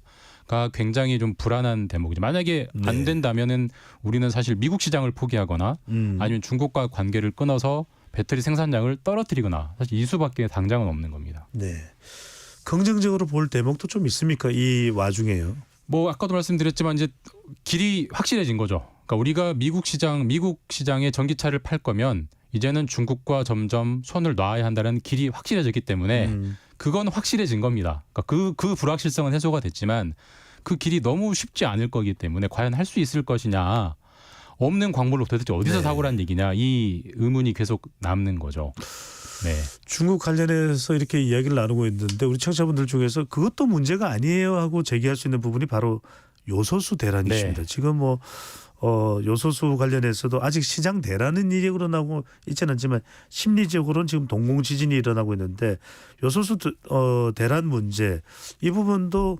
굉장히 좀 불안한 대목이죠. 만약에 안 된다면은 우리는 사실 미국 시장을 포기하거나 아니면 중국과 관계를 끊어서 배터리 생산량을 떨어뜨리거나 사실 이 수밖에 당장은 없는 겁니다. 네. 긍정적으로 볼 대목도 좀 있습니까? 이 와중에요. 뭐 아까도 말씀드렸지만 이제 길이 확실해진 거죠. 그러니까 우리가 미국 시장에 전기차를 팔 거면 이제는 중국과 점점 손을 놔야 한다는 길이 확실해졌기 때문에 그건 확실해진 겁니다. 그러니까 그 불확실성은 해소가 됐지만 그 길이 너무 쉽지 않을 거기 때문에 과연 할 수 있을 것이냐, 없는 광물로 도대체 어디서 사오란 얘기냐, 이 의문이 계속 남는 거죠. 네. 중국 관련해서 이렇게 이야기를 나누고 있는데 우리 청취자분들 중에서 그것도 문제가 아니에요 하고 제기할 수 있는 부분이 바로 요소수 대란이 있습니다. 지금 뭐 요소수 관련해서도 아직 시장 대란은 일어나고 있지는 않지만 심리적으로는 지금 동공지진이 일어나고 있는데 요소수 대란 문제 이 부분도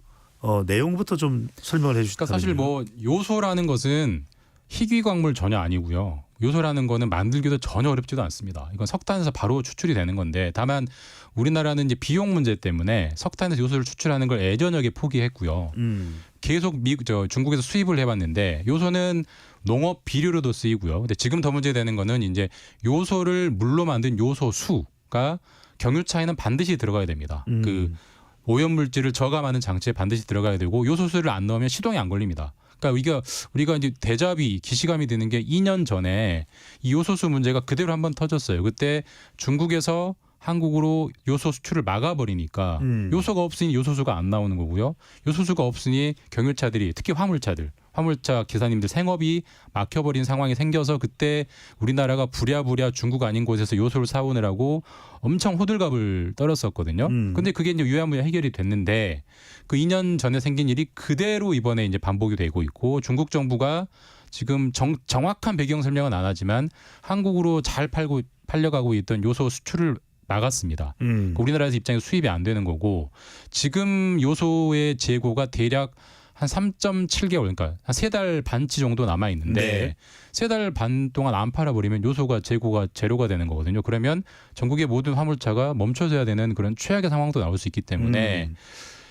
내용부터 좀 설명을 해 주시죠. 그러니까 사실 뭐 요소라는 것은 희귀 광물 전혀 아니고요. 요소라는 거는 만들기도 전혀 어렵지도 않습니다. 이건 석탄에서 바로 추출이 되는 건데 다만 우리나라는 이제 비용 문제 때문에 석탄에서 요소를 추출하는 걸 예전역에 포기했고요. 계속 중국에서 수입을 해봤는데 요소는 농업 비료로도 쓰이고요. 근데 지금 더 문제되는 거는 이제 요소를 물로 만든 요소수가 경유차에는 반드시 들어가야 됩니다. 그 오염 물질을 저감하는 장치에 반드시 들어가야 되고 요소수를 안 넣으면 시동이 안 걸립니다. 그러니까 우리가 이제 대자비 기시감이 드는 게 2년 전에 이 요소수 문제가 그대로 한번 터졌어요. 그때 중국에서 한국으로 요소 수출을 막아버리니까 요소가 없으니 요소수가 안 나오는 거고요. 요소수가 없으니 경유차들이 특히 화물차 기사님들 생업이 막혀버린 상황이 생겨서 그때 우리나라가 부랴부랴 중국 아닌 곳에서 요소를 사오느라고 엄청 호들갑을 떨었었거든요. 근데 그게 이제 유야무야 해결이 됐는데 그 2년 전에 생긴 일이 그대로 이번에 이제 반복이 되고 있고 중국 정부가 지금 정확한 배경 설명은 안 하지만 한국으로 잘 팔려가고 있던 요소 수출을 막았습니다. 우리나라에서 입장에서 수입이 안 되는 거고 지금 요소의 재고가 대략 한 3.7개월 그러니까 한 3달 반치 정도 남아 있는데 3달 반 동안 안 팔아버리면 요소가 재고가 제로가 되는 거거든요. 그러면 전국의 모든 화물차가 멈춰져야 되는 그런 최악의 상황도 나올 수 있기 때문에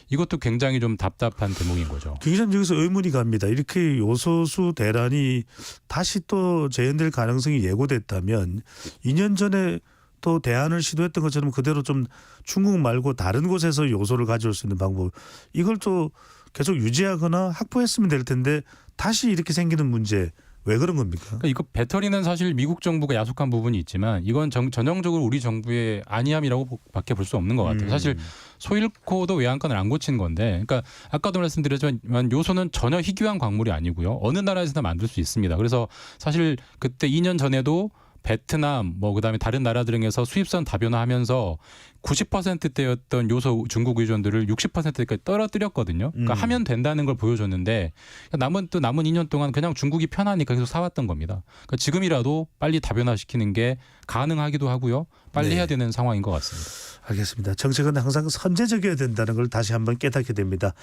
이것도 굉장히 좀 답답한 대목인 거죠. 김 기자님 여기서 의문이 갑니다. 이렇게 요소수 대란이 다시 또 재현될 가능성이 예고됐다면 2년 전에 또 대안을 시도했던 것처럼 그대로 좀 중국 말고 다른 곳에서 요소를 가져올 수 있는 방법 이걸 또 계속 유지하거나 확보했으면 될 텐데 다시 이렇게 생기는 문제 왜 그런 겁니까? 그러니까 이거 배터리는 사실 미국 정부가 야속한 부분이 있지만 이건 전형적으로 우리 정부의 안이함이라고밖에 볼 수 없는 것 같아요. 사실 소일코도 외양간을 안 고친 건데 그러니까 아까도 말씀드렸지만 요소는 전혀 희귀한 광물이 아니고요. 어느 나라에서나 만들 수 있습니다. 그래서 사실 그때 2년 전에도 베트남 그다음에 다른 나라들에서 수입선 다변화하면서 90%대였던 요소 중국 의존도를 60%까지 떨어뜨렸거든요. 그러니까 하면 된다는 걸 보여줬는데 남은 2년 동안 그냥 중국이 편하니까 계속 사왔던 겁니다. 그러니까 지금이라도 빨리 다변화시키는 게 가능하기도 하고요. 빨리 해야 되는 상황인 것 같습니다. 알겠습니다. 정책은 항상 선제적이어야 된다는 걸 다시 한번 깨닫게 됩니다.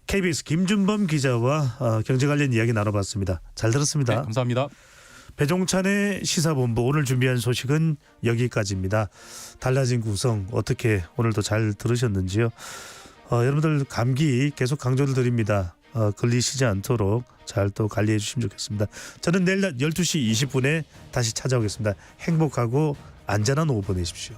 KBS 김준범 기자와 경제 관련 이야기 나눠봤습니다. 잘 들었습니다. 네, 감사합니다. 배종찬의 시사본부 오늘 준비한 소식은 여기까지입니다. 달라진 구성 어떻게 오늘도 잘 들으셨는지요? 여러분들 감기 계속 강조를 드립니다. 걸리시지 않도록 잘 또 관리해 주시면 좋겠습니다. 저는 내일 낮 12시 20분에 다시 찾아오겠습니다. 행복하고 안전한 오후 보내십시오.